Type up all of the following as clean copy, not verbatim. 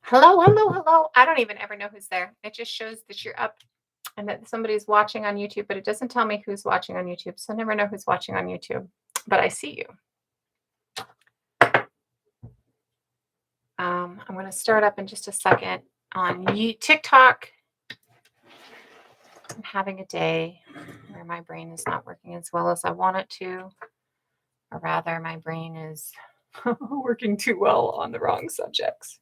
Hello, hello, hello. I don't even ever know who's there. It just shows that you're up and that somebody's watching on YouTube, but it doesn't tell me who's watching on YouTube. So I never know who's watching on YouTube, but I see you. I'm going to start up in just a second on TikTok. I'm having a day where my brain is not working as well as I want it to, or rather, my brain is working too well on the wrong subjects.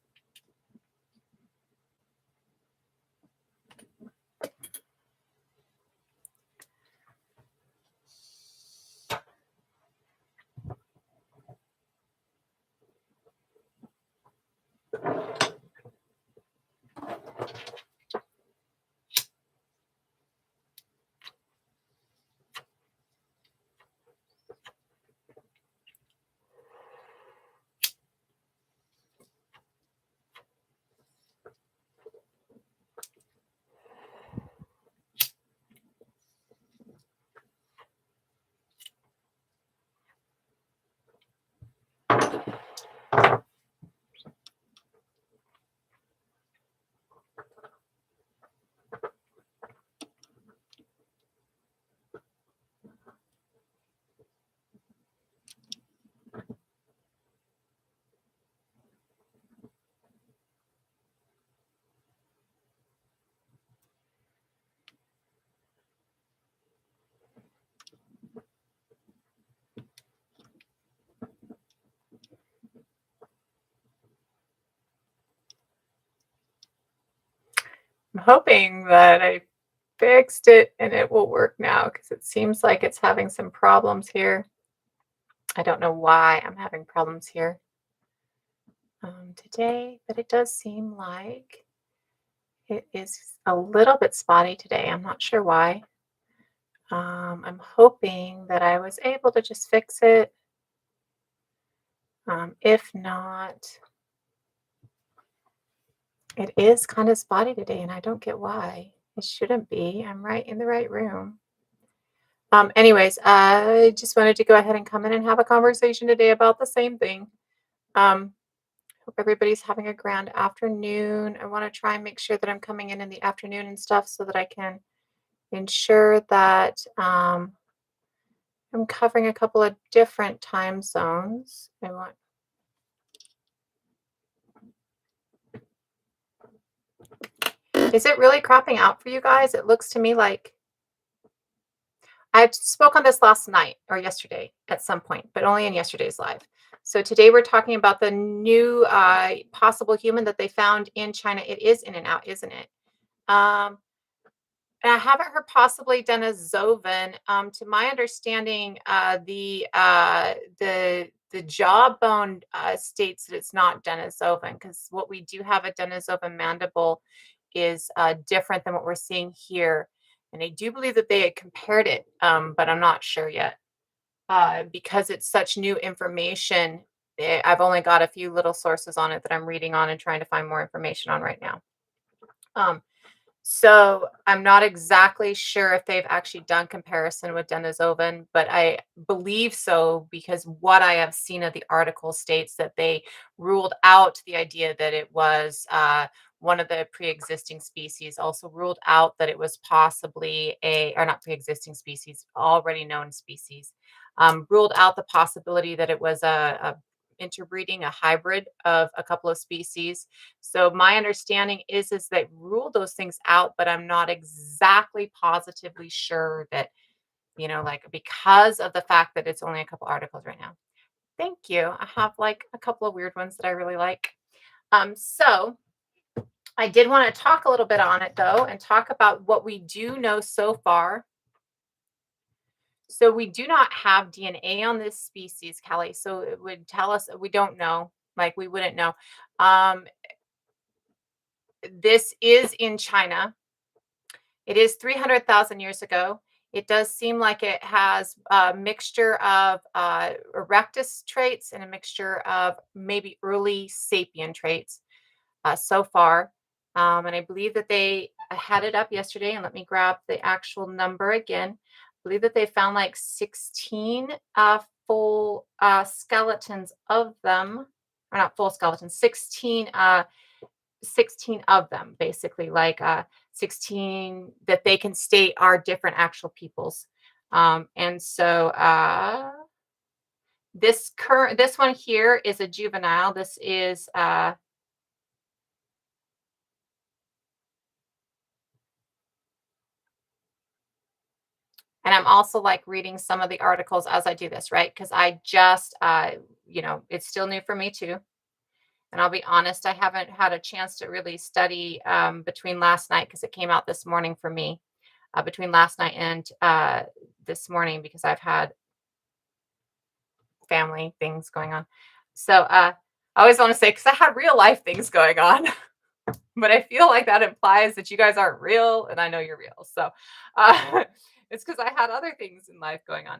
I'm hoping that I fixed it and it will work now because it seems like it's having some problems here. I don't know why I'm having problems here today, but it does seem like it is a little bit spotty today. I'm not sure why. I'm hoping that I was able to just fix it. If not, it is kind of spotty today, and I don't get why. It shouldn't be. I'm right in the right room. Anyways, I just wanted to go ahead and come in and have a conversation today about the same thing. Um, Hope everybody's having a grand afternoon. I want to try and make sure that I'm coming in the afternoon and stuff so that I can ensure that I'm covering a couple of different time zones. Is it really cropping out for you guys? It looks to me like I spoke on this last night or yesterday at some point, but only in yesterday's live. So today we're talking about the new possible human that they found in China. It is in and out, isn't it? Um, and I haven't heard possibly Denisovan. To my understanding, the jawbone states that it's not Denisovan because what we do have a Denisovan mandible is different than what we're seeing here. And I do believe that they had compared it, but I'm not sure yet because it's such new information. I've only got a few little sources on it that I'm reading on and trying to find more information on right now. Um, so I'm not exactly sure if they've actually done comparison with Denisovan, but I believe so because what I have seen of the article states that they ruled out the idea that it was one of the pre-existing species. Also ruled out that it was possibly or not pre-existing species, already known species. Ruled out the possibility that it was a interbreeding, a hybrid of a couple of species. So my understanding is they rule those things out, but I'm not exactly positively sure that, like because of the fact that it's only a couple articles right now. Thank you. I have like a couple of weird ones that I really like. So I did want to talk a little bit on it though, and talk about what we do know so far. So we do not have DNA on this species, Kelly. So it would tell us we don't know. Like we wouldn't know. Um, this is in China. It is 300,000 years ago. It does seem like it has a mixture of erectus traits and a mixture of maybe early sapien traits so far. And I believe that they had it up yesterday. And let me grab the actual number again. I believe that they found like 16 full skeletons of them, or not full skeletons, 16 of them, basically, like 16 that they can state are different actual peoples. And so this one here is a juvenile. This is and I'm also like reading some of the articles as I do this, right? Because I just it's still new for me too. And I'll be honest, I haven't had a chance to really study between last night because it came out this morning for me, between last night and this morning because I've had family things going on. So I always want to say, because I had real life things going on, but I feel like that implies that you guys aren't real and I know you're real. So it's because I had other things in life going on.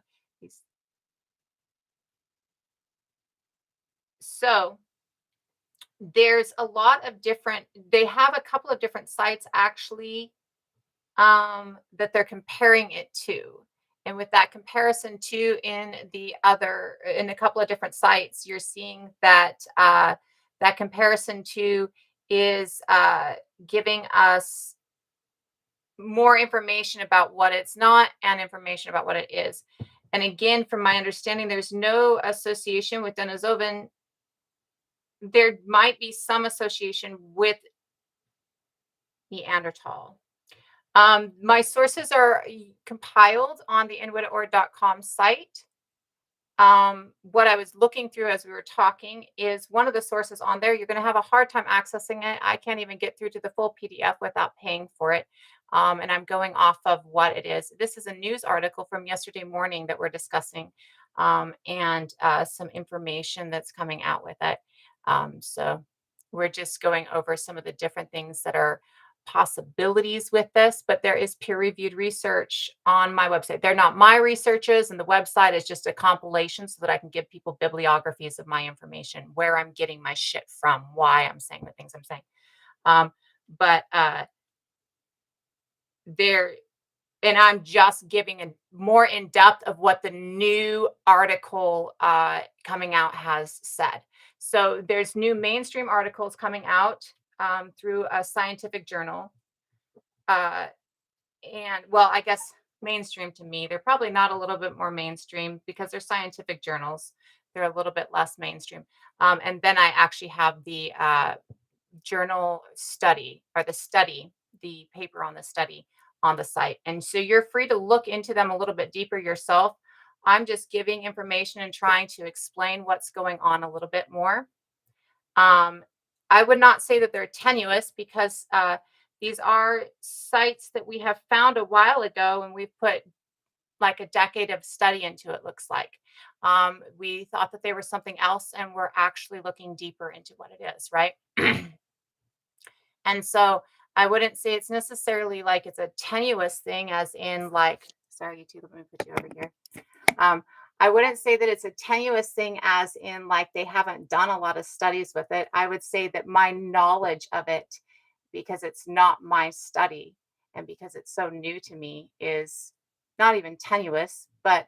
So there's a lot of different, they have a couple of different sites actually that they're comparing it to. And with that comparison to in a couple of different sites, you're seeing that that comparison to is giving us more information about what it's not and information about what it is. And again, from my understanding, there's no association with Denisovan. There might be some association with Neanderthal. My sources are compiled on the widdaord.com site. What I was looking through as we were talking is one of the sources on there. You're going to have a hard time accessing it. I can't even get through to the full PDF without paying for it. And I'm going off of what it is. This is a news article from yesterday morning that we're discussing, and some information that's coming out with it. So we're just going over some of the different things that are possibilities with this, but there is peer-reviewed research on my website. They're not my researches, and the website is just a compilation so that I can give people bibliographies of my information, where I'm getting my shit from, why I'm saying the things I'm saying. But there, and I'm just giving a more in depth of what the new article coming out has said. So there's new mainstream articles coming out through a scientific journal. And well, I guess mainstream to me, they're probably not a little bit more mainstream because they're scientific journals. They're a little bit less mainstream. And then I actually have the journal study, or the paper on the study on the site. And so you're free to look into them a little bit deeper yourself. I'm just giving information and trying to explain what's going on a little bit more. I would not say that they're tenuous because these are sites that we have found a while ago, and we've put like a decade of study into it, looks like. We thought that they were something else, and we're actually looking deeper into what it is, right? And so I wouldn't say it's necessarily like it's a tenuous thing, as in like, sorry, YouTube, let me put you over here. I wouldn't say that it's a tenuous thing as in like they haven't done a lot of studies with it. I would say that my knowledge of it, because it's not my study and because it's so new to me, is not even tenuous, but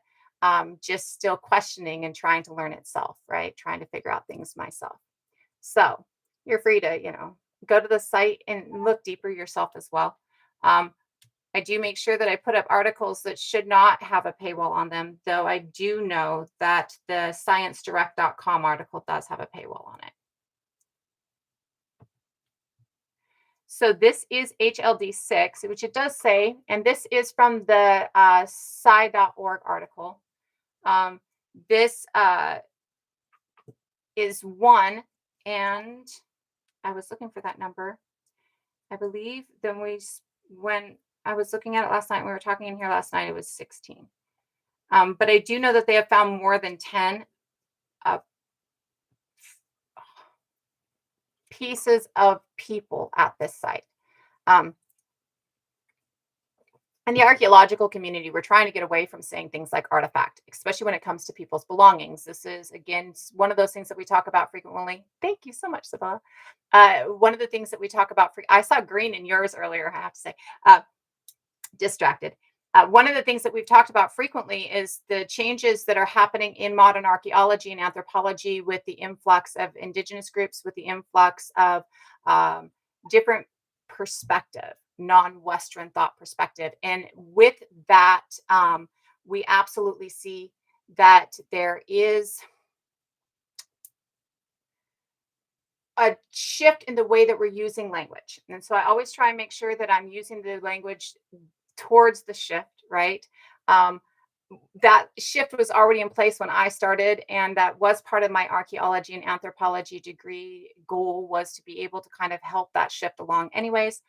just still questioning and trying to learn itself, right? Trying to figure out things myself. So you're free to, go to the site and look deeper yourself as well. I do make sure that I put up articles that should not have a paywall on them, though I do know that the sciencedirect.com article does have a paywall on it. So this is HLD6, which it does say, and this is from the sci.org article. This is one, and I was looking for that number. I believe when I was looking at it last night, we were talking in here last night, it was 16. But I do know that they have found more than 10 pieces of people at this site. And the archaeological community, we're trying to get away from saying things like artifact, especially when it comes to people's belongings. This is, again, one of those things that we talk about frequently. Thank you so much, Sabah. One of the things that we talk about, I saw green in yours earlier, I have to say, distracted. One of the things that we've talked about frequently is the changes that are happening in modern archaeology and anthropology with the influx of indigenous groups, with the influx of um, different perspective, non-Western thought perspective. And with that, we absolutely see that there is a shift in the way that we're using language. And so I always try and make sure that I'm using the language towards the shift, right? Um, that shift was already in place when I started, and that was part of my archaeology and anthropology degree goal was to be able to kind of help that shift along anyways.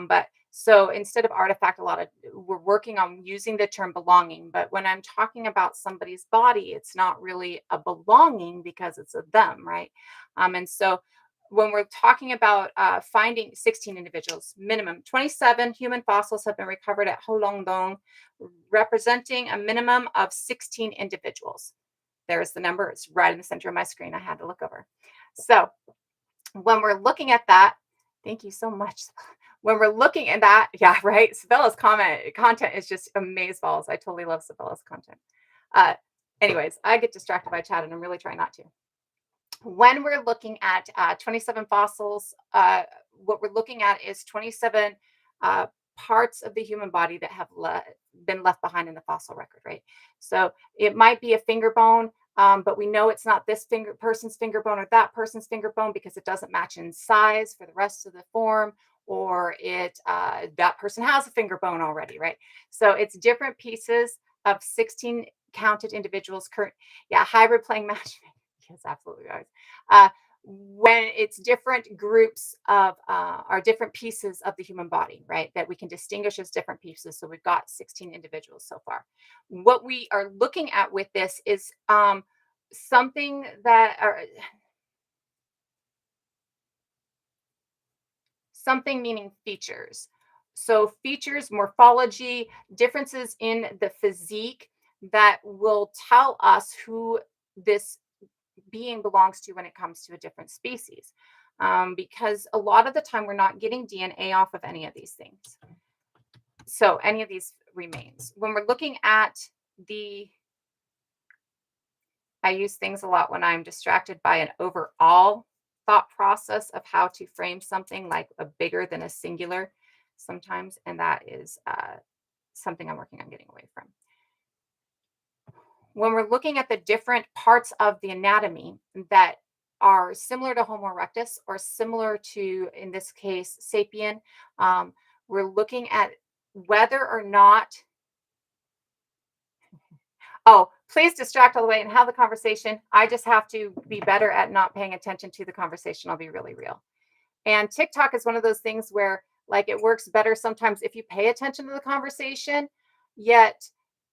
But so instead of artifact, a lot of we're working on using the term belonging. But when I'm talking about somebody's body, it's not really a belonging because it's a them, right? And so when we're talking about finding 16 individuals, minimum 27 human fossils have been recovered at Holongdong, representing a minimum of 16 individuals. There's the number. It's right in the center of my screen. I had to look over. So when we're looking at that, thank you so much. When we're looking at that, yeah, right. Sabella's content is just amazeballs. I totally love Sabella's content. Uh, anyways, I get distracted by chat, and I'm really trying not to. When we're looking at 27 fossils, what we're looking at is 27 uh, parts of the human body that have been left behind in the fossil record, right? So it might be a finger bone, but we know it's not this person's finger bone or that person's finger bone because it doesn't match in size for the rest of the form, or that person has a finger bone already, right? So it's different pieces of 16 counted individuals. Yeah, hybrid playing matchmaking. Yes, absolutely, guys. When it's different groups of or different pieces of the human body, right, that we can distinguish as different pieces. So we've got 16 individuals so far. What we are looking at with this is something that are something meaning features. So features, morphology, differences in the physique that will tell us who this being belongs to when it comes to a different species. Because a lot of the time we're not getting DNA off of any of these things. So any of these remains. When we're looking at I use things a lot when I'm distracted by an overall thought process of how to frame something like a bigger than a singular sometimes. And that is something I'm working on getting away from. When we're looking at the different parts of the anatomy that are similar to Homo erectus or similar to, in this case, sapien, we're looking at whether or not, oh, please distract all the way and have the conversation. I just have to be better at not paying attention to the conversation. I'll be really real. And TikTok is one of those things where like it works better sometimes if you pay attention to the conversation, yet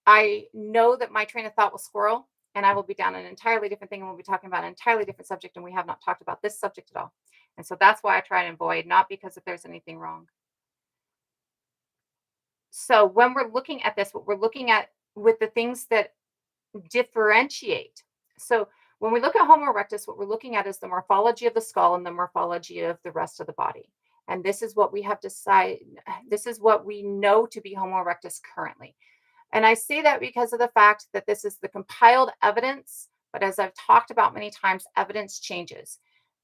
I know that my train of thought will squirrel and I will be down an entirely different thing and we'll be talking about an entirely different subject and we have not talked about this subject at all. And so that's why I try and avoid, not because if there's anything wrong. So when we're looking at this, what we're looking at with the things that differentiate. So when we look at Homo erectus, what we're looking at is the morphology of the skull and the morphology of the rest of the body. And this is what we have decided, this is what we know to be Homo erectus currently. And I say that because of the fact that this is the compiled evidence. But as I've talked about many times, evidence changes.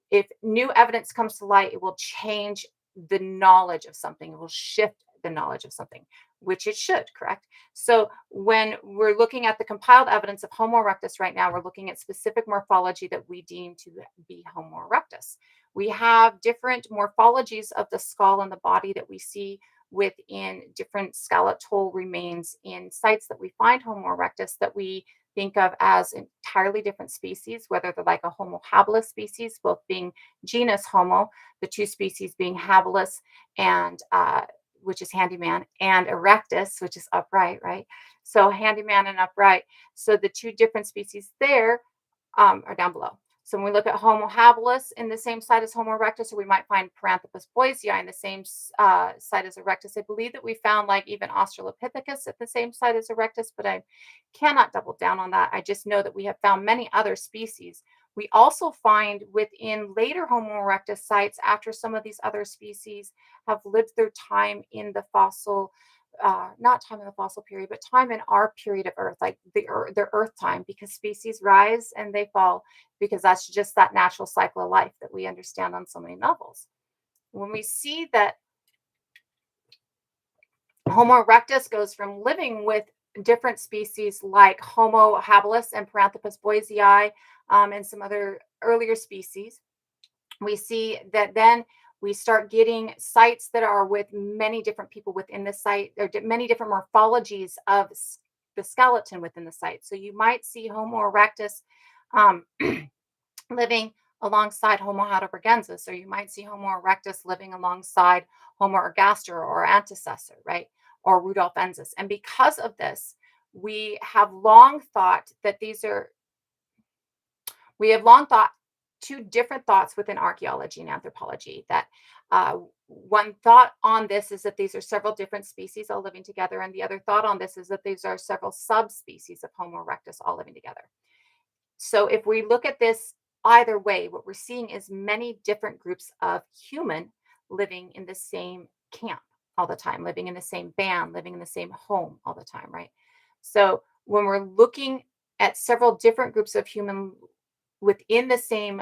If new evidence comes to light, it will change the knowledge of something. It will shift the knowledge of something, which it should, correct? So when we're looking at the compiled evidence of Homo erectus right now, we're looking at specific morphology that we deem to be Homo erectus. We have different morphologies of the skull and the body that we see within different skeletal remains in sites that we find Homo erectus that we think of as entirely different species, whether they're like a Homo habilis species, both being genus Homo, the two species being habilis and which is handyman, and erectus, which is upright, right? So handyman and upright. So the two different species there are down below. So when we look at Homo habilis in the same site as Homo erectus, or we might find Paranthropus boisei in the same site as erectus. I believe that we found like even Australopithecus at the same site as erectus, but I cannot double down on that. I just know that we have found many other species. We also find within later Homo erectus sites, after some of these other species have lived their time in the fossil not time in the fossil period, but time in our period of Earth, like the Earth time, because species rise and they fall, because that's just that natural cycle of life that we understand on so many levels. When we see that Homo erectus goes from living with different species like Homo habilis and Paranthropus boisei, and some other earlier species, we see that then we start getting sites that are with many different people within the site. There are many different morphologies of the skeleton within the site. So you might see Homo erectus um, living alongside Homo heidelbergensis, or you might see Homo erectus living alongside Homo ergaster or antecessor, right? Or Rudolfensis. And because of this, we have long thought that we have long thought two different thoughts within archaeology and anthropology. That one thought on this is that these are several different species all living together, and the other thought on this is that these are several subspecies of Homo erectus all living together. So if we look at this either way, what we're seeing is many different groups of human living in the same camp all the time, living in the same band, living in the same home all the time, right? So when we're looking at several different groups of human within the same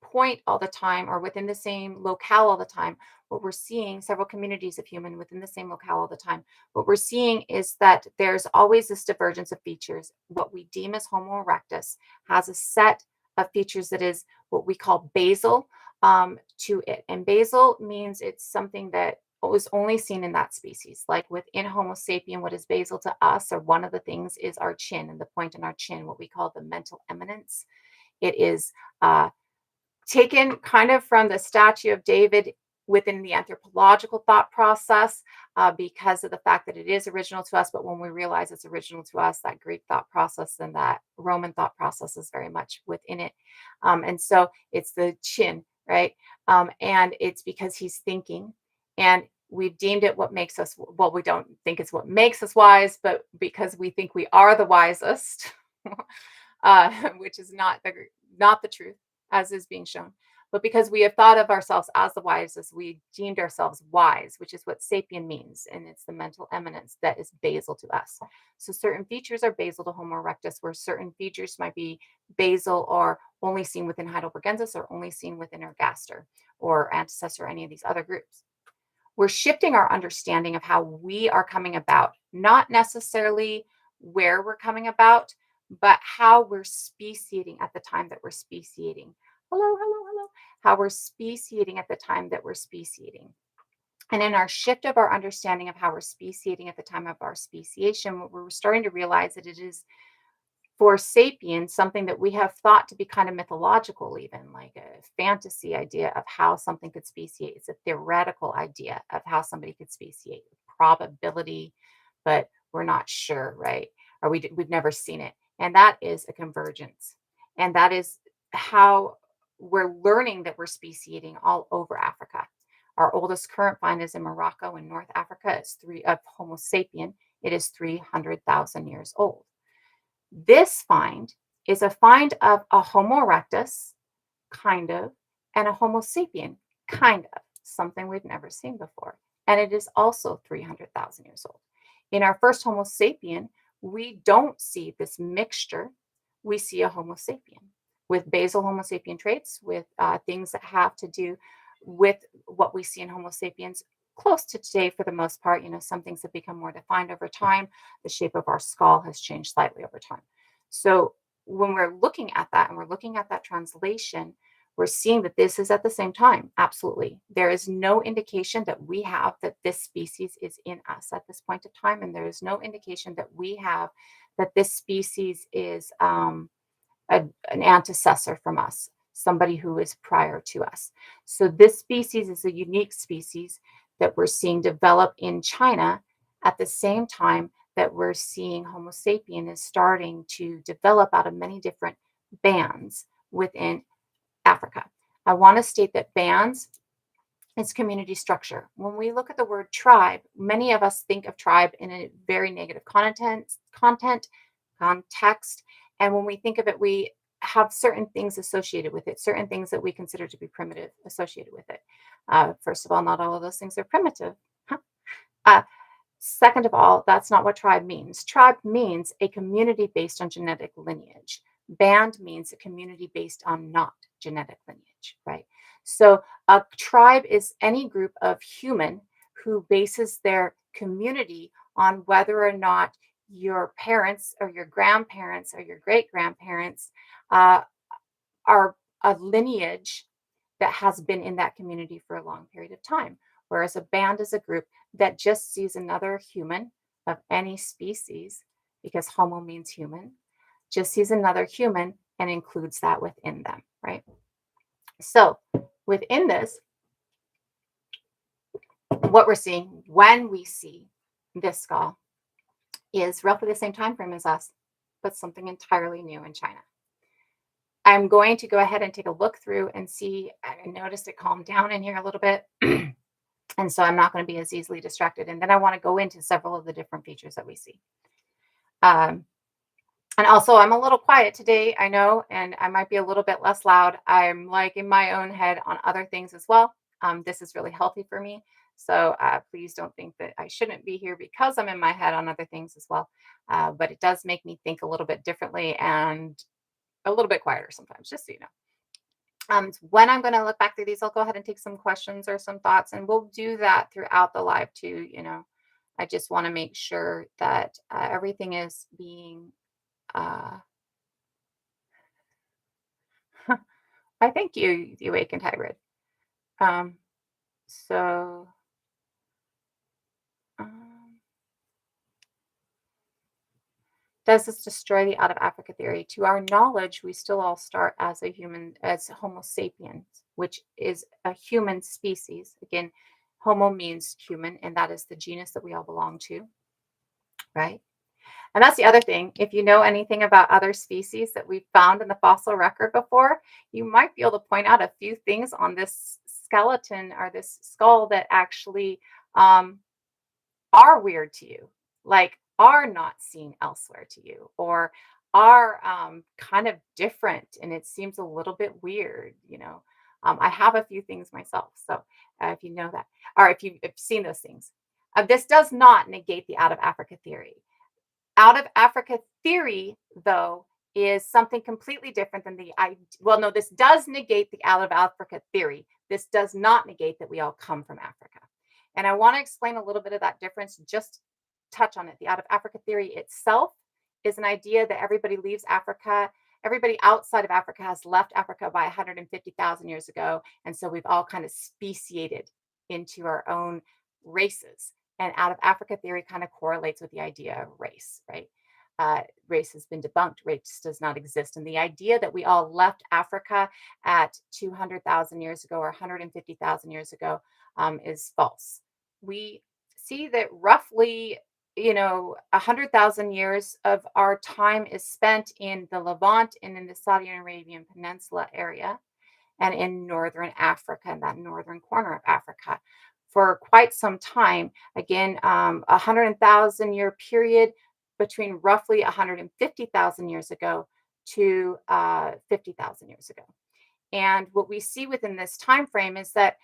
point all the time, or within the same locale all the time, what we're seeing, several communities of human within the same locale all the time, what we're seeing is that there's always this divergence of features. What we deem as Homo erectus has a set of features that is what we call basal to it. And basal means it's something that was only seen in that species. Like within Homo sapien, what is basal to us, or one of the things, is our chin and the point in our chin, what we call the mental eminence. It is taken kind of from the statue of David within the anthropological thought process, because of the fact that it is original to us. But when we realize it's original to us, that Greek thought process and that Roman thought process is very much within it. And so it's the chin, right? And it's because he's thinking. And we've deemed it what makes us, well, we don't think it's what makes us wise, but because we think we are the wisest, which is not the truth, as is being shown. But because we have thought of ourselves as the wisest, we deemed ourselves wise, which is what sapien means. And it's the mental eminence that is basal to us. So certain features are basal to Homo erectus, where certain features might be basal or only seen within Heidelbergensis, or only seen within Ergaster or Antecessor, or any of these other groups. We're shifting our understanding of how we are coming about, not necessarily where we're coming about, but how we're speciating at the time that we're speciating. Hello, hello, hello. How we're speciating at the time that we're speciating. And in our shift of our understanding of how we're speciating at the time of our speciation, what we're starting to realize that it is, for sapiens, something that we have thought to be kind of mythological, even like a fantasy idea of how something could speciate. It's a theoretical idea of how somebody could speciate, probability, but we're not sure, right? Or we've never seen it. And that is a convergence. And that is how we're learning that we're speciating all over Africa. Our oldest current find is in Morocco in North Africa. It's three of Homo sapien. It is 300,000 years old. This find is a find of a Homo erectus, kind of, and a Homo sapien, kind of, something we've never seen before. And it is also 300,000 years old. In our first Homo sapien, we don't see this mixture. We see a Homo sapien with basal Homo sapien traits, with things that have to do with what we see in Homo sapiens close to today for the most part. Some things have become more defined over time. The shape of our skull has changed slightly over time. So when we're looking at that and we're looking at that translation, we're seeing that this is at the same time. Absolutely. There is no indication that we have that this species is in us at this point of time. And there is no indication that we have that this species is an antecessor from us, somebody who is prior to us. So this species is a unique species that we're seeing develop in China at the same time that we're seeing Homo sapien is starting to develop out of many different bands within Africa. I want to state that bands is community structure. When we look at the word tribe, many of us think of tribe in a very negative context. And when we think of it, we have certain things associated with it, certain things that we consider to be primitive associated with it. First of all, not all of those things are primitive. Second of all, that's not what tribe means. Tribe means a community based on genetic lineage. Band means a community based on not genetic lineage, right? So a tribe is any group of human who bases their community on whether or not your parents or your grandparents or your great grandparents uh, are a lineage that has been in that community for a long period of time. Whereas a band is a group that just sees another human of any species, because homo means human, just sees another human and includes that within them, right? So within this, what we're seeing when we see this skull is roughly the same time frame as us, but something entirely new in China. I'm going to go ahead and take a look through and see. I noticed it calmed down in here a little bit. And so I'm not going to be as easily distracted. And then I want to go into several of the different features that we see. Um, and also, I'm a little quiet today, I know, and I might be a little bit less loud. I'm like in my own head on other things as well. This is really healthy for me. So please don't think that I shouldn't be here because I'm in my head on other things as well. But it does make me think a little bit differently and a little bit quieter sometimes, just so you know. When I'm going to look back through these, I'll go ahead and take some questions or some thoughts, and we'll do that throughout the live too. I just want to make sure that everything is being. Uh, I think you awakened hybrid. Um, so. Um, does this destroy the out of Africa theory? To our knowledge, we still all start as a human, as Homo sapiens, which is a human species. Again, Homo means human, and that is the genus that we all belong to, right? And that's the other thing. If you know anything about other species that we've found in the fossil record before, you might be able to point out a few things on this skeleton or this skull that actually um, are weird to you, like are not seen elsewhere to you, or are kind of different. And it seems a little bit weird. I have a few things myself. So if you know that, or if you've seen those things, this does not negate the out of Africa theory. Out of Africa theory, though, is something completely different than well, no, this does negate the out of Africa theory. This does not negate that we all come from Africa. And I want to explain a little bit of that difference, just touch on it. The out of Africa theory itself is an idea that everybody leaves Africa. Everybody outside of Africa has left Africa by 150,000 years ago. And so we've all kind of speciated into our own races. And out of Africa theory kind of correlates with the idea of race, right? Race has been debunked. Race does not exist. And the idea that we all left Africa at 200,000 years ago or 150,000 years ago is false. We see that roughly 100,000 years of our time is spent in the Levant and in the Saudi Arabian Peninsula area and in northern Africa, in that northern corner of Africa, for quite some time. Again, 100,000 year period between roughly 150,000 years ago to 50,000 years ago. And what we see within this time frame is that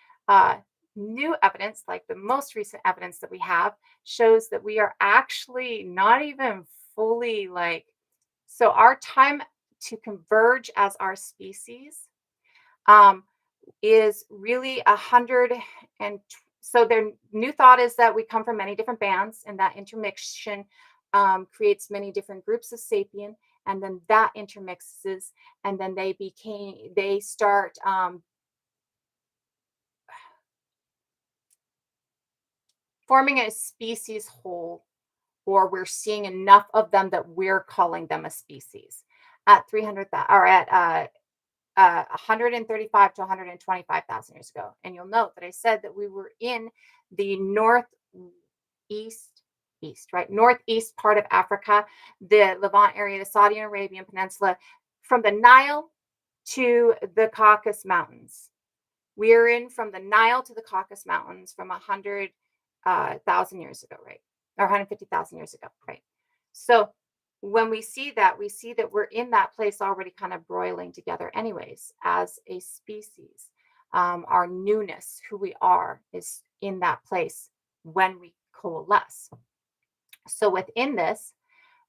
new evidence, like the most recent evidence that we have, shows that we are actually not even fully so our time to converge as our species um, is really 100. And so their new thought is that we come from many different bands, and that intermixtion creates many different groups of sapien, and then that intermixes, and then they start forming a species whole, or we're seeing enough of them that we're calling them a species at 300,000 or at 135 to 125,000 years ago. And you'll note that I said that we were in the northeast part of Africa, the Levant area, the Saudi Arabian Peninsula, from the Nile to the Caucasus Mountains. We're in from the Nile to the Caucasus Mountains from 100,000 years ago, right? Or 150,000 years ago, right? So when we see that we're in that place already kind of broiling together anyways as a species. Our newness, who we are, is in that place when we coalesce. So within this,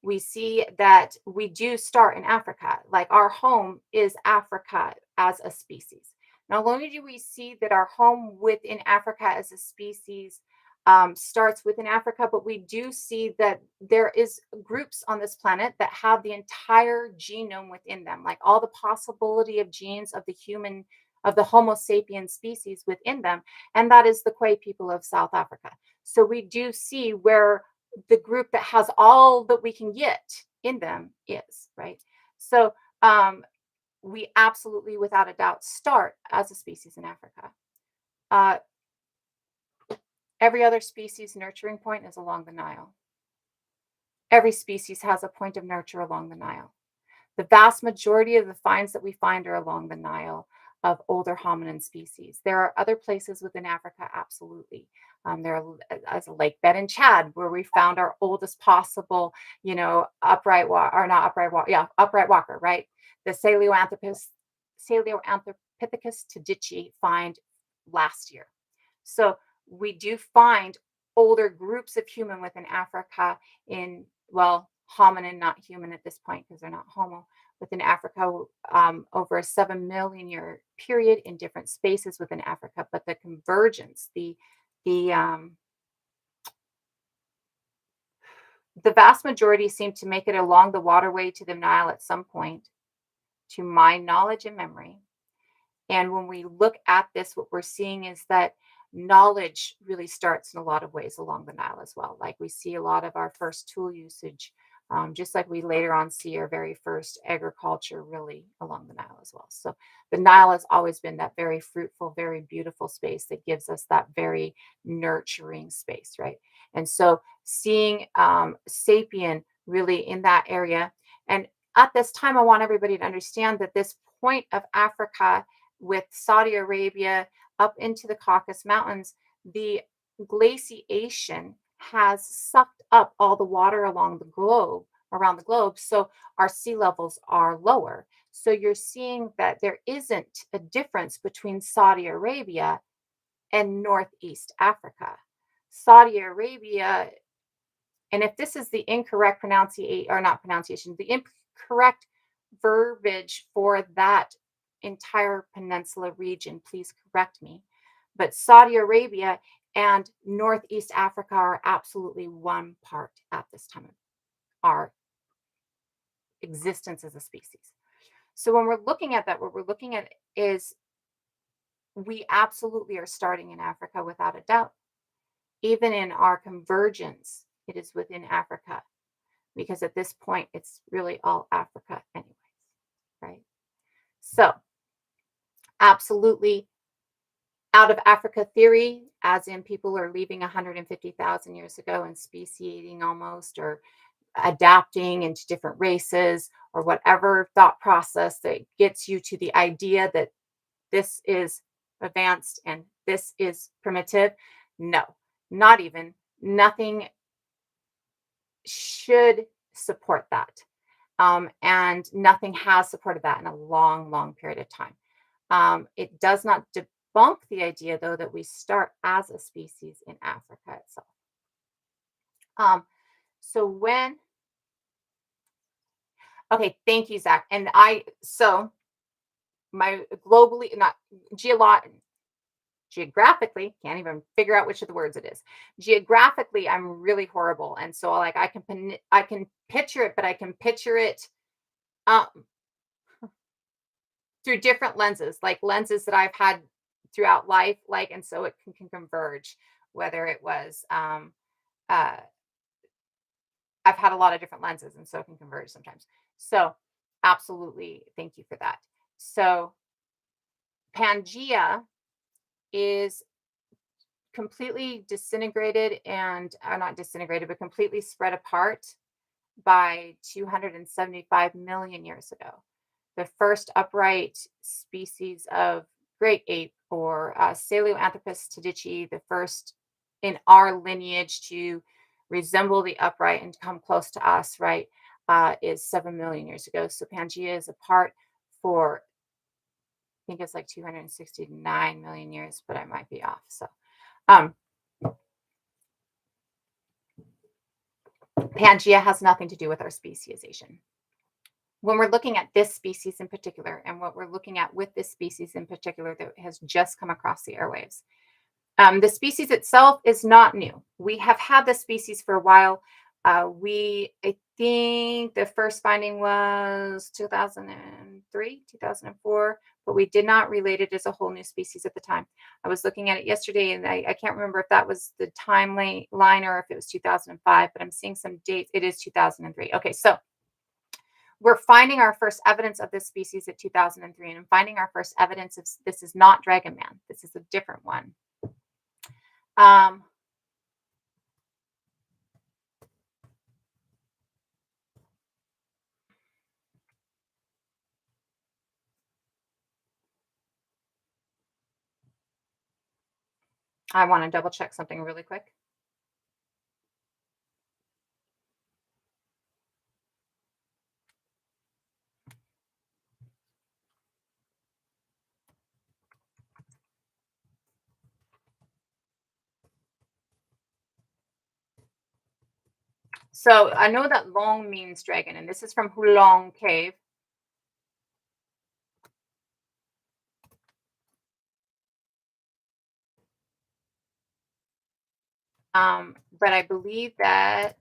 we see that we do start in Africa. Like our home is Africa as a species. Not only do we see that our home within Africa as a species starts within Africa, but we do see that there is groups on this planet that have the entire genome within them, like all the possibility of genes of the human, of the Homo sapiens species within them, and that is the Kwe people of South Africa. So we do see where the group that has all that we can get in them is, right? So we absolutely, without a doubt, start as a species in Africa. Uh, every other species nurturing point is along the Nile. Every species has a point of nurture along the Nile. The vast majority of the finds that we find are along the Nile of older hominin species. There are other places within Africa, absolutely. There are as a lake bed in Chad where we found our oldest possible, upright walk or not upright walk, yeah, upright walker, right? The Saleoanthropithecus tadici find last year. So we do find older groups of human within Africa in, well, hominin, not human at this point because they're not homo, within Africa over a 7 million year period in different spaces within Africa. But the convergence, the um, the vast majority seem to make it along the waterway to the Nile at some point, to my knowledge and memory. And when we look at this, what we're seeing is that knowledge really starts in a lot of ways along the Nile as well. Like we see a lot of our first tool usage, just like we later on see our very first agriculture really along the Nile as well. So the Nile has always been that very fruitful, very beautiful space that gives us that very nurturing space, right? And so seeing sapien really in that area. And at this time, I want everybody to understand that this point of Africa with Saudi Arabia up into the Caucasus Mountains, the glaciation has sucked up all the water along the globe, around the globe. So our sea levels are lower. So you're seeing that there isn't a difference between Saudi Arabia and Northeast Africa. Saudi Arabia, and if this is the incorrect pronunciation, or not pronunciation, the incorrect verbiage for that entire peninsula region, please correct me. But Saudi Arabia and Northeast Africa are absolutely one part at this time of our existence as a species. So when we're looking at that, what we're looking at is we absolutely are starting in Africa without a doubt. Even in our convergence, it is within Africa because at this point, it's really all Africa, anyways, right? So, absolutely out of Africa theory, as in people are leaving 150,000 years ago and speciating almost, or adapting into different races, or whatever thought process that gets you to the idea that this is advanced and this is primitive. No, not even. Nothing should support that. And nothing has supported that in a long, long period of time. It does not debunk the idea, though, that we start as a species in Africa itself. So when, okay, thank you, Zach. And so my globally, not geographically, can't even figure out which of the words it is. Geographically, I'm really horrible. And so like I can picture it, but I can picture it um, through different lenses, like lenses that I've had throughout life, like, and so it can converge, whether it was, uh, I've had a lot of different lenses and so it can converge sometimes. So absolutely. Thank you for that. So Pangea is completely disintegrated and not disintegrated, but completely spread apart by 275 million years ago. The first upright species of great ape, or Saleoanthropus tadici, the first in our lineage to resemble the upright and come close to us, right, is 7 million years ago. So Pangea is apart for, I think it's like 269 million years, but I might be off. So, um, Pangea has nothing to do with our speciation. When we're looking at this species in particular, and what we're looking at with this species in particular that has just come across the airwaves, the species itself is not new. We have had this species for a while. I think the first finding was 2003, 2004, but we did not relate it as a whole new species at the time. I was looking at it yesterday, and I can't remember if that was the line or if it was 2005, but I'm seeing some dates. It is 2003. Okay, so we're finding our first evidence of this species at 2003, and finding our first evidence of this is not dragon man. This is a different one. Um, I want to double check something really quick. So I know that long means dragon, and this is from Hulong Cave. But I believe that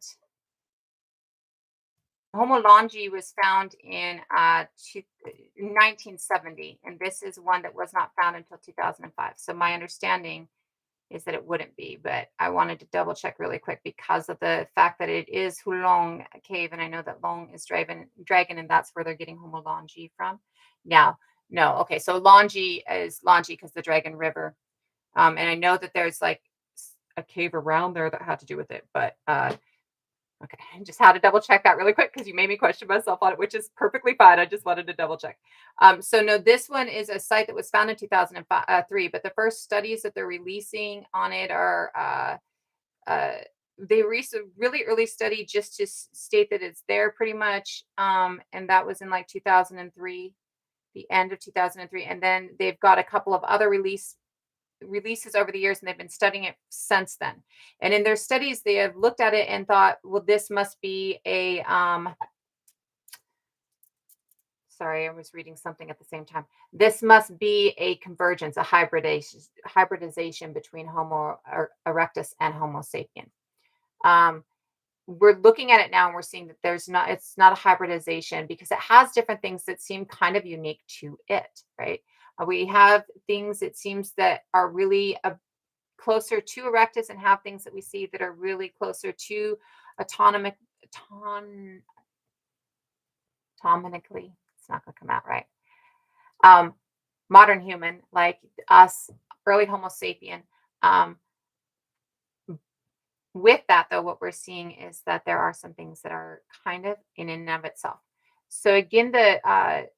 Homo longi was found in 1970, and this is one that was not found until 2005. So my understanding is that it wouldn't be, but I wanted to double check really quick because of the fact that it is Hulong Cave, and I know that Long is dragon, and that's where they're getting Homo longi from. Now, no, okay, so longi is longi because the Dragon River, and I know that there's like a cave around there that had to do with it, but okay, I just had to double check that really quick because you made me question myself on it, which is perfectly fine. I just wanted to double check. So no, this one is a site that was found in 2003, but the first studies that they're releasing on it are they released a really early study just to state that it's there pretty much, and that was in like 2003, the end of 2003, and then they've got a couple of other releases over the years, and they've been studying it since then. And in their studies, they have looked at it and thought, well, this must be a sorry, I was reading something at the same time. This must be a convergence, a hybridization between Homo erectus and Homo sapien. Um, we're looking at it now, and we're seeing that it's not a hybridization because it has different things that seem kind of unique to it, right? We have things, it seems, that are really closer to erectus, and have things that we see that are really closer to autonomic auton, autonomically. It's not going to come out right. Um, Modern human like us, early Homo sapien. Um, with that, though, what we're seeing is that there are some things that are kind of in and of itself. So again, the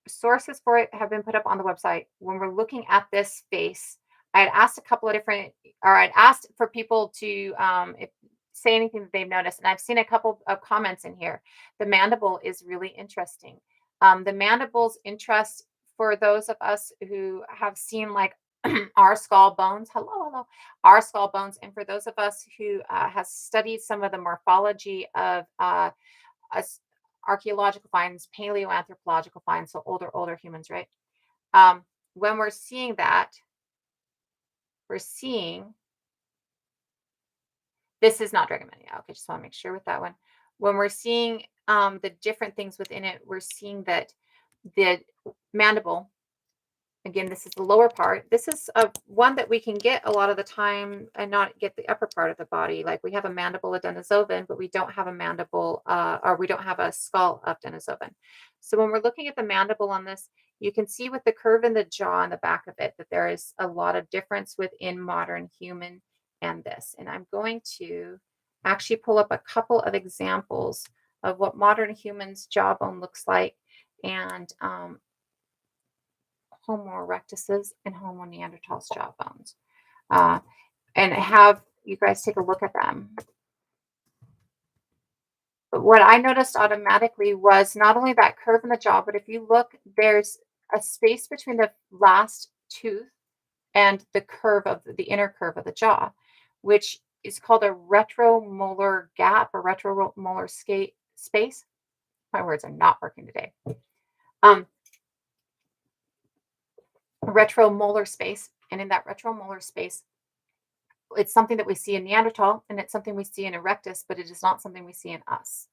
sources for it have been put up on the website. When we're looking at this space, I had asked a couple of different, or I'd asked for people to say anything that they've noticed, and I've seen a couple of comments in here. The mandible is really interesting. The mandible's interest for those of us who have seen like our skull bones, hello, our skull bones, and for those of us who has studied some of the morphology of us archaeological finds, paleoanthropological finds, so older humans, right? When we're seeing that, we're seeing this is not Dragonman. Yeah, okay, just want to make sure with that one. When we're seeing the different things within it, we're seeing that the mandible, again, this is the lower part. This is one that we can get a lot of the time and not get the upper part of the body. Like we have a mandible of Denisovan, but we don't have a mandible or we don't have a skull of Denisovan. So when we're looking at the mandible on this, you can see with the curve in the jaw and the back of it that there is a lot of difference within modern human and this. And I'm going to actually pull up a couple of examples of what modern humans' jawbone looks like, and Homo erectus's and Homo neanderthal's jawbones, and have you guys take a look at them. But what I noticed automatically was not only that curve in the jaw, but if you look, there's a space between the last tooth and the curve of the inner curve of the jaw, which is called a retromolar gap or retromolar space. My words are not working today. Um, a retromolar space, and in that retromolar space, it's something that we see in Neanderthal, and it's something we see in Erectus, but it is not something we see in us.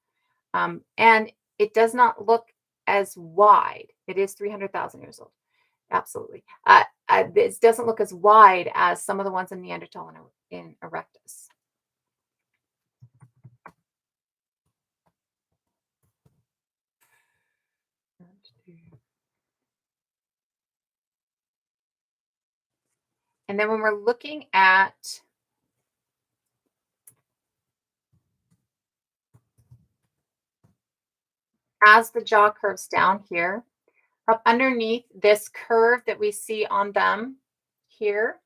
And it does not look as wide. It is 300,000 years old. Absolutely. This doesn't look as wide as some of the ones in Neanderthal and in Erectus. And then when we're looking at as the jaw curves down here, up underneath this curve that we see on them here,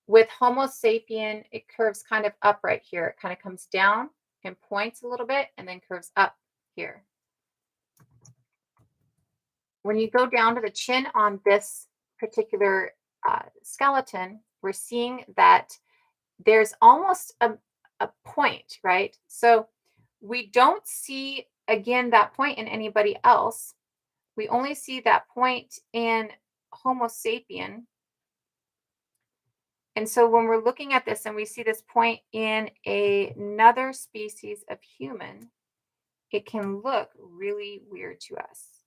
with Homo sapien, it curves kind of up right here. It kind of comes down and points a little bit and then curves up here. When you go down to the chin on this particular skeleton, we're seeing that there's almost a point, right? So we don't see, again, that point in anybody else. We only see that point in Homo sapien. And so when we're looking at this and we see this point in another species of human, it can look really weird to us.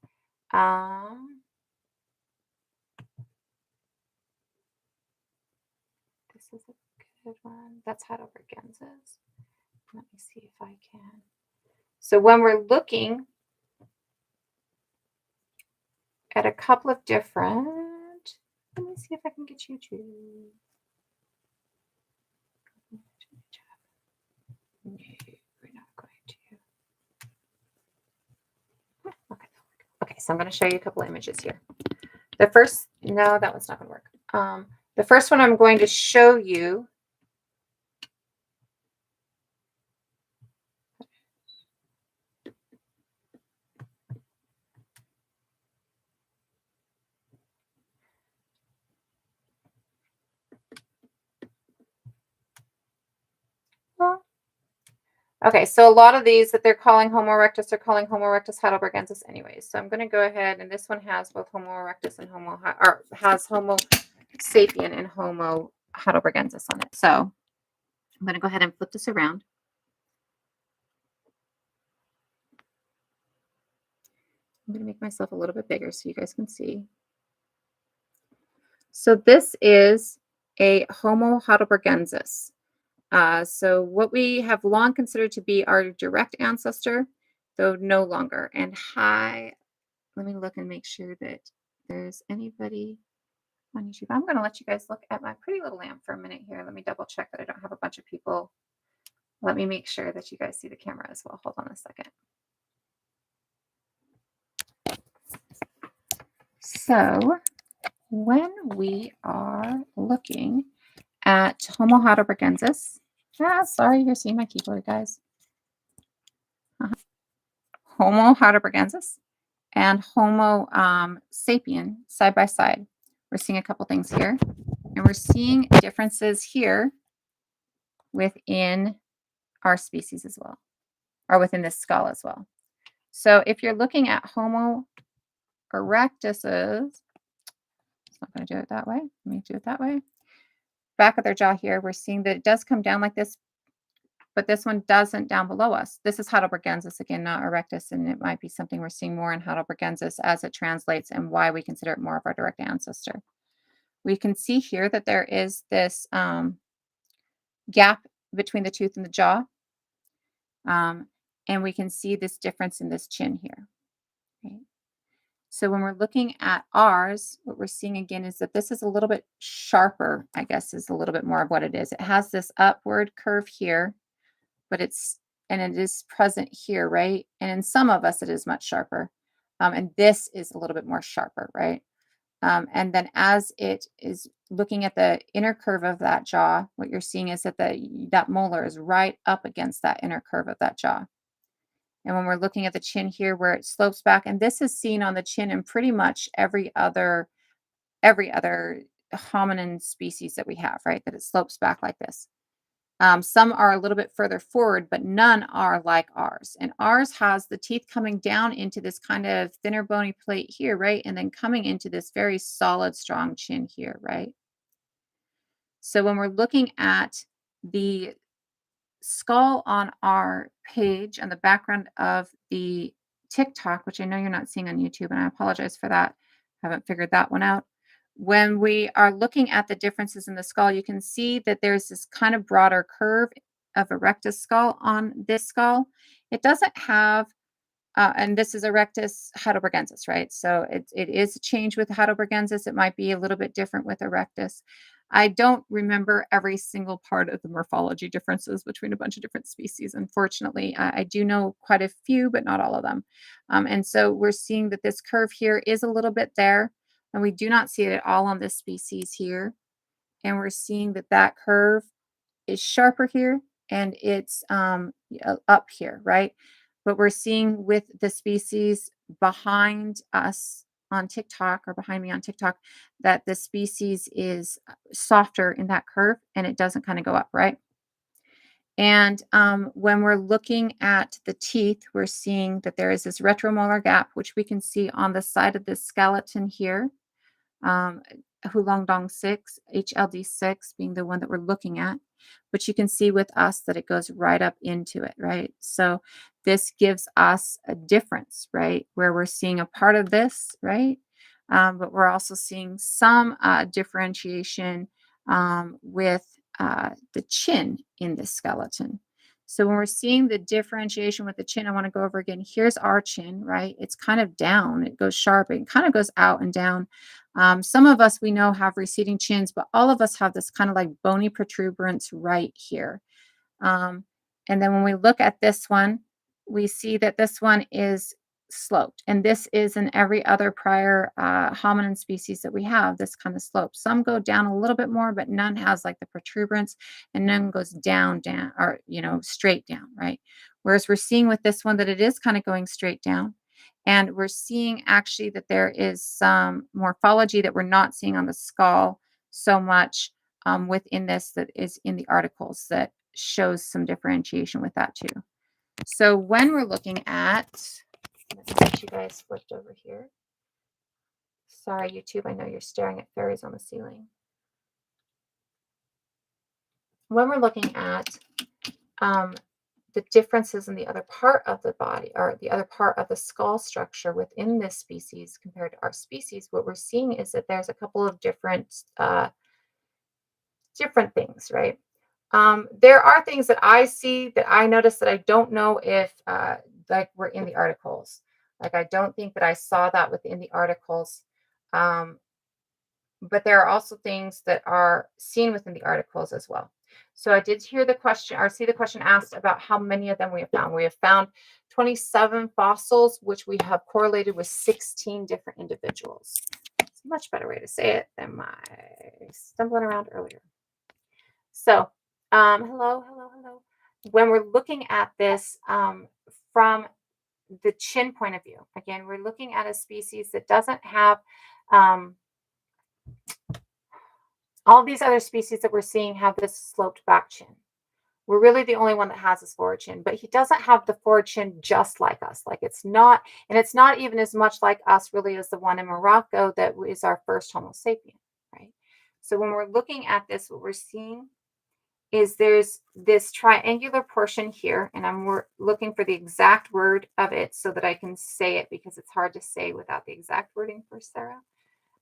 This is a good one. That's Heidelbergensis. Let me see if I can. So when we're looking at a couple of different, let me see if I can get you to. No, we're not going to. Okay, so I'm going to show you a couple of images here. The first, no, that one's not going to work. The first one I'm going to show you. Okay, so a lot of these that they're calling Homo erectus are calling Homo erectus heidelbergensis anyways. So I'm going to go ahead, and this one has both Homo erectus and or has Homo sapien and Homo heidelbergensis on it. So I'm going to go ahead and flip this around. I'm going to make myself a little bit bigger so you guys can see. So this is a Homo heidelbergensis. So what we have long considered to be our direct ancestor, though no longer. And let me look and make sure that there's anybody on YouTube. I'm going to let you guys look at my pretty little lamp for a minute here. Let me double check that I don't have a bunch of people. Let me make sure that you guys see the camera as well. Hold on a second. So when we are looking at Homo heidelbergensis, sorry, you're seeing my keyboard, guys. Homo heidelbergensis and Homo sapien side by side. We're seeing a couple things here, and we're seeing differences here within our species as well, or within this skull as well. So if you're looking at Homo erectuses, it's not going to do it that way. Let me do it that way. Back of their jaw here, we're seeing that it does come down like this, but this one doesn't down below us. This is Heidelbergensis, again, not erectus, and it might be something we're seeing more in Heidelbergensis as it translates and why we consider it more of our direct ancestor. We can see here that there is this gap between the tooth and the jaw, and we can see this difference in this chin here. Okay. So when we're looking at ours, what we're seeing again is that this is a little bit sharper, I guess is a little bit more of what it is. It has this upward curve here, but it is present here, right? And in some of us, it is much sharper. And this is a little bit more sharper, right? And then as it is looking at the inner curve of that jaw, what you're seeing is that that molar is right up against that inner curve of that jaw. And when we're looking at the chin here where it slopes back, and this is seen on the chin in pretty much every other hominin species that we have, right? That it slopes back like this. Some are a little bit further forward, but none are like ours. And ours has the teeth coming down into this kind of thinner bony plate here, right? And then coming into this very solid, strong chin here, right? So when we're looking at the skull on our page on the background of the TikTok, which I know you're not seeing on YouTube, and I apologize for that. Haven't figured that one out. When we are looking at the differences in the skull, you can see that there's this kind of broader curve of a rectus skull on this skull. It doesn't have and this is Erectus heidelbergensis, right? So it is a change with heidelbergensis. It might be a little bit different with Erectus. I don't remember every single part of the morphology differences between a bunch of different species. Unfortunately, I do know quite a few, but not all of them. And so we're seeing that this curve here is a little bit there, and we do not see it at all on this species here. And we're seeing that that curve is sharper here and it's up here, right? But we're seeing with the species behind us on TikTok or behind me on TikTok that the species is softer in that curve and it doesn't kind of go up, right? And when we're looking at the teeth, we're seeing that there is this retromolar gap, which we can see on the side of this skeleton here. Um, Hulongdong 6, HLD 6 being the one that we're looking at. But you can see with us that it goes right up into it, right? So this gives us a difference, right? Where we're seeing a part of this, right? But we're also seeing some differentiation with the chin in the skeleton. So when we're seeing the differentiation with the chin, I want to go over again. Here's our chin, right? It's kind of down. It goes sharp. It kind of goes out and down. Some of us we know have receding chins, but all of us have this kind of like bony protuberance right here. And then when we look at this one, we see that this one is sloped. And this is in every other prior hominin species that we have, this kind of slope. Some go down a little bit more, but none has like the protuberance and none goes down, or, straight down, right? Whereas we're seeing with this one that it is kind of going straight down. And we're seeing actually that there is some morphology that we're not seeing on the skull so much within this that is in the articles that shows some differentiation with that too. So when we're looking at, let's get you guys flipped over here. Sorry, YouTube, I know you're staring at fairies on the ceiling. When we're looking at the differences in the other part of the body or the other part of the skull structure within this species compared to our species, what we're seeing is that there's a couple of different things, right? There are things that I see that I notice that I don't know if like were in the articles. Like I don't think that I saw that within the articles. But there are also things that are seen within the articles as well. So I did hear the question or see the question asked about how many of them we have found. We have found 27 fossils, which we have correlated with 16 different individuals. It's a much better way to say it than my stumbling around earlier. So, hello. When we're looking at this from the chin point of view, again, we're looking at a species that doesn't have all these other species that we're seeing have this sloped back chin. We're really the only one that has this forward chin, but he doesn't have the forward chin just like us. Like it's not even as much like us really as the one in Morocco that is our first Homo sapien, right? So when we're looking at this, what we're seeing is there's this triangular portion here, and I'm looking for the exact word of it so that I can say it because it's hard to say without the exact wording for Sarah.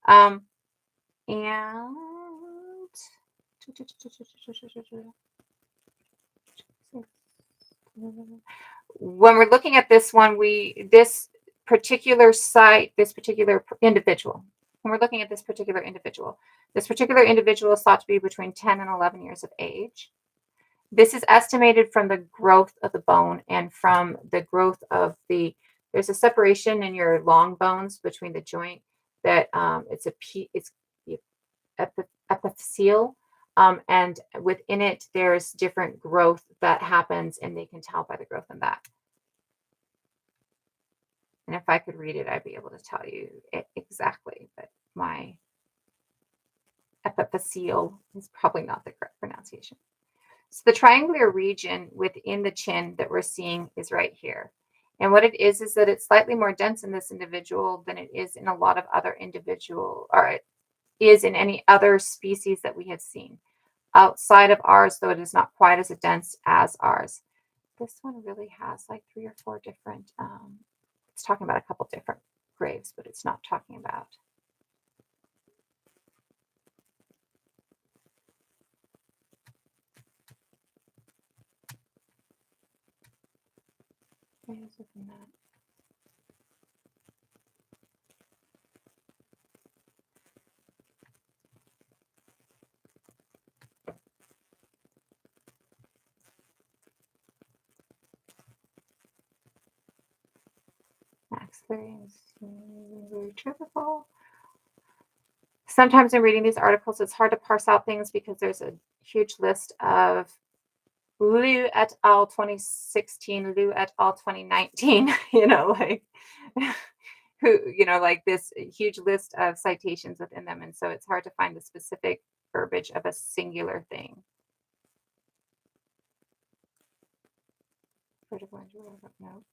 And when we're looking at this one, this particular site, this particular individual, when we're looking at this particular individual is thought to be between 10 and 11 years of age. This is estimated from the growth of the bone and from the growth of there's a separation in your long bones between the joint that it's epiphyseal. And within it, there's different growth that happens, and they can tell by the growth in that. And if I could read it, I'd be able to tell you it exactly, but my epiphyseal is probably not the correct pronunciation. So the triangular region within the chin that we're seeing is right here. And what it is that it's slightly more dense in this individual than it is in a lot of other individual, or it is in any other species that we have seen. Outside of ours, though, it is not quite as dense as ours. This one really has like 3 or 4 different, it's talking about a couple different graves, but it's not talking about. Graves within that. Experience very typical. Sometimes in reading these articles, it's hard to parse out things because there's a huge list of Liu et al. 2016, Liu et al. 2019, like who, like this huge list of citations within them. And so it's hard to find the specific verbiage of a singular thing. No.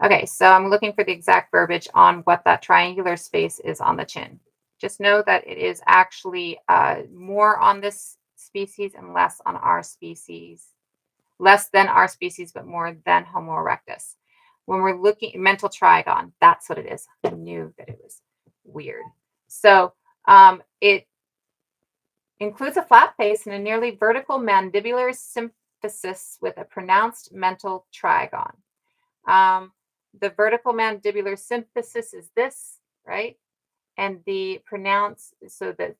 Okay, so I'm looking for the exact verbiage on what that triangular space is on the chin. Just know that it is actually more on this species and less on our species. Less than our species, but more than Homo erectus. When we're looking mental trigon, that's what it is. I knew that it was weird. So it includes a flat face and a nearly vertical mandibular symphysis with a pronounced mental trigon. The vertical mandibular symphysis is this, right? And the pronounced, so that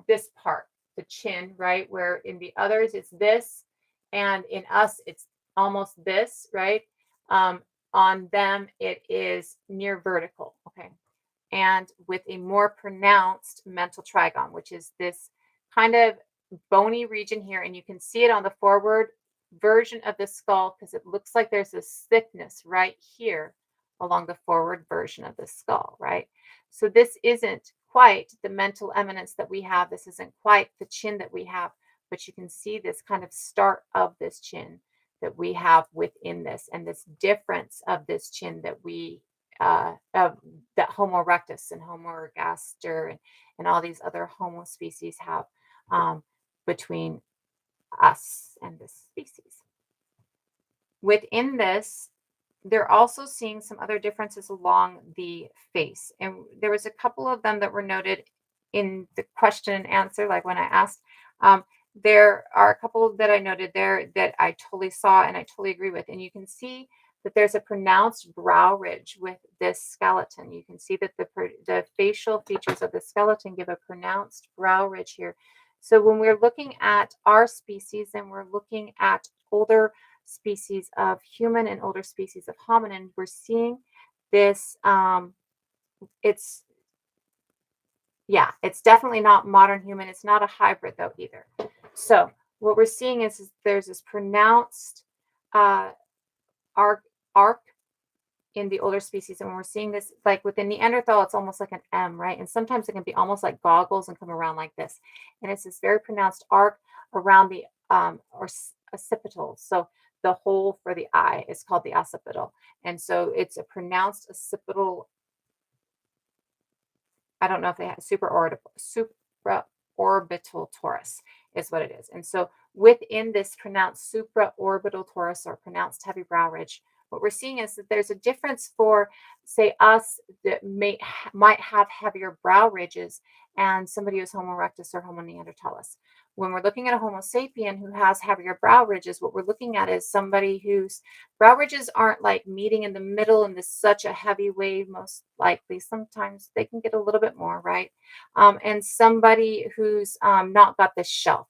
this part, the chin, right? Where in the others it's this, and in us it's almost this, right? On them it is near vertical, okay? And with a more pronounced mental trigon, which is this kind of bony region here, and you can see it on the forward version of the skull because it looks like there's this thickness right here along the forward version of the skull, right? So this isn't quite the mental eminence that we have. This isn't quite the chin that we have, but you can see this kind of start of this chin that we have within this, and this difference of this chin that we that Homo erectus and Homo ergaster and all these other Homo species have between us and this species. Within this, they're also seeing some other differences along the face. And there was a couple of them that were noted in the question and answer, like when I asked. There are a couple that I noted there that I totally saw and I totally agree with. And you can see that there's a pronounced brow ridge with this skeleton. You can see that the facial features of the skeleton give a pronounced brow ridge here. So when we're looking at our species and we're looking at older species of human and older species of hominin, we're seeing this. It's definitely not modern human. It's not a hybrid though either. So what we're seeing is there's this pronounced arc in the older species, and when we're seeing this, like with the Neanderthal, it's almost like an M, right? And sometimes it can be almost like goggles and come around like this, and it's this very pronounced arc around the occipital. So the hole for the eye is called the occipital, and so it's a pronounced occipital. I don't know if they have supraorbital torus is what it is. And so within this pronounced supraorbital torus or pronounced heavy brow ridge, what we're seeing is that there's a difference for, say, us that might have heavier brow ridges and somebody who's Homo erectus or Homo neanderthalis. When we're looking at a Homo sapien who has heavier brow ridges, what we're looking at is somebody whose brow ridges aren't like meeting in the middle in this such a heavy wave, most likely. Sometimes they can get a little bit more, right? And somebody who's not got this shelf.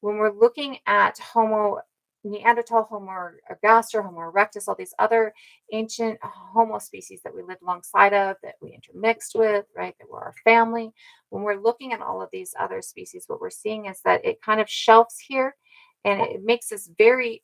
When we're looking at Homo Neanderthal, Homo ergaster, Homo erectus, all these other ancient Homo species that we lived alongside of, that we intermixed with, right, that were our family. When we're looking at all of these other species, what we're seeing is that it kind of shelves here, And it makes us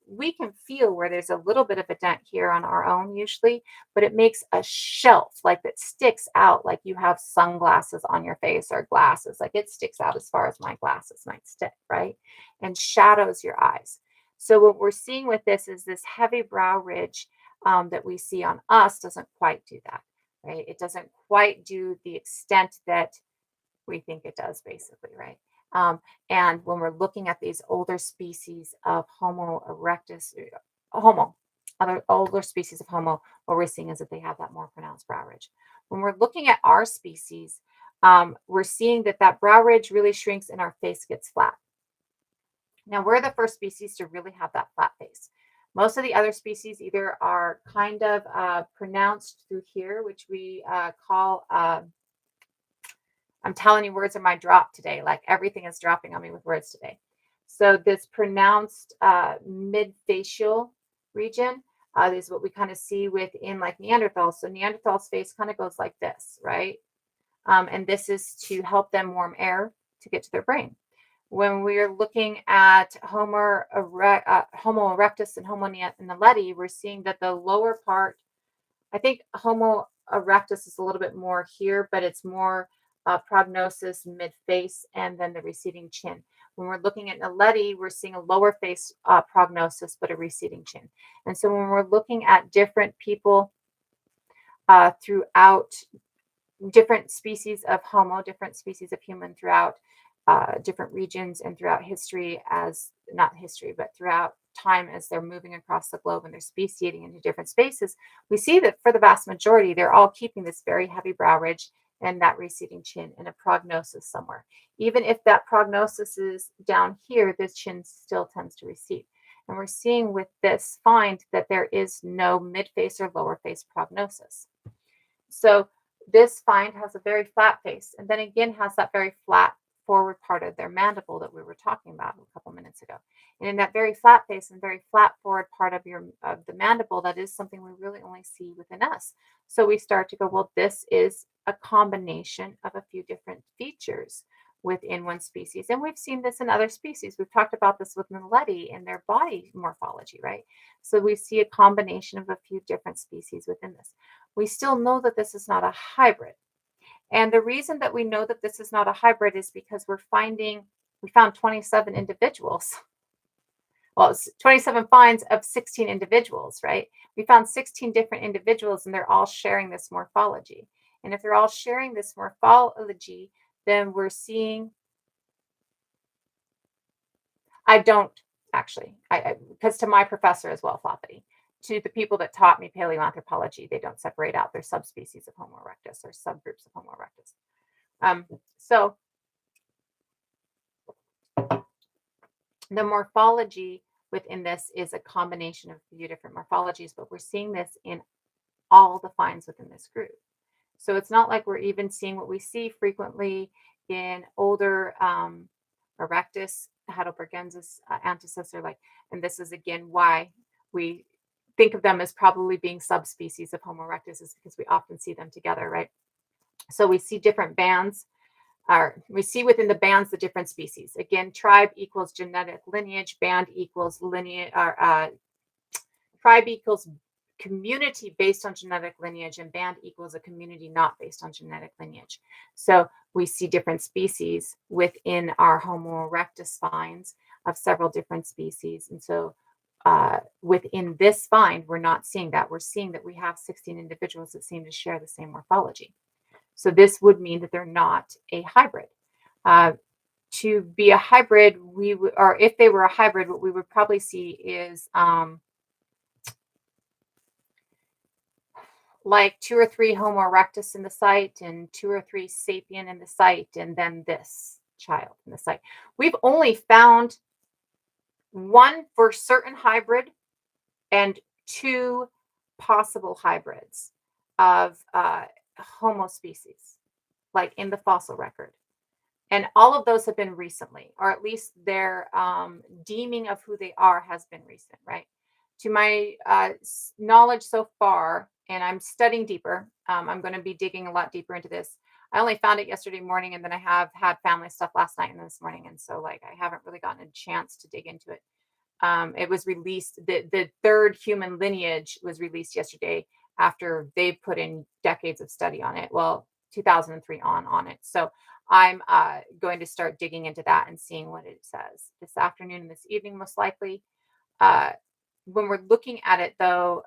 we can feel where there's a little bit of a dent here on our own usually, but it makes a shelf like that sticks out like you have sunglasses on your face or glasses. Like it sticks out as far as my glasses might stick, right? And shadows your eyes. So what we're seeing with this is this heavy brow ridge that we see on us doesn't quite do that, right? It doesn't quite do the extent that we think it does, basically, right? And when we're looking at these older species of Homo erectus, other older species of Homo, what we're seeing is that they have that more pronounced brow ridge. When we're looking at our species, we're seeing that that brow ridge really shrinks and our face gets flat. Now, we're the first species to really have that flat face. Most of the other species either are kind of pronounced through here, which we call I'm telling you, words are my drop today. Like everything is dropping on me with words today. So this pronounced mid-facial region is what we kind of see within like Neanderthals. So Neanderthals' face kind of goes like this, right? And this is to help them warm air to get to their brain. When we're looking at Homo erectus and Homo naledi, we're seeing that the lower part, I think Homo erectus is a little bit more here, but it's more prognosis mid-face and then the receding chin. When we're looking at naledi, we're seeing a lower face prognosis, but a receding chin. And so when we're looking at different people throughout different species of Homo, different species of human throughout different regions and throughout history not history, but throughout time as they're moving across the globe and they're speciating into different spaces, we see that for the vast majority, they're all keeping this very heavy brow ridge and that receding chin and a prognosis somewhere. Even if that prognosis is down here, the chin still tends to recede. And we're seeing with this find that there is no mid-face or lower face prognosis. So this find has a very flat face and then again has that very flat forward part of their mandible that we were talking about a couple minutes ago. And in that very flat face and very flat forward part of the mandible, that is something we really only see within us. So we start to go, well, this is a combination of a few different features within one species. And we've seen this in other species. We've talked about this with naledi in their body morphology, right? So we see a combination of a few different species within this. We still know that this is not a hybrid. And the reason that we know that this is not a hybrid is because we found 27 individuals. Well, it's 27 finds of 16 individuals, right? We found 16 different individuals and they're all sharing this morphology. And if they're all sharing this morphology, then we're seeing, I don't actually, because to my professor as well, Floppity, to the people that taught me paleoanthropology, they don't separate out their subspecies of Homo erectus or subgroups of Homo erectus. So the morphology within this is a combination of a few different morphologies, but we're seeing this in all the finds within this group. So it's not like we're even seeing what we see frequently in older erectus, heidelbergensis antecessor, and this is again why we think of them as probably being subspecies of Homo erectus, is because we often see them together, right? So we see different bands, or we see within the bands the different species. Again, tribe equals genetic lineage, band equals lineage, tribe equals community based on genetic lineage, and band equals a community not based on genetic lineage. So we see different species within our Homo erectus finds of several different species. And so within this find, we're not seeing that. We're seeing that we have 16 individuals that seem to share the same morphology. So this would mean that they're not a hybrid. To be a hybrid, or if they were a hybrid, what we would probably see is like 2 or 3 Homo erectus in the site and 2 or 3 sapien in the site, and then this child in the site. We've only found 1 for certain hybrid and 2 possible hybrids of Homo species, like in the fossil record. And all of those have been recently, or at least their deeming of who they are has been recent, right? To my knowledge so far, and I'm studying deeper, I'm going to be digging a lot deeper into this. I only found it yesterday morning, and then I have had family stuff last night and this morning. And so I haven't really gotten a chance to dig into it. It was released. The third human lineage was released yesterday after they put in decades of study on it. Well, 2003 on it. So I'm going to start digging into that and seeing what it says this afternoon and this evening, most likely. Uh, when we're looking at it, though,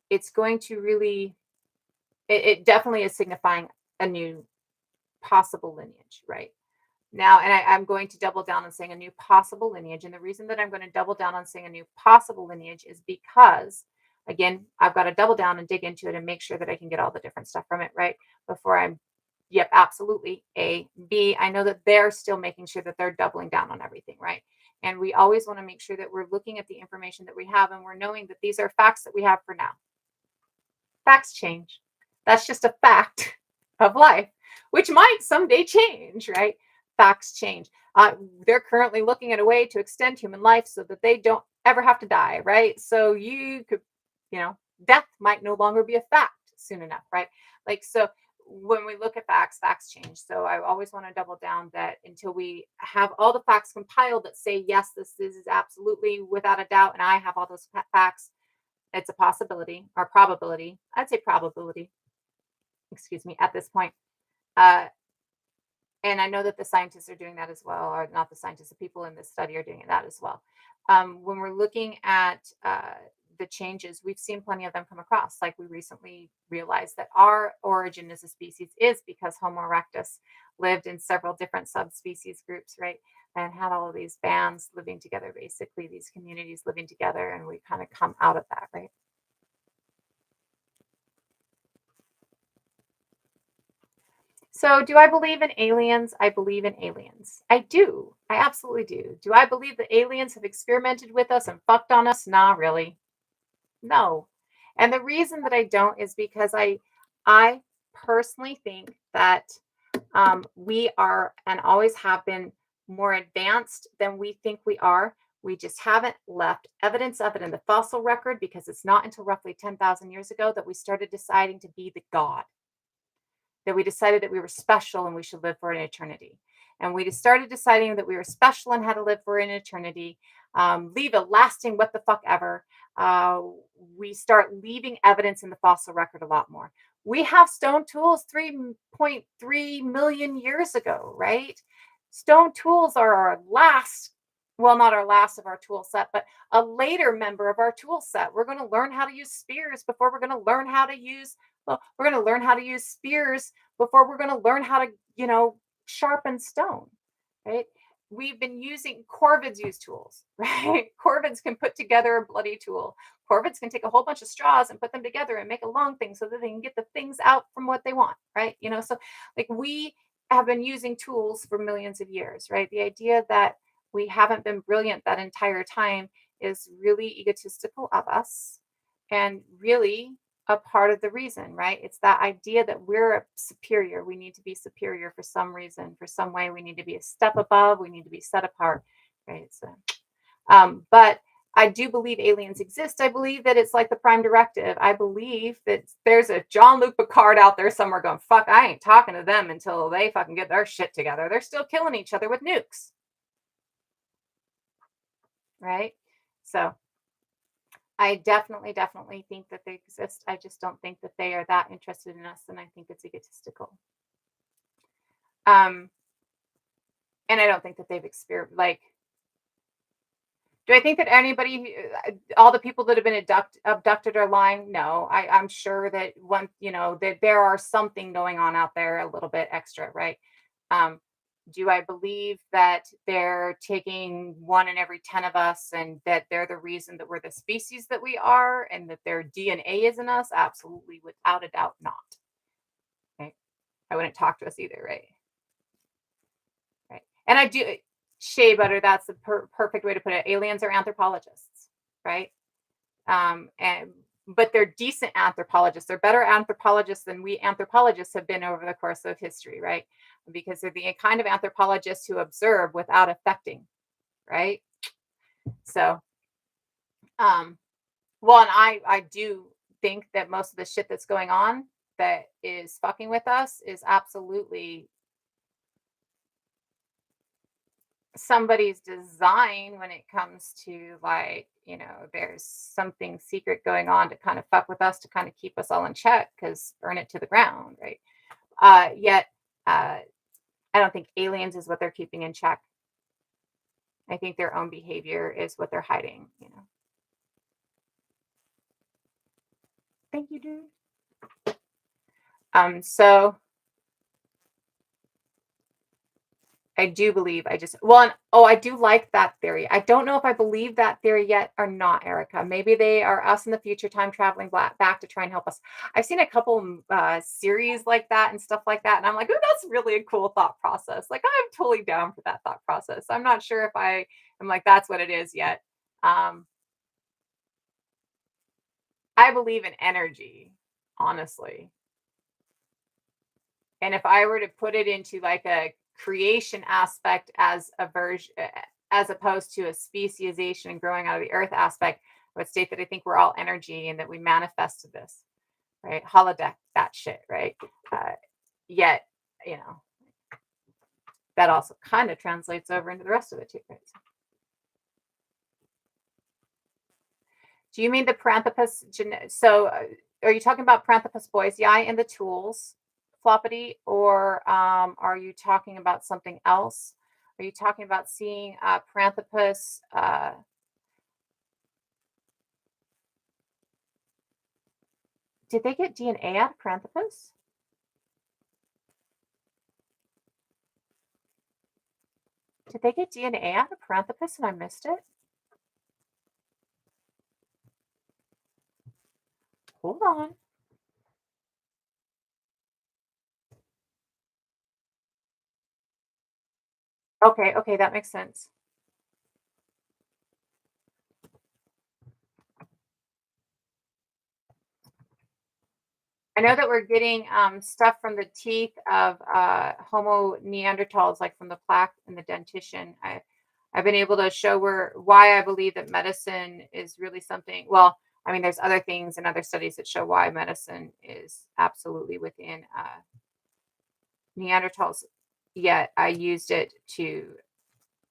it's going to really, it definitely is signifying a new possible lineage, right? Now, and I'm going to double down on saying a new possible lineage. And the reason that I'm going to double down on saying a new possible lineage is because, again, I've got to double down and dig into it and make sure that I can get all the different stuff from it, right? Before I'm, yep, absolutely. A, B, I know that they're still making sure that they're doubling down on everything, right? And we always want to make sure that we're looking at the information that we have and we're knowing that these are facts that we have for now. Facts change. That's just a fact of life, which might someday change, right? Facts change. They're currently looking at a way to extend human life so that they don't ever have to die, right? So you could, death might no longer be a fact soon enough, right? Like, so when we look at facts, facts change. So I always want to double down that until we have all the facts compiled that say, yes, this is absolutely without a doubt, and I have all those facts, it's a possibility or probability. I'd say probability, excuse me, at this point. Uh, and I know that the scientists are doing that as well, or not the scientists, the people in this study are doing that as well. When we're looking at the changes, we've seen plenty of them come across. Like we recently realized that our origin as a species is because Homo erectus lived in several different subspecies groups, right? And had all of these bands living together, basically, these communities living together. And we kind of come out of that, right? So, do I believe in aliens? I believe in aliens. I do. I absolutely do. Do I believe that aliens have experimented with us and fucked on us? Nah, really. No. And the reason that I don't is because I personally think that we are and always have been more advanced than we think we are. We just haven't left evidence of it in the fossil record because it's not until roughly 10,000 years ago that we started deciding to be the God, that we decided that we were special and we should live for an eternity. And we just started deciding that we were special and had to live for an eternity, leave a lasting what the fuck ever. We start leaving evidence in the fossil record a lot more. We have stone tools 3.3 million years ago, right? Stone tools are our last, well, not our last of our tool set, but a later member of our tool set. We're going to learn how to use spears before we're going to learn how to use, well, we're going to learn how to use spears before we're going to learn how to, sharpen stone, right? We've been using corvids use tools, right? Corvids can put together a bloody tool. Corvids can take a whole bunch of straws and put them together and make a long thing so that they can get the things out from what they want, right? So like we have been using tools for millions of years, right? The idea that we haven't been brilliant that entire time is really egotistical of us and really a part of the reason, right? It's that idea that we're superior. We need to be superior for some reason, for some way. We need to be a step above. We need to be set apart, right? So, but I do believe aliens exist. I believe that it's like the Prime Directive. I believe that there's a Jean-Luc Picard out there somewhere going, fuck, I ain't talking to them until they fucking get their shit together. They're still killing each other with nukes, right? So I definitely think that they exist. I just don't think that they are that interested in us, and I think it's egotistical. Um, and I don't think that they've experienced like. Do I think that anybody, all the people that have been abducted are lying? No, I'm sure that that there are something going on out there a little bit extra, right? Um, do I believe that they're taking one in every 10 of us and that they're the reason that we're the species that we are and that their DNA is in us? Absolutely, without a doubt, not. Right? I wouldn't talk to us either, right? Right. And I do, shea butter, that's the perfect way to put it. Aliens are anthropologists, right? And but they're decent anthropologists. They're better anthropologists than we anthropologists have been over the course of history, right? Because they're the kind of anthropologists who observe without affecting, right? So, well, and I do think that most of the shit that's going on that is fucking with us is absolutely somebody's design when it comes to like, there's something secret going on to kind of fuck with us to kind of keep us all in check because burn it to the ground, right? Yet, uh, I don't think aliens is what they're keeping in check. I think their own behavior is what they're hiding. Thank you, dude. So I do believe I just well, and oh, I do like that theory. I don't know if I believe that theory yet or not, Erica. Maybe they are us in the future, time traveling back to try and help us. I've seen a couple series like that and stuff like that, and I'm like, oh, that's really a cool thought process. Like, I'm totally down for that thought process. I'm not sure if I am like that's what it is yet. Um, I believe in energy, honestly. And if I were to put it into like a creation aspect as a version, as opposed to a speciation and growing out of the earth aspect, I would state that I think we're all energy and that we manifested this, right? Holodeck that shit, right? Uh, Yet, you know, that also kind of translates over into the rest of it too, right? Do you mean the Paranthropus? So, are you talking about Paranthropus boisei and the tools, Floppity, or are you talking about something else? Are you talking about seeing Paranthropus? Did they get DNA out of Paranthropus? Did they get DNA out of Paranthropus and I missed it? Hold on. Okay, okay, that makes sense. I know that we're getting stuff from the teeth of Homo neanderthals, like from the plaque and the dentition. I've been able to show why I believe that medicine is really something. Well, I mean, there's other things and other studies that show why medicine is absolutely within Neanderthals. Yet I used it to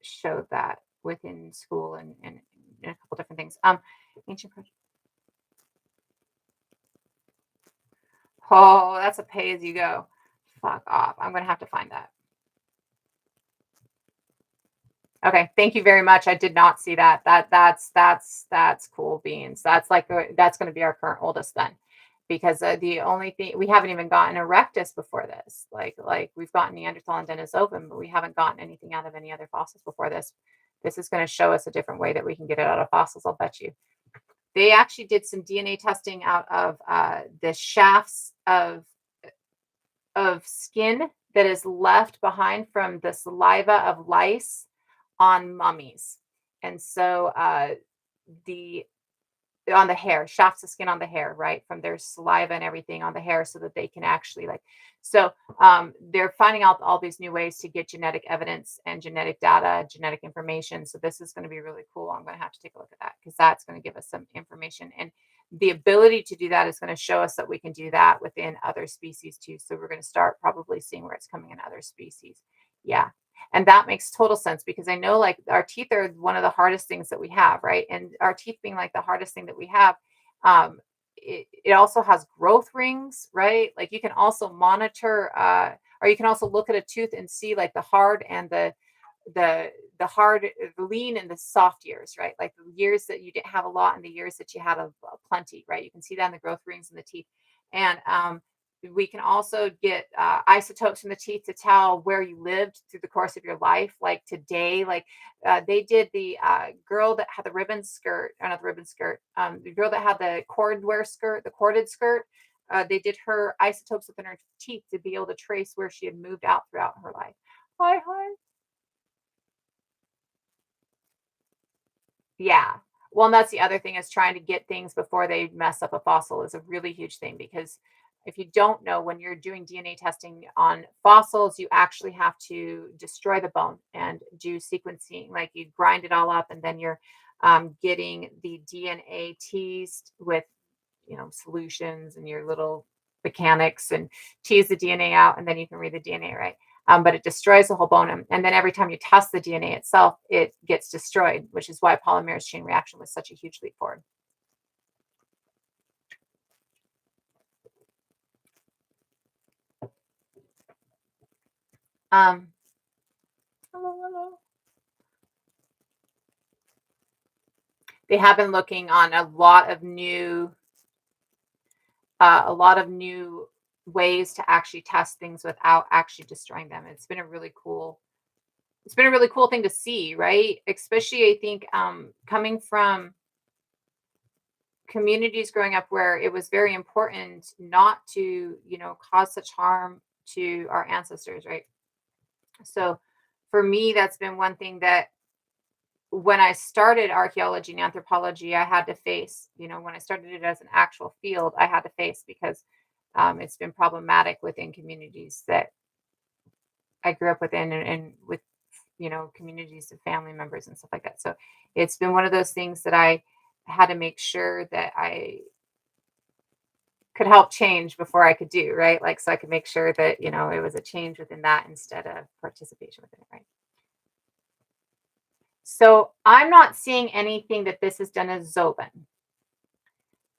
show that within school and a couple different things. Ancient. Oh, that's a pay as you go. Fuck off. I'm gonna have to find that. Okay, thank you very much. I did not see that. That's cool beans. That's like that's going to be our current oldest then, because the only thing we haven't even gotten erectus before this. Like we've gotten Neanderthal and Denisovan, but we haven't gotten anything out of any other fossils before this. This is going to show us a different way that we can get it out of fossils. I'll bet you. They actually did some DNA testing out of the shafts of skin that is left behind from the saliva of lice on mummies. And so the on the hair, shafts of skin on the hair, right? From their saliva and everything on the hair so that they can actually like so they're finding out all these new ways to get genetic evidence and genetic data, genetic information. So this is going to be really cool. I'm going to have to take a look at that because that's going to give us some information. And the ability to do that is going to show us that we can do that within other species too. So we're going to start probably seeing where it's coming in other species. Yeah. And that makes total sense because I know like our teeth are one of the hardest things that we have, right? And our teeth being like the hardest thing that we have, it also has growth rings, right? Like you can also monitor, or you can also look at a tooth and see like the hard and the the hard, the lean and the soft years, right? Like the years that you didn't have a lot and the years that you had a plenty, right? You can see that in the growth rings in the teeth. And we can also get isotopes from the teeth to tell where you lived through the course of your life. Like today, like they did the girl that had the ribbon skirt, not the ribbon skirt, the girl that had the cord wear skirt, the corded skirt. They did her isotopes within her teeth to be able to trace where she had moved out throughout her life. Hi, hi. Yeah. Well, and that's the other thing is trying to get things before they mess up a fossil is a really huge thing because if you don't know when you're doing DNA testing on fossils, you actually have to destroy the bone and do sequencing. Like you grind it all up and then you're getting the DNA teased with, solutions and your little mechanics and tease the DNA out and then you can read the DNA, right? but it destroys the whole bone. And then every time you test the DNA itself, it gets destroyed, which is why polymerase chain reaction was such a huge leap forward. Um, hello. They have been looking on a lot of new ways to actually test things without actually destroying them. It's been a really cool thing to see, right? Especially I think coming from communities growing up where it was very important not to, cause such harm to our ancestors, right? So for me, that's been one thing that when I started archaeology and anthropology, I had to face, when I started it as an actual field, I had to face because it's been problematic within communities that I grew up within and with, communities of family members and stuff like that. So it's been one of those things that I had to make sure that I could help change before I could do, right? Like, so I could make sure that, it was a change within that instead of participation within it, right? So I'm not seeing anything that this is done as Zoban.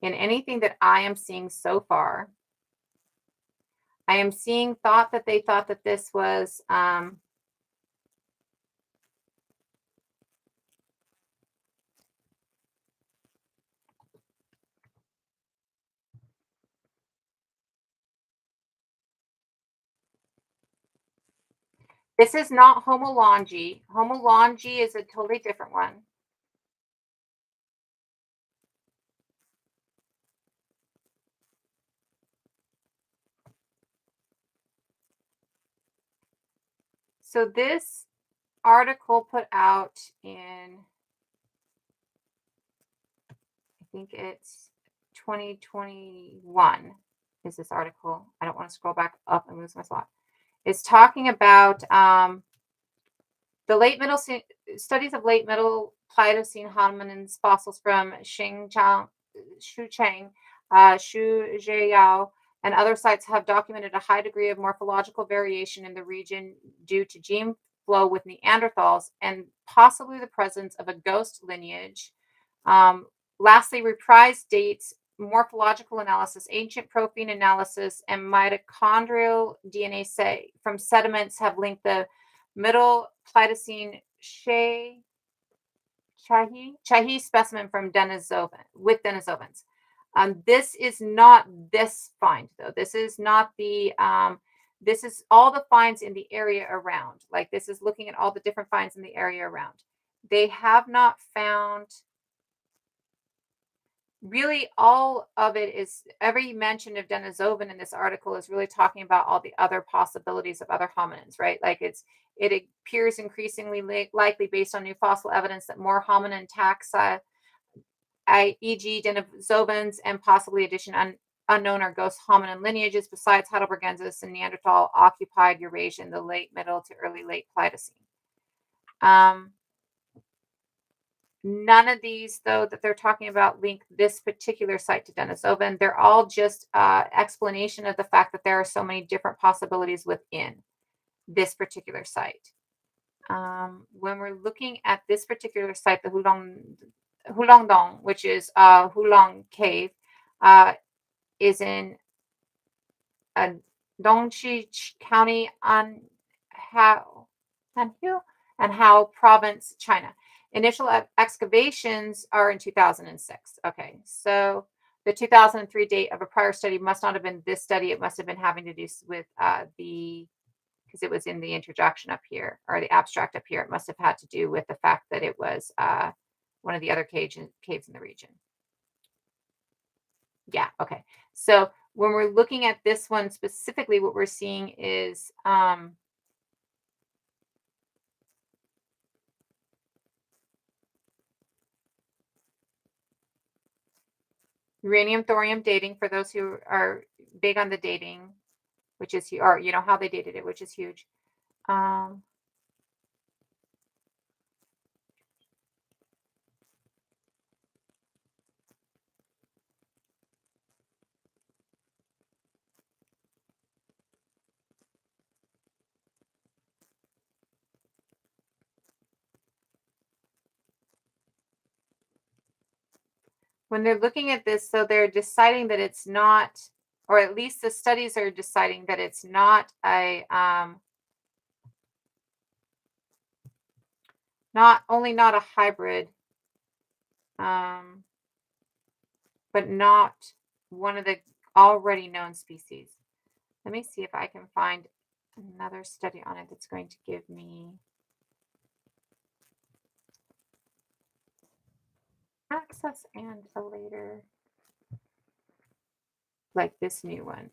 In anything that I am seeing so far, I am seeing they thought that this was this is not homolongi. Homolongi is a totally different one. So this article put out in, I think it's 2021 is this article. I don't want to scroll back up and lose my spot. It's talking about the studies of late middle Pleistocene hominins fossils from Shuchang, Shuzheyao, and other sites have documented a high degree of morphological variation in the region due to gene flow with Neanderthals and possibly the presence of a ghost lineage. Lastly, reprised dates, morphological analysis, ancient protein analysis, and mitochondrial DNA from sediments have linked the Middle Pleistocene Chahi specimen from Denisovans. This is not this find though. This is not the this is all the finds in the area around. Like this is looking at all the different finds in the area around. They have not found really all of it is every mention of Denisovan in this article is really talking about all the other possibilities of other hominins, right? Like it appears increasingly likely based on new fossil evidence that more hominin taxa, e.g., Denisovans, and possibly addition unknown or ghost hominin lineages besides Heidelbergensis and Neanderthal occupied Eurasia in the late middle to early late Pleistocene. None of these, though, that they're talking about link this particular site to Denisovan. They're all just explanation of the fact that there are so many different possibilities within this particular site. When we're looking at this particular site, the Hulongdong, which is Hulong Cave, is in Dongxi County, Anhao Province, China. Initial excavations are in 2006. Okay, so the 2003 date of a prior study must not have been this study. It must have been having to do with because it was in the introduction up here, or the abstract up here. It must have had to do with the fact that it was one of the other caves in the region. Yeah, okay. So when we're looking at this one specifically, what we're seeing is uranium thorium dating for those who are big on the dating, which is or how they dated it, which is huge. When they're looking at this, so they're deciding that it's not, or at least the studies are deciding that it's not a not only not a hybrid, um, but not one of the already known species. Let me see if I can find another study on it that's going to give me access and a later, like this new one.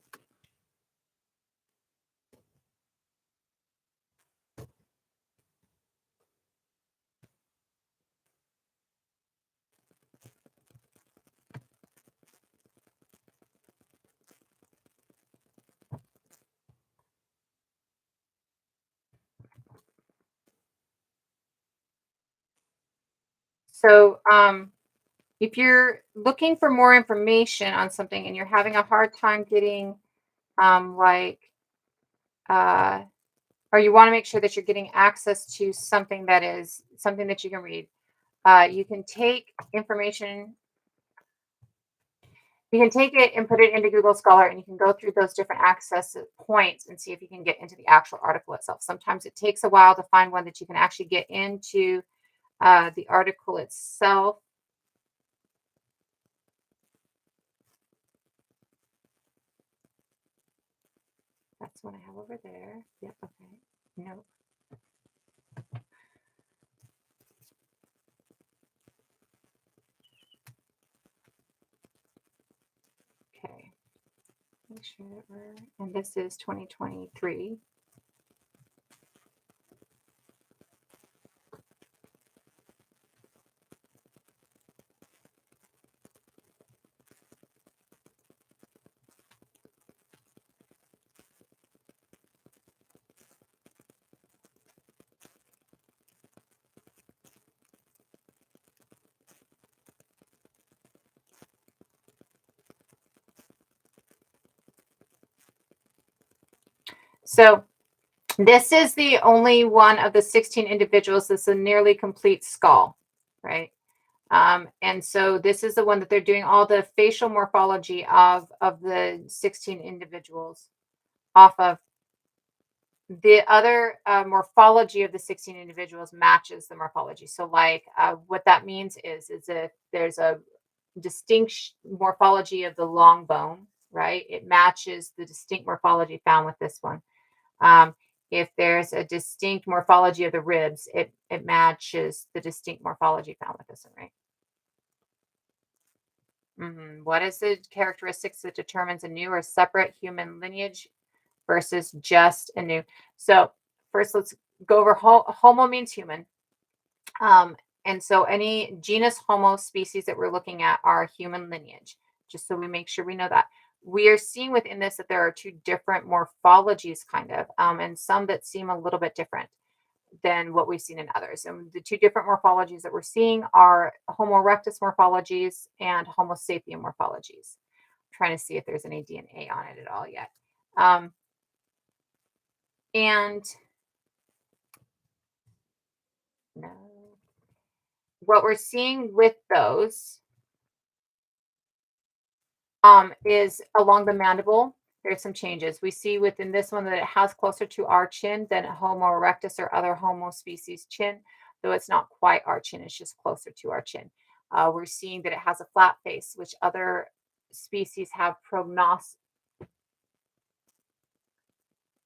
So, if you're looking for more information on something and you're having a hard time getting, like, uh, or you want to make sure that you're getting access to something that is something that you can read, you can take information. You can take it and put it into Google Scholar, and you can go through those different access points and see if you can get into the actual article itself. Sometimes it takes a while to find one that you can actually get into the article itself. That's one I have over there. Yep. Okay. No. Okay. Make sure that we're, and this is 2023. So this is the only one of the 16 individuals that's a nearly complete skull, right? And so this is the one that they're doing all the facial morphology of the 16 individuals off of. The other morphology of the 16 individuals matches the morphology. So, like, what that means is if there's a distinct morphology of the long bone, right? It matches the distinct morphology found with this one. Um, if there's a distinct morphology of the ribs, it matches the distinct morphology found with this one, right? What is the characteristics that determines a new or separate human lineage versus just a new? So first, let's go over Homo means human. Um, and so any genus Homo species that we're looking at are human lineage, just so we make sure we know that. We are seeing within this that there are two different morphologies, kind of, and some that seem a little bit different than what we've seen in others. And the two different morphologies that we're seeing are Homo erectus morphologies and Homo sapien morphologies. I'm trying to see if there's any DNA on it at all yet. Um, and no, what we're seeing with those is along the mandible. There's some changes. We see within this one that it has closer to our chin than Homo erectus or other Homo species chin, though it's not quite our chin, it's just closer to our chin. We're seeing that it has a flat face, which other species have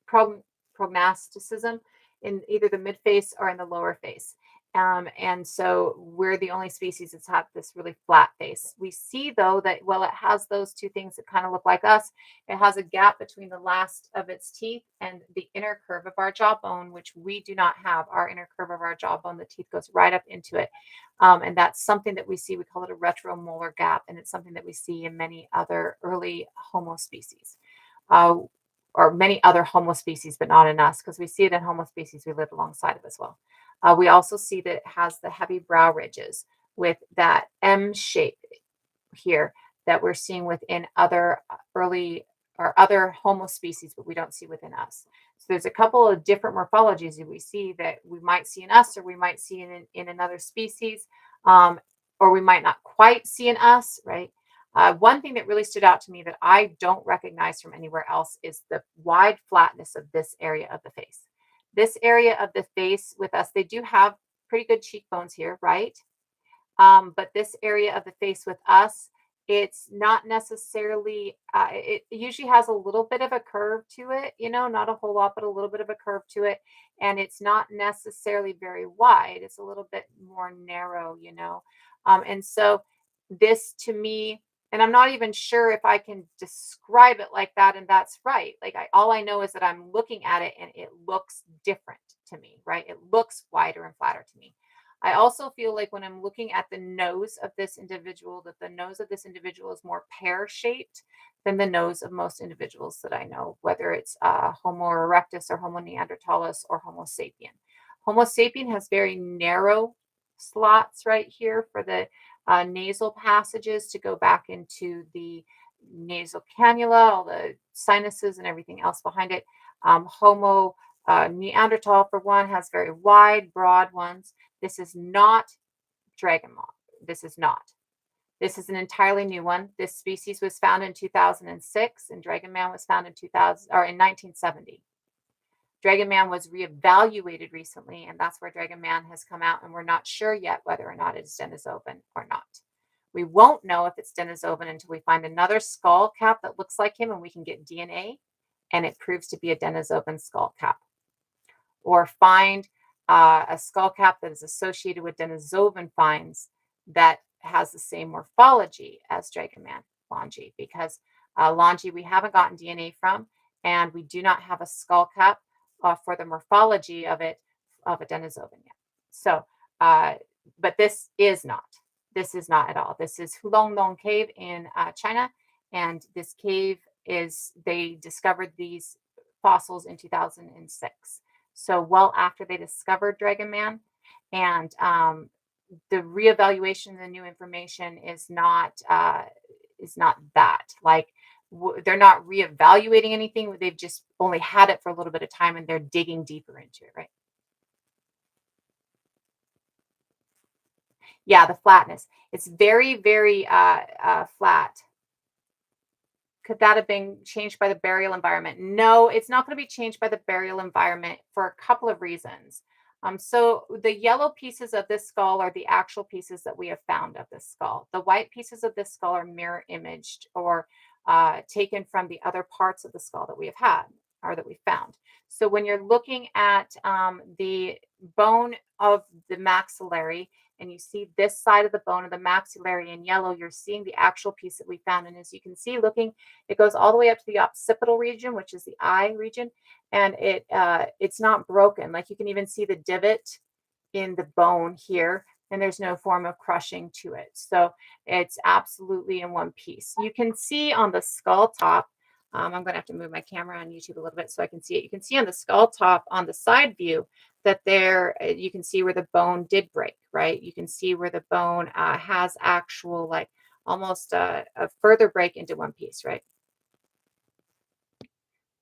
prog- prognasticism in either the mid face or in the lower face. And so we're the only species that's had this really flat face. We see, though, that while it has those two things that kind of look like us, it has a gap between the last of its teeth and the inner curve of our jawbone, which we do not have. Our inner curve of our jawbone, the teeth goes right up into it. And that's something that we see. We call it a retromolar gap, and it's something that we see in many other early Homo species. Uh, or many other Homo species, but not in us, because we see it in Homo species we live alongside of as well. We also see that it has the heavy brow ridges with that M shape here that we're seeing within other early or other Homo species, but we don't see within us. So there's a couple of different morphologies that we see that we might see in us or we might see in another species. Um, or we might not quite see in us, right? One thing that really stood out to me that I don't recognize from anywhere else is the wide flatness of this area of the face. This area of the face with us, they do have pretty good cheekbones here, right? But this area of the face with us, it's not necessarily, it usually has a little bit of a curve to it, not a whole lot, but a little bit of a curve to it. And it's not necessarily very wide, it's a little bit more narrow. And so this to me, and I'm not even sure if I can describe it like that, and that's right. Like all I know is that I'm looking at it and it looks different to me, right? It looks wider and flatter to me. I also feel like when I'm looking at the nose of this individual, that the nose of this individual is more pear-shaped than the nose of most individuals that I know, whether it's Homo erectus or Homo neanderthalis or Homo sapien. Homo sapien has very narrow slots right here for the nasal passages to go back into the nasal cannula, all the sinuses and everything else behind it. Homo Neanderthal, for one, has very wide, broad ones. This is not dragon moth. This is not. This is an entirely new one. This species was found in 2006, and dragon man was found in 2000 or in 1970. Dragon man was reevaluated recently, and that's where dragon man has come out, and we're not sure yet whether or not it's Denisovan or not. We won't know if it's Denisovan until we find another skull cap that looks like him, and we can get DNA, and it proves to be a Denisovan skull cap, or find a skull cap that is associated with Denisovan finds that has the same morphology as Dragoman longi, because longi we haven't gotten DNA from, and we do not have a skull cap for the morphology of it of a Denisovan yet. So, but this is not. This is not at all. This is Hulonglong Cave in China, and this cave is they discovered these fossils in 2006. So well after they discovered Dragon Man, and the reevaluation of the new information is not that like they're not reevaluating anything. They've just only had it for a little bit of time, and they're digging deeper into it, right? Yeah, the flatness. It's very, very flat. Could that have been changed by the burial environment? No, it's not going to be changed by the burial environment for a couple of reasons. So the yellow pieces of this skull are the actual pieces that we have found of this skull. The white pieces of this skull are mirror imaged or taken from the other parts of the skull that we have had or that we found. So when you're looking at the bone of the maxillary, and you see this side of the bone of the maxillary in yellow, you're seeing the actual piece that we found. And as you can see, looking, it goes all the way up to the occipital region, which is the eye region, and it's not broken. Like you can even see the divot in the bone here, and there's no form of crushing to it. So it's absolutely in one piece. You can see on the skull top, I'm going to have to move my camera on YouTube a little bit so I can see it. You can see on the skull top on the side view that there, you can see where the bone did break, right? You can see where the bone has actual, like almost a further break into one piece, right?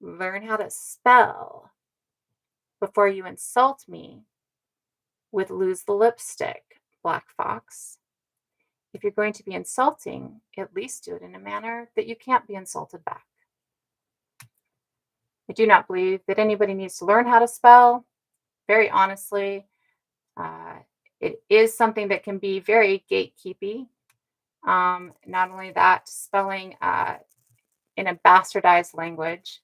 Learn how to spell before you insult me with lose the lipstick, Black Fox. If you're going to be insulting, at least do it in a manner that you can't be insulted back. I do not believe that anybody needs to learn how to spell. Very honestly, it is something that can be very gatekeepy. Not only that, spelling in a bastardized language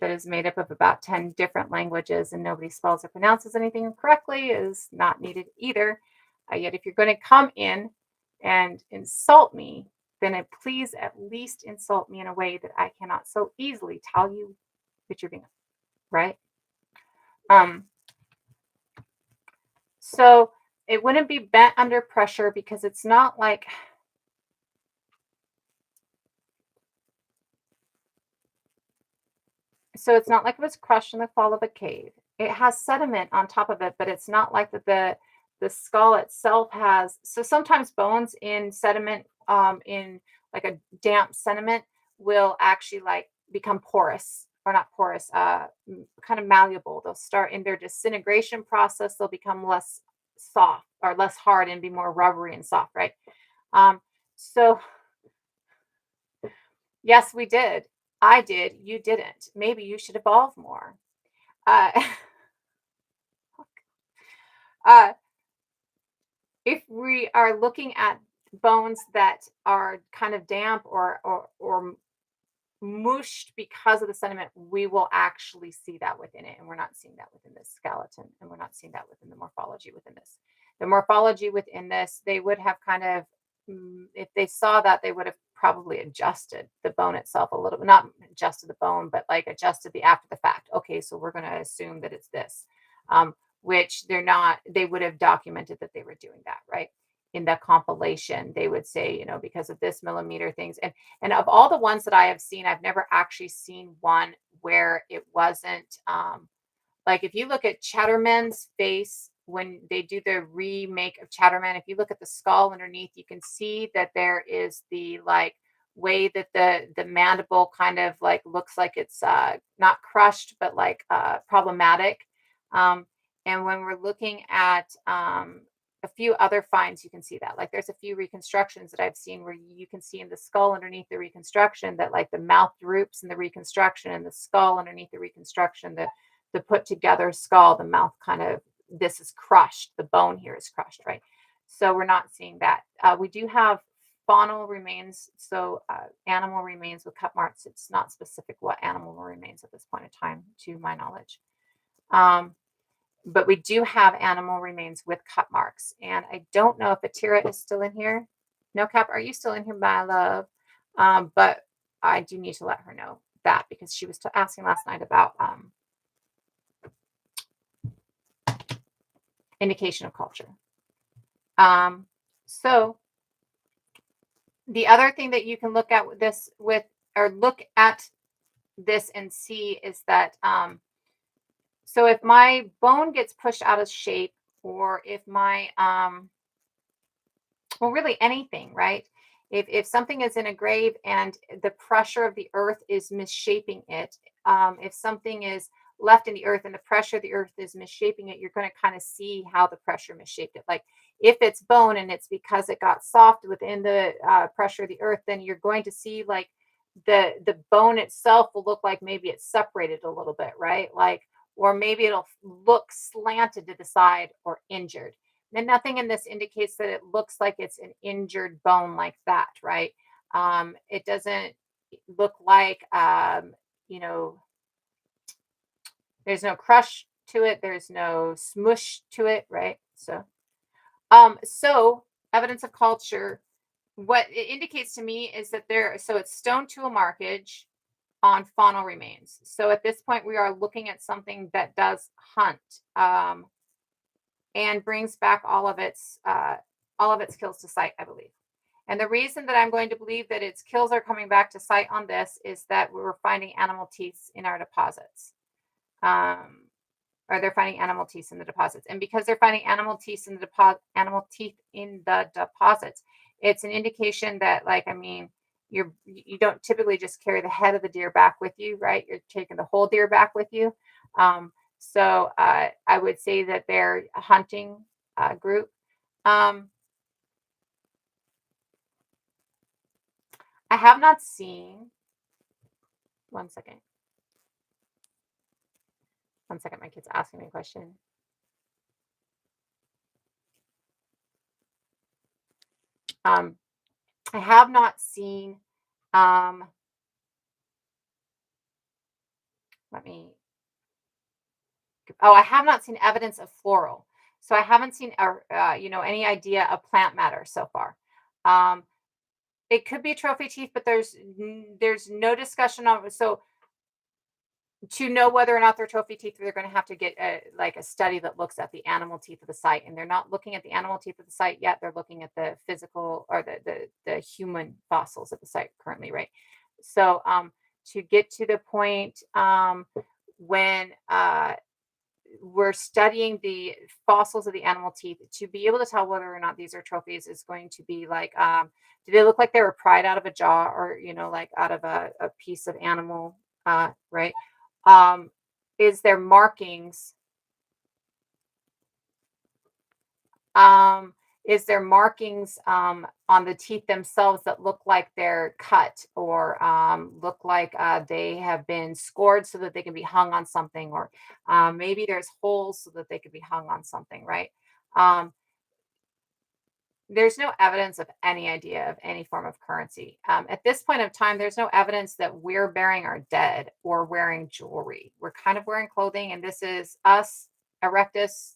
that is made up of about 10 different languages and nobody spells or pronounces anything correctly is not needed either. Yet if you're going to come in and insult me, then please at least insult me in a way that I cannot so easily tell you that you're being right. So it wouldn't be bent under pressure because it's not like it was crushed in the fall of a cave. It has sediment on top of it, but it's not like that the skull itself has. So sometimes bones in sediment, in like a damp sediment, will actually like become porous or not porous, kind of malleable. They'll start in their disintegration process. They'll become less soft or less hard and be more rubbery and soft, right? Um, so yes, we did. I did. You didn't. Maybe you should evolve more. Uh, uh, if we are looking at bones that are kind of damp or mushed because of the sediment, we will actually see that within it. And we're not seeing that within this skeleton. And we're not seeing that within the morphology within this. The morphology within this, they would have kind of, if they saw that, they would have probably adjusted the bone itself a little bit, not adjusted the bone, but like adjusted the after the fact. Okay, so we're going to assume that it's this, which they're not, they would have documented that they were doing that, right? In the compilation, they would say, because of this millimeter things. And of all the ones that I have seen, I've never actually seen one where it wasn't like if you look at Chatterman's face when they do the remake of Chatterman, if you look at the skull underneath, you can see that there is the like way that the mandible kind of like looks like it's not crushed but like problematic. Um, and when we're looking at a few other finds, you can see that. Like there's a few reconstructions that I've seen where you can see in the skull underneath the reconstruction that like the mouth droops in the reconstruction and the skull underneath the reconstruction, the put together skull, the mouth kind of, this is crushed. The bone here is crushed, right? So we're not seeing that. We do have faunal remains, so animal remains with cut marks. It's not specific what animal remains at this point in time, to my knowledge. But we do have animal remains with cut marks. And I don't know if Atira is still in here. No, Cap, are you still in here, my love? But I do need to let her know that because she was asking last night about indication of culture. So the other thing that you can look at this with, or look at this and see is that, so if my bone gets pushed out of shape, or if my, well, really anything, right? If something is in a grave and the pressure of the earth is misshaping it, if something is left in the earth and the pressure of the earth is misshaping it, you're going to kind of see how the pressure misshaped it. Like if it's bone and it's because it got soft within the pressure of the earth, then you're going to see like the bone itself will look like maybe it's separated a little bit, right? Like, or maybe it'll look slanted to the side or injured. And nothing in this indicates that it looks like it's an injured bone like that, right? It doesn't look like, there's no crush to it. There's no smush to it, right? So evidence of culture, what it indicates to me is that so it's stone tool markage on faunal remains. So at this point, we are looking at something that does hunt. And brings back all of its kills to site, I believe. And the reason that I'm going to believe that its kills are coming back to site on this is that we were finding animal teeth in our deposits. Or they're finding animal teeth in the deposits. And because they're finding animal teeth in the deposits, it's an indication that, like, I mean, you don't typically just carry the head of the deer back with you, right? You're taking the whole deer back with you. So I would say that they're a hunting group. I have not seen, one second, my kid's asking me a question. I have not seen, I have not seen evidence of floral. So I haven't seen, any idea of plant matter so far. It could be trophy teeth, but there's no discussion on. So to know whether or not they're trophy teeth, they're going to have to get a study that looks at the animal teeth of the site, and they're not looking at the animal teeth of the site yet. They're looking at the physical or the human fossils at the site currently, right? So to get to the point when we're studying the fossils of the animal teeth, to be able to tell whether or not these are trophies is going to be like, do they look like they were pried out of a jaw, or like out of a piece of animal, right? Is there markings Is there markings on the teeth themselves that look like they're cut or look like they have been scored so that they can be hung on something, or maybe there's holes so that they could be hung on something, right? Um, there's no evidence of any idea of any form of currency. At this point of time, there's no evidence that we're burying our dead or wearing jewelry. We're kind of wearing clothing, and this is us, Erectus,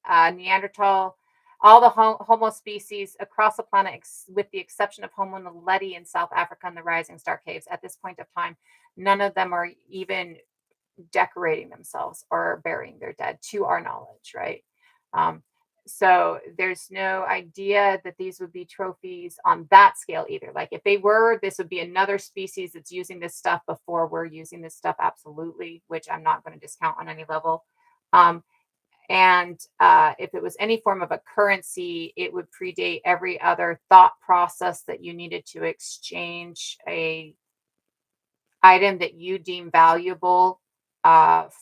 Neanderthal, all the Homo species across the planet, with the exception of Homo naledi in South Africa and the Rising Star Caves. At this point of time, none of them are even decorating themselves or burying their dead, to our knowledge, right? Um, so there's no idea that these would be trophies on that scale either. Like if they were, this would be another species that's using this stuff before we're using this stuff, absolutely, which I'm not going to discount on any level. Um, and if it was any form of a currency, it would predate every other thought process that you needed to exchange a item that you deem valuable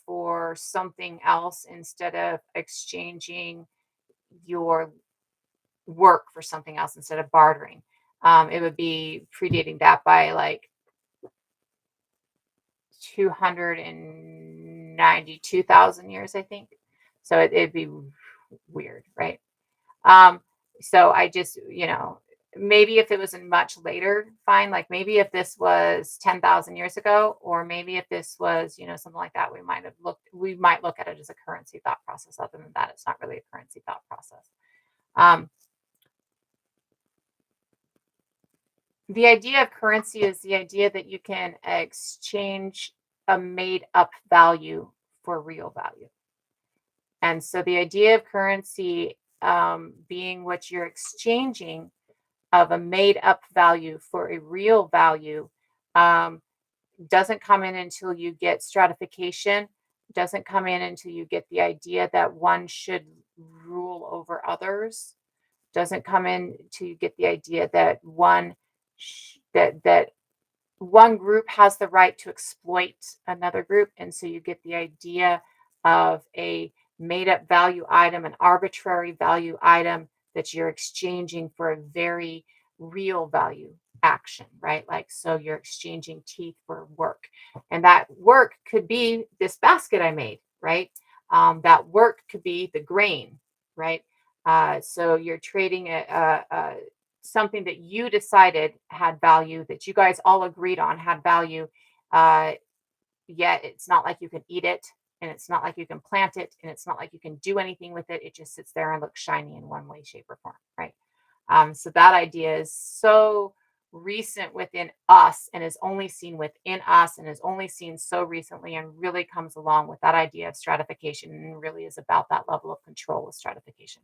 for something else instead of exchanging your work for something else instead of bartering. It would be predating that by like 292,000 years, I think. So it'd be weird, right? Um, so I just, maybe if it was in much later, fine. Like maybe if this was 10,000 years ago, or maybe if this was, something like that, we might look at it as a currency thought process. Other than that, it's not really a currency thought process. The idea of currency is the idea that you can exchange a made up value for real value. And so the idea of currency being what you're exchanging of a made up value for a real value um, doesn't come in until you get stratification, doesn't come in until you get the idea that one should rule over others, doesn't come in until you get the idea that that one group has the right to exploit another group. And so you get the idea of a made up value item, an arbitrary value item that you're exchanging for a very real value action, right? Like, so you're exchanging teeth for work. And that work could be this basket I made, right? That work could be the grain, right? So you're trading something that you decided had value, that you guys all agreed on had value, uh, yet it's not like you can eat it, and it's not like you can plant it, and it's not like you can do anything with it. It just sits there and looks shiny in one way, shape, or form, right? So that idea is so recent within us and is only seen within us and is only seen so recently, and really comes along with that idea of stratification, and really is about that level of control with stratification.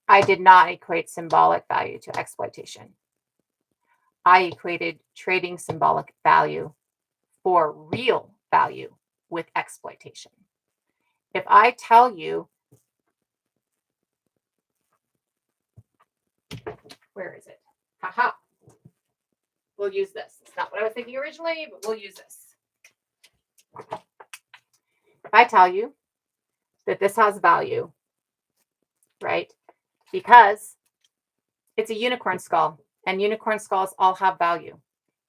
I did not equate symbolic value to exploitation. I equated trading symbolic value for real value with exploitation. If I tell you, where is it? Haha. We'll use this. It's not what I was thinking originally, but we'll use this. If I tell you that this has value, right? Because it's a unicorn skull, and unicorn skulls all have value.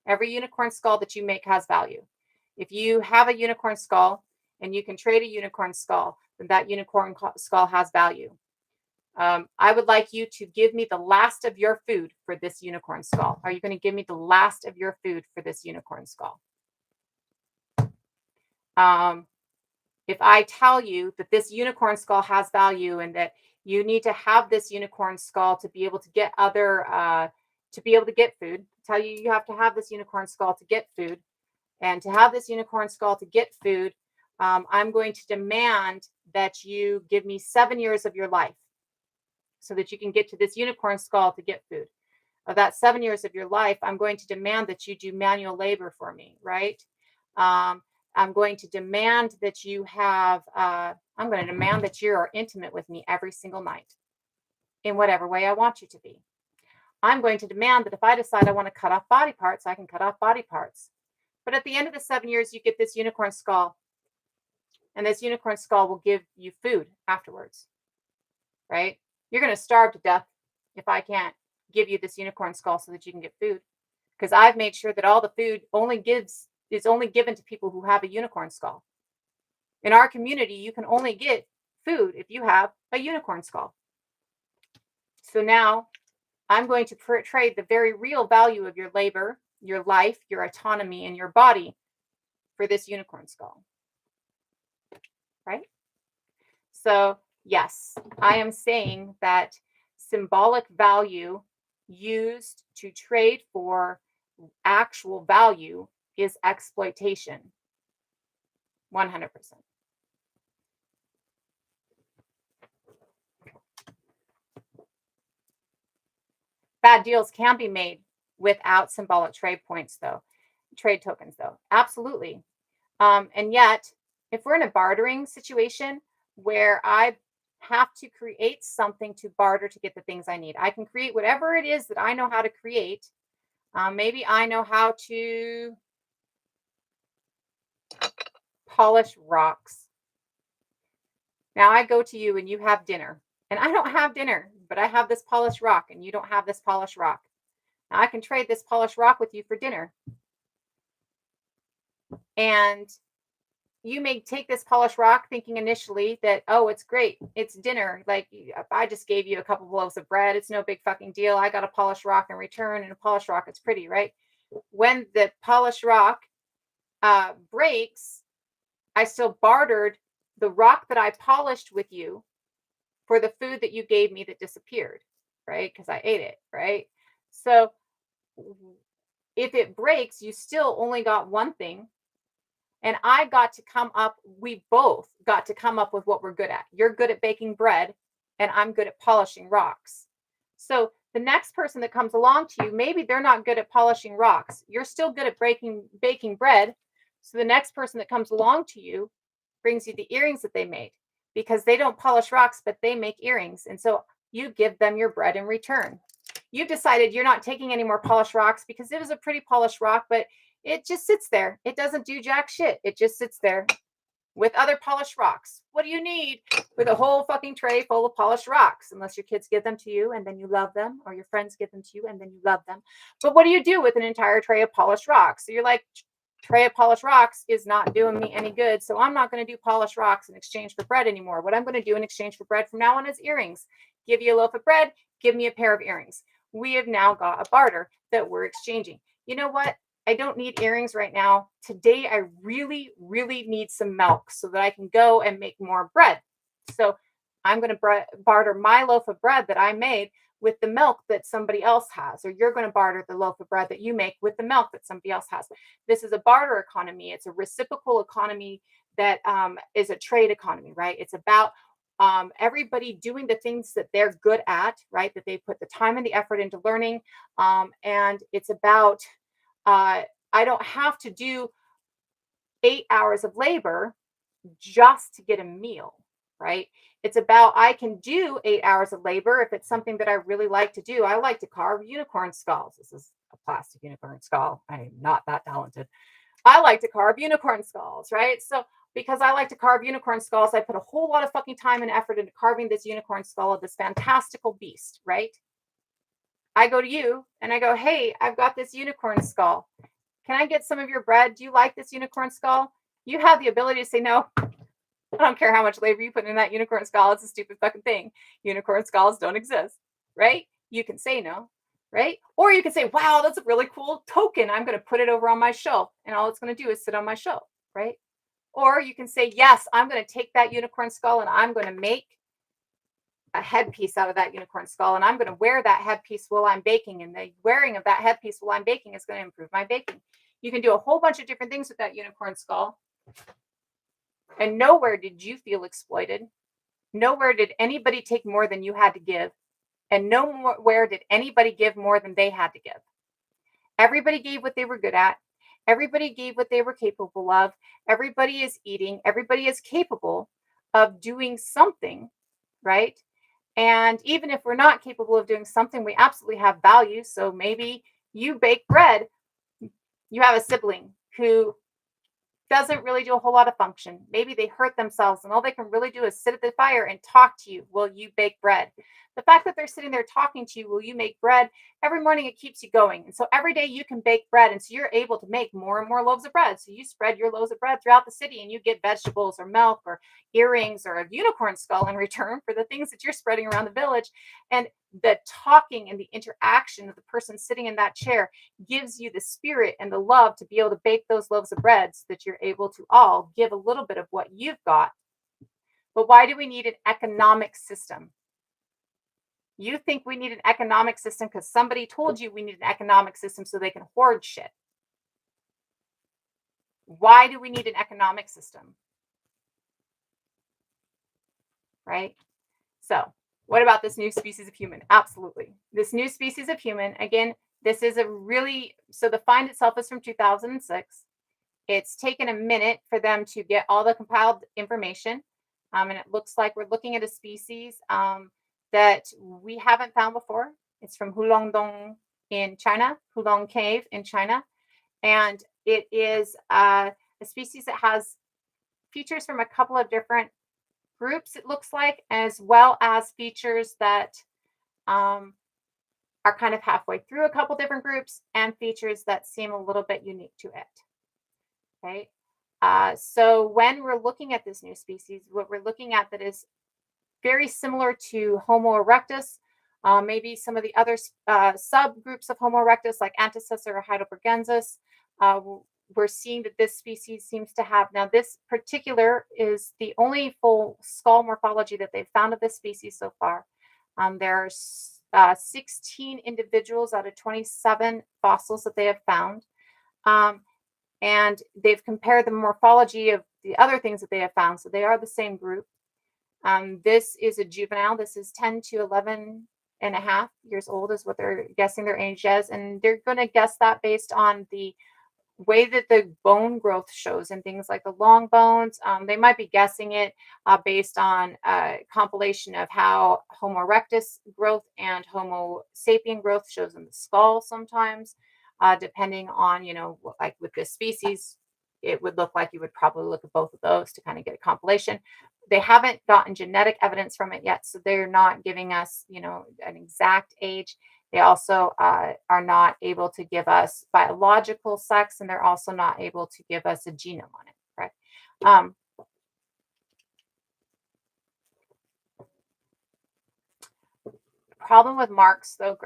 Every unicorn skull that you make has value. If you have a unicorn skull and you can trade a unicorn skull, then that unicorn skull has value. I would like you to give me the last of your food for this unicorn skull. Are you going to give me the last of your food for this unicorn skull? If I tell you that this unicorn skull has value and that you need to have this unicorn skull to be able to get food, tell you you have to have this unicorn skull to get food, and to have this unicorn skull to get food, I'm going to demand that you give me 7 years of your life so that you can get to this unicorn skull to get food. Of that 7 years of your life, I'm going to demand that you do manual labor for me, right? I'm going to demand that you are intimate with me every single night in whatever way I want you to be. I'm going to demand that if I decide I want to cut off body parts, I can cut off body parts. But at the end of the 7 years, you get this unicorn skull. And this unicorn skull will give you food afterwards, right? You're going to starve to death if I can't give you this unicorn skull so that you can get food. Because I've made sure that all the food is only given to people who have a unicorn skull. In our community, you can only get food if you have a unicorn skull. So now I'm going to trade the very real value of your labor, your life, your autonomy, and your body for this unicorn skull. Right? So, yes, I am saying that symbolic value used to trade for actual value is exploitation. 100%. Bad deals can be made without symbolic trade points, though. Trade tokens, though. Absolutely. And yet, if we're in a bartering situation where I have to create something to barter to get the things I need, I can create whatever it is that I know how to create. Maybe I know how to polish rocks. Now I go to you and you have dinner, and I don't have dinner, but I have this polished rock and you don't have this polished rock. Now I can trade this polished rock with you for dinner. And you may take this polished rock thinking initially that, oh, it's great. It's dinner. Like, I just gave you a couple of loaves of bread. It's no big fucking deal. I got a polished rock in return, and a polished rock, it's pretty, right? When the polished rock breaks, I still bartered the rock that I polished with you for the food that you gave me that disappeared, right? Because I ate it, right? So if it breaks, you still only got one thing. And we both got to come up with what we're good at. You're good at baking bread, and I'm good at polishing rocks. So the next person that comes along to you, maybe they're not good at polishing rocks. You're still good at baking bread. So the next person that comes along to you brings you the earrings that they made, because they don't polish rocks, but they make earrings. And so you give them your bread in return. You've decided you're not taking any more polished rocks because it was a pretty polished rock, but it just sits there. It doesn't do jack shit. It just sits there with other polished rocks. What do you need with a whole fucking tray full of polished rocks? Unless your kids give them to you and then you love them, or your friends give them to you and then you love them. But what do you do with an entire tray of polished rocks? So you're like, tray of polished rocks is not doing me any good. So I'm not going to do polished rocks in exchange for bread anymore. What I'm going to do in exchange for bread from now on is earrings. Give you a loaf of bread, give me a pair of earrings. We have now got a barter that we're exchanging. You know what? I don't need earrings right now. Today, I really, really need some milk so that I can go and make more bread. So I'm going to barter my loaf of bread that I made with the milk that somebody else has, or you're going to barter the loaf of bread that you make with the milk that somebody else has. This is a barter economy. It's a reciprocal economy that is a trade economy, right? It's about everybody doing the things that they're good at, right? That they put the time and the effort into learning. And it's about, I don't have to do 8 hours of labor just to get a meal, right? It's about, I can do 8 hours of labor if it's something that I really like to do. I like to carve unicorn skulls. This is a plastic unicorn skull. I am not that talented. I like to carve unicorn skulls, right? So because I like to carve unicorn skulls, I put a whole lot of fucking time and effort into carving this unicorn skull of this fantastical beast, right? I go to you and I go, hey, I've got this unicorn skull. Can I get some of your bread? Do you like this unicorn skull? You have the ability to say no. I don't care how much labor you put in that unicorn skull. It's a stupid fucking thing. Unicorn skulls don't exist, right? You can say no, right? Or you can say, wow, that's a really cool token. I'm going to put it over on my shelf, and all it's going to do is sit on my shelf, right? Or you can say, yes, I'm going to take that unicorn skull and I'm going to make a headpiece out of that unicorn skull, and I'm going to wear that headpiece while I'm baking, and the wearing of that headpiece while I'm baking is going to improve my baking. You can do a whole bunch of different things with that unicorn skull, and nowhere did you feel exploited. Nowhere did anybody take more than you had to give, and nowhere did anybody give more than they had to give. Everybody gave what they were good at. Everybody gave what they were capable of. Everybody is eating. Everybody is capable of doing something, right? And even if we're not capable of doing something, we absolutely have value. So maybe you bake bread. You have a sibling who doesn't really do a whole lot of function. Maybe they hurt themselves and all they can really do is sit at the fire and talk to you while you bake bread. The fact that they're sitting there talking to you while you make bread, every morning it keeps you going. And so every day you can bake bread. And so you're able to make more and more loaves of bread. So you spread your loaves of bread throughout the city and you get vegetables or milk or earrings or a unicorn skull in return for the things that you're spreading around the village. And the talking and the interaction of the person sitting in that chair gives you the spirit and the love to be able to bake those loaves of bread so that you're able to all give a little bit of what you've got. But why do we need an economic system? You think we need an economic system because somebody told you we need an economic system so they can hoard shit. Why do we need an economic system? Right? So, what about this new species of human? Absolutely. This new species of human, again, this is a really, so the find itself is from 2006. It's taken a minute for them to get all the compiled information. And it looks like we're looking at a species that we haven't found before. It's from Hulongdong in China, Hulong Cave in China. And it is a species that has features from a couple of different groups, it looks like, as well as features that are kind of halfway through a couple different groups and features that seem a little bit unique to it. Okay. So when we're looking at this new species, what we're looking at that is very similar to Homo erectus, maybe some of the other subgroups of Homo erectus, like Antecessor heidelbergensis. We're seeing that this species seems to have, now this particular is the only full skull morphology that they've found of this species so far. There's 16 individuals out of 27 fossils that they have found. And they've compared the morphology of the other things that they have found. So they are the same group. This is a juvenile. This is 10 to 11 and a half years old is what they're guessing their age is. And they're going to guess that based on the way that the bone growth shows and things like the long bones. They might be guessing it based on a compilation of how Homo erectus growth and Homo sapien growth shows in the skull sometimes, depending on, like with this species, it would look like you would probably look at both of those to kind of get a compilation. They haven't gotten genetic evidence from it yet, so they're not giving us, an exact age. They also are not able to give us biological sex, and they're also not able to give us a genome on it, right? Problem with Marx, though,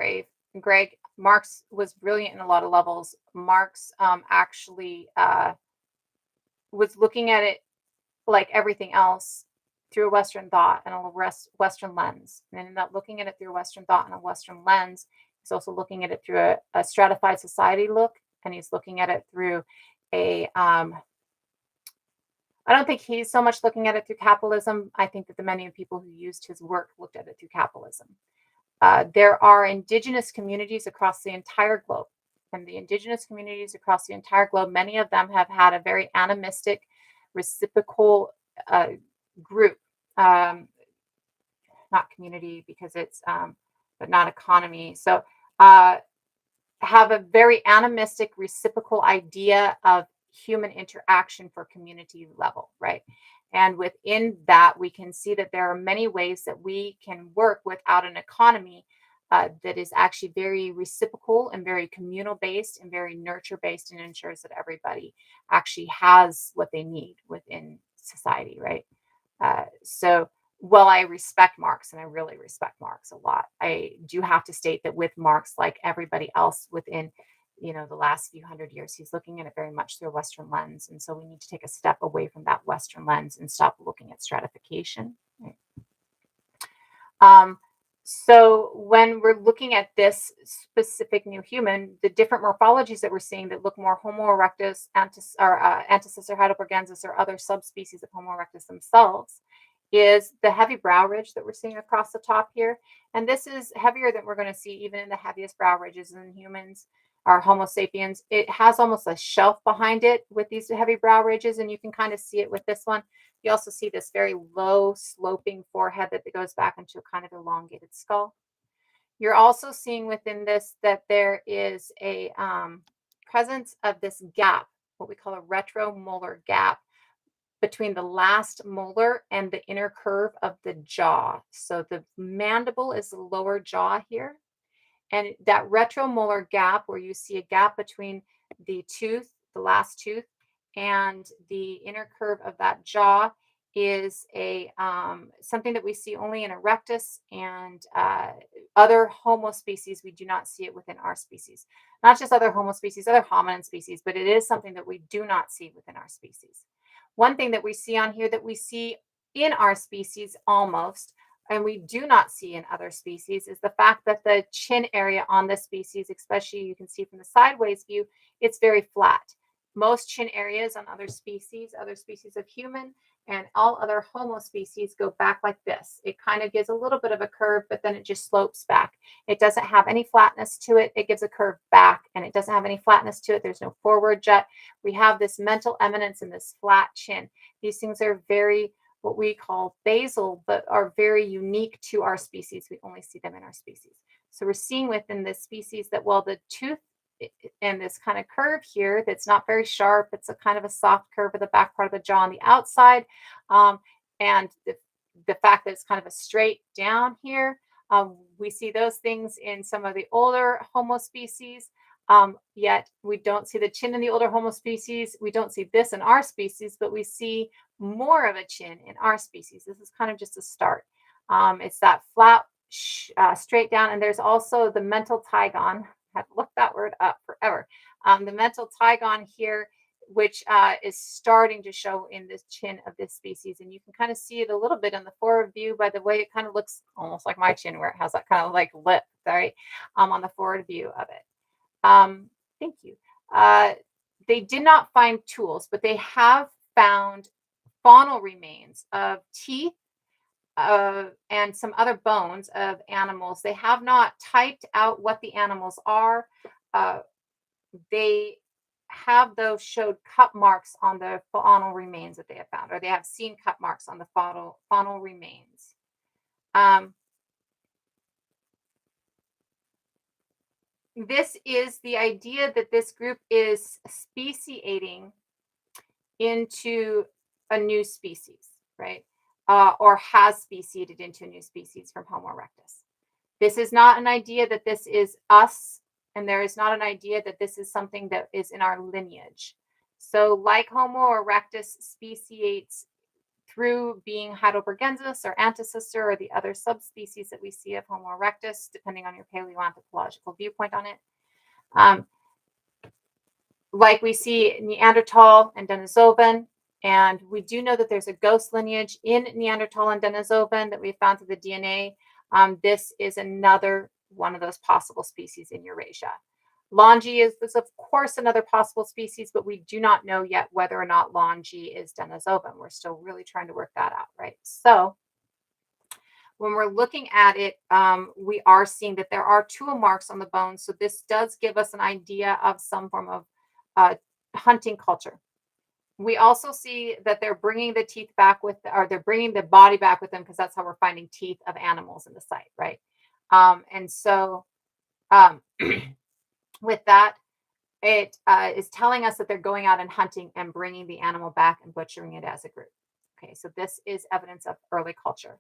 Greg, Marx was brilliant in a lot of levels. Marx actually was looking at it like everything else through a Western thought and a Western lens. And ended up looking at it through a Western thought and a Western lens. He's also looking at it through a stratified society look, and he's looking at it through I don't think he's so much looking at it through capitalism. I think that the many people who used his work looked at it through capitalism. There are indigenous communities across the entire globe. And the indigenous communities across the entire globe, many of them have had a very animistic, reciprocal group, not community because it's, but not economy. So have a very animistic, reciprocal idea of human interaction for community level, right? And within that, we can see that there are many ways that we can work without an economy that is actually very reciprocal and very communal based and very nurture based and ensures that everybody actually has what they need within society, right? So while I respect Marx, and I really respect Marx a lot, I do have to state that with Marx, like everybody else within, the last few hundred years, he's looking at it very much through a Western lens. And so we need to take a step away from that Western lens and stop looking at stratification. Right? So when we're looking at this specific new human, the different morphologies that we're seeing that look more Homo erectus, Antecessor heidelbergensis, or other subspecies of Homo erectus themselves, is the heavy brow ridge that we're seeing across the top here. And this is heavier than we're going to see even in the heaviest brow ridges in humans or Homo sapiens. It has almost a shelf behind it with these heavy brow ridges, and you can kind of see it with this one. You also see this very low sloping forehead that goes back into a kind of elongated skull. You're also seeing within this that there is a presence of this gap what we call a retromolar gap between the last molar and the inner curve of the jaw. So the mandible is the lower jaw here. And that retromolar gap, where you see a gap between the tooth, the last tooth, and the inner curve of that jaw, is a something that we see only in erectus and other Homo species. We do not see it within our species. Not just other Homo species, other hominin species, but it is something that we do not see within our species. One thing that we see on here that we see in our species almost, and we do not see in other species, is the fact that the chin area on this species, especially you can see from the sideways view, it's very flat. Most chin areas on other species of human, and all other Homo species go back like this. It kind of gives a little bit of a curve, but then it just slopes back. It doesn't have any flatness to it. It gives a curve back, and it doesn't have any flatness to it. There's no forward jet. We have this mental eminence and this flat chin. These things are very what we call basal, but are very unique to our species. We only see them in our species. So we're seeing within this species that, well, the tooth and this kind of curve here that's not very sharp, it's a kind of a soft curve of the back part of the jaw on the outside, and the fact that it's kind of a straight down here, we see those things in some of the older Homo species. Yet we don't see the chin in the older Homo species. We don't see this in our species, but we see more of a chin in our species. This is kind of just a start. It's that flat, straight down, and there's also the mental tigon. I had to look that word up forever. The mental tigon here, which is starting to show in this chin of this species, and you can kind of see it a little bit in the forward view by the way it kind of looks almost like my chin, where it has that kind of like lip, right, on the forward view of it. Thank you. They did not find tools, but they have found faunal remains of teeth and some other bones of animals. They have not typed out what the animals are. They have those showed cut marks on the faunal remains that they have found, or they have seen cut marks on the faunal remains. This is the idea that this group is speciating into a new species, right? Or has speciated into a new species from Homo erectus. This is not an idea that this is us, and there is not an idea that this is something that is in our lineage. So, like Homo erectus speciates through being Heidelbergensis or ancestor or the other subspecies that we see of Homo erectus, depending on your paleoanthropological viewpoint on it. Like we see Neanderthal and Denisovan, and we do know that there's a ghost lineage in Neanderthal and Denisovan that we found through the DNA. This is another one of those possible species in Eurasia. Longi is of course another possible species, but we do not know yet whether or not Longi is Denisovan. We're still really trying to work that out, right? So when we're looking at it, we are seeing that there are tool marks on the bones. So this does give us an idea of some form of hunting culture. We also see that they're bringing the teeth back with, or they're bringing the body back with them, because that's how we're finding teeth of animals in the site, right? And so with that, it is telling us that they're going out and hunting and bringing the animal back and butchering it as a group. Okay, so this is evidence of early culture.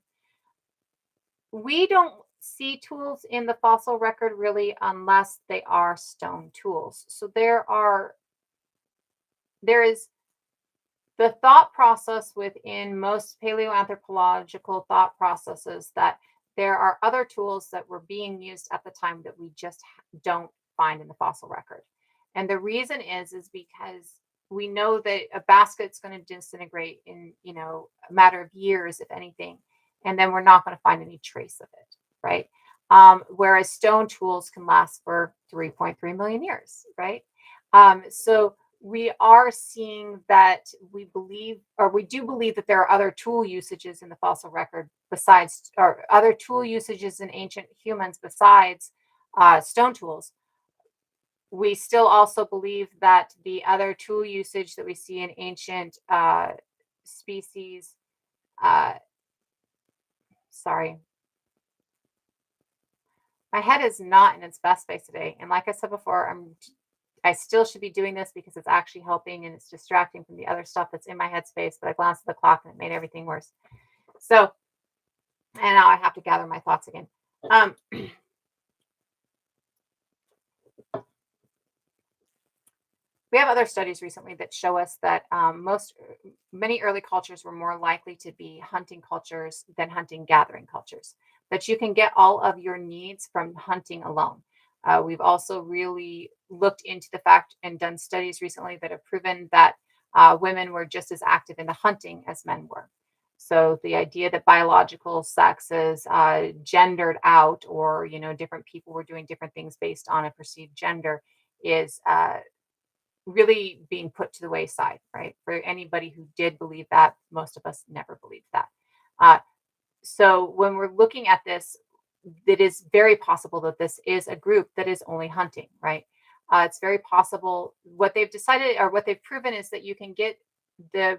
We don't see tools in the fossil record really unless they are stone tools. So there is the thought process within most paleoanthropological thought processes that there are other tools that were being used at the time that we just don't find in the fossil record. And the reason is because we know that a basket's going to disintegrate in, a matter of years, if anything, and then we're not going to find any trace of it, right? Whereas stone tools can last for 3.3 million years, right? So we are seeing that we do believe that there are other tool usages in the fossil record besides, or other tool usages in ancient humans besides stone tools. We still also believe that the other tool usage that we see in ancient species, sorry, my head is not in its best space today. And like I said before, I still should be doing this because it's actually helping and it's distracting from the other stuff that's in my headspace. But I glanced at the clock and it made everything worse. So, and now I have to gather my thoughts again. Um, we have other studies recently that show us that many early cultures were more likely to be hunting cultures than hunting gathering cultures. That you can get all of your needs from hunting alone. We've also really looked into the fact and done studies recently that have proven that women were just as active in the hunting as men were. So the idea that biological sex is gendered out, or different people were doing different things based on a perceived gender, is really being put to the wayside, right? For anybody who did believe that, most of us never believed that. Uh, so when we're looking at this, it is very possible that this is a group that is only hunting, right? It's very possible. What they've decided or what they've proven is that you can get the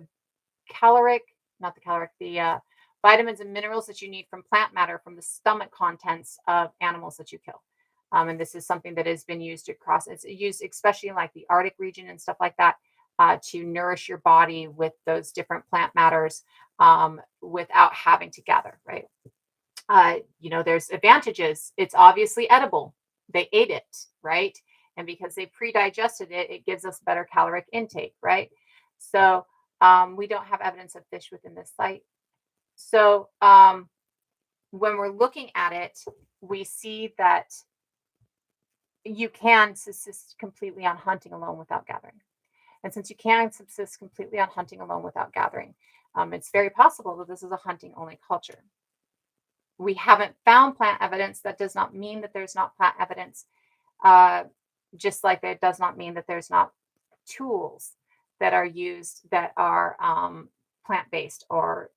caloric, not the caloric, the vitamins and minerals that you need from plant matter from the stomach contents of animals that you kill. And this is something that has been used across, it's used especially in like the Arctic region and stuff like that, to nourish your body with those different plant matters without having to gather, right? There's advantages. It's obviously edible. They ate it, right? And because they pre-digested it, it gives us better caloric intake, right? So we don't have evidence of fish within this site. So when we're looking at it, we see that you can subsist completely on hunting alone without gathering. And since you can subsist completely on hunting alone without gathering, it's very possible that this is a hunting only culture. We haven't found plant evidence. That does not mean that there's not plant evidence, just like it does not mean that there's not tools that are used that are plant based or,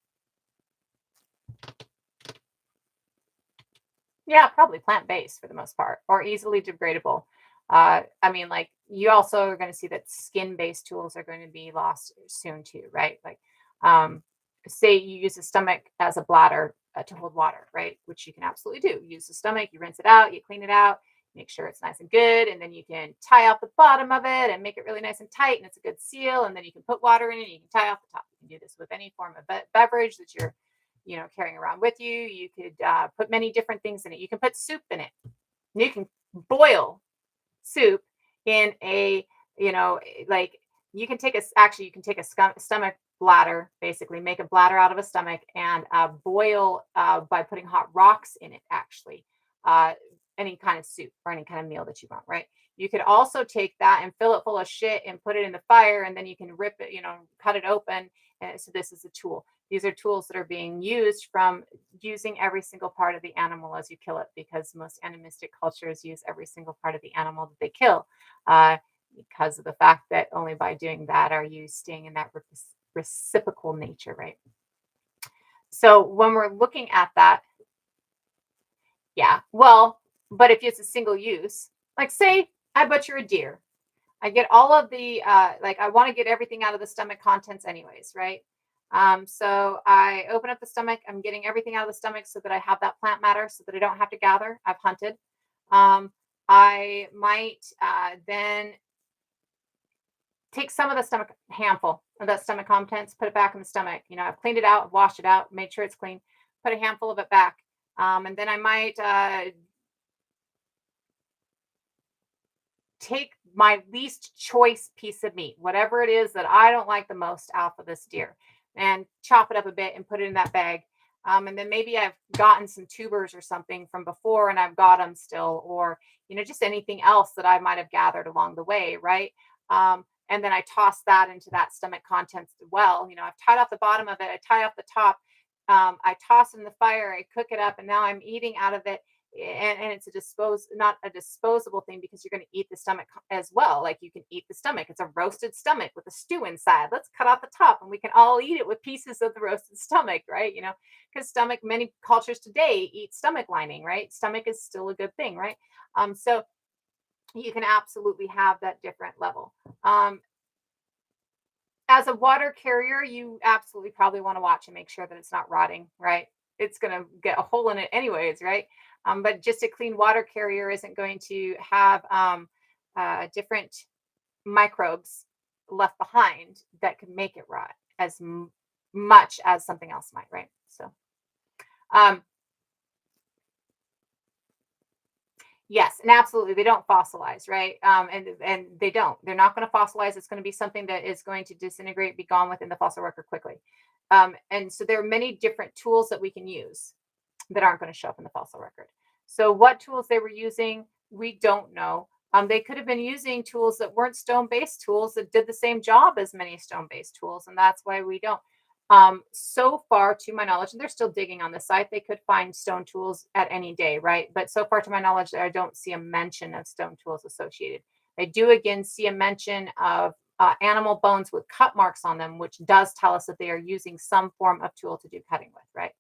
yeah, probably plant based for the most part, or easily degradable. I mean, like you also are going to see that skin based tools are going to be lost soon too, right? Like, um, say you use the stomach as a bladder to hold water, right? Which you can absolutely do. Use the stomach, you rinse it out, you clean it out, make sure it's nice and good, and then you can tie off the bottom of it and make it really nice and tight, and it's a good seal. And then you can put water in it, and you can tie off the top. You can do this with any form of beverage that you're carrying around with you. You could put many different things in it. You can put soup in it. You can boil soup in a, like you can take you can take a stomach bladder, basically make a bladder out of a stomach and boil by putting hot rocks in it, actually, uh, any kind of soup or any kind of meal that you want, right? You could also take that and fill it full of shit and put it in the fire, and then you can rip it, cut it open. And so this is a tool. These are tools that are being used from using every single part of the animal as you kill it, because most animistic cultures use every single part of the animal that they kill, because of the fact that only by doing that are you staying in that reciprocal nature, right? So when we're looking at that, yeah, well, but if it's a single use, like say I butcher a deer, I get all of the like I want to get everything out of the stomach contents anyways, right? So I open up the stomach, I'm getting everything out of the stomach so that I have that plant matter so that I don't have to gather. I've hunted. I might then take some of the stomach, handful of that stomach contents, put it back in the stomach. I've cleaned it out, washed it out, made sure it's clean, put a handful of it back. And then I might take my least choice piece of meat, whatever it is that I don't like the most off of this deer, and chop it up a bit and put it in that bag. And then maybe I've gotten some tubers or something from before and I've got them still, or, just anything else that I might have gathered along the way, right? And then I toss that into that stomach contents as well. I've tied off the bottom of it, I tie off the top, I toss it in the fire, I cook it up, and now I'm eating out of it. And it's not a disposable thing, because you're going to eat the stomach as well. Like you can eat the stomach. It's a roasted stomach with a stew inside. Let's cut off the top and we can all eat it with pieces of the roasted stomach, right? Because many cultures today eat stomach lining, right? Stomach is still a good thing, right? So you can absolutely have that different level. As a water carrier, you absolutely probably want to watch and make sure that it's not rotting, right? It's going to get a hole in it anyways, right? But just a clean water carrier isn't going to have different microbes left behind that could make it rot as much as something else might, right? So, um, yes, and absolutely, they don't fossilize, right? And they don't. They're not going to fossilize. It's going to be something that is going to disintegrate, be gone within the fossil record quickly. And so there are many different tools that we can use that aren't going to show up in the fossil record. So what tools they were using, we don't know. They could have been using tools that weren't stone-based tools that did the same job as many stone-based tools, and that's why we don't. So far, to my knowledge, and they're still digging on the site, they could find stone tools at any day, right? But so far, to my knowledge, I don't see a mention of stone tools associated. I do again see a mention of animal bones with cut marks on them, which does tell us that they are using some form of tool to do cutting with, right?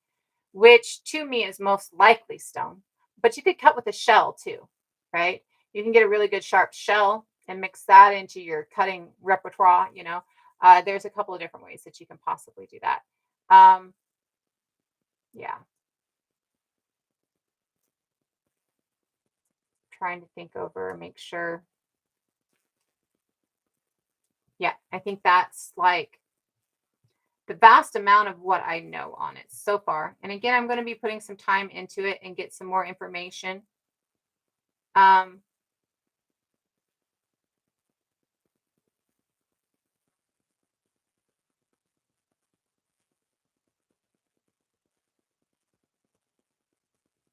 Which to me is most likely stone. But you could cut with a shell too, right? You can get a really good sharp shell and mix that into your cutting repertoire, you know. There's a couple of different ways that you can possibly do that. Um, yeah, trying to think over, make sure. Yeah, I think that's like the vast amount of what I know on it so far. And again, I'm going to be putting some time into it and get some more information. Um,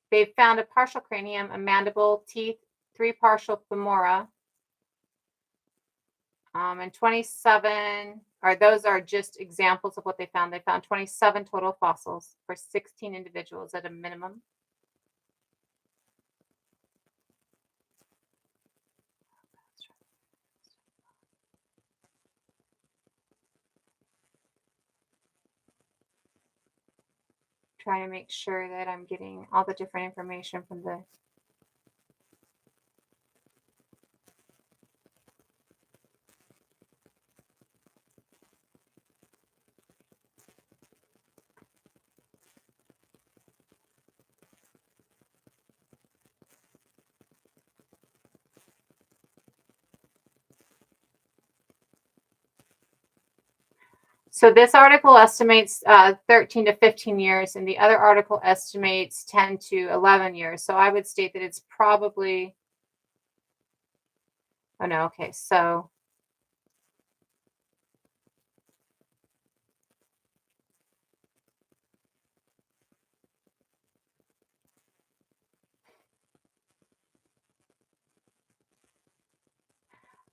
They've found a partial cranium, a mandible, teeth, three partial femora, and 27, or those are just examples of what they found. They found 27 total fossils for 16 individuals at a minimum. Trying to make sure that I'm getting all the different information from the. So this article estimates 13 to 15 years, and the other article estimates 10 to 11 years. So I would state that it's probably. Oh no, okay, so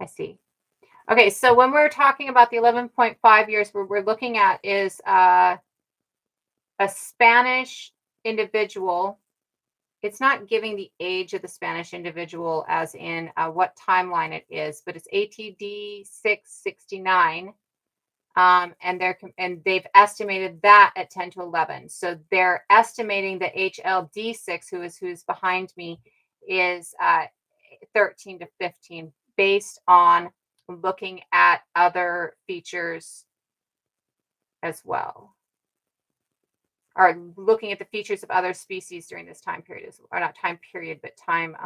I see. Okay, so when we're talking about the 11.5 years, what we're looking at is a Spanish individual. It's not giving the age of the Spanish individual as in what timeline it is, but it's ATD 669. And they've estimated that at 10 to 11. So they're estimating the HLD6, who's behind me, is 13 to 15, based on looking at other features as well, or looking at the features of other species during this time period, or not time period, but time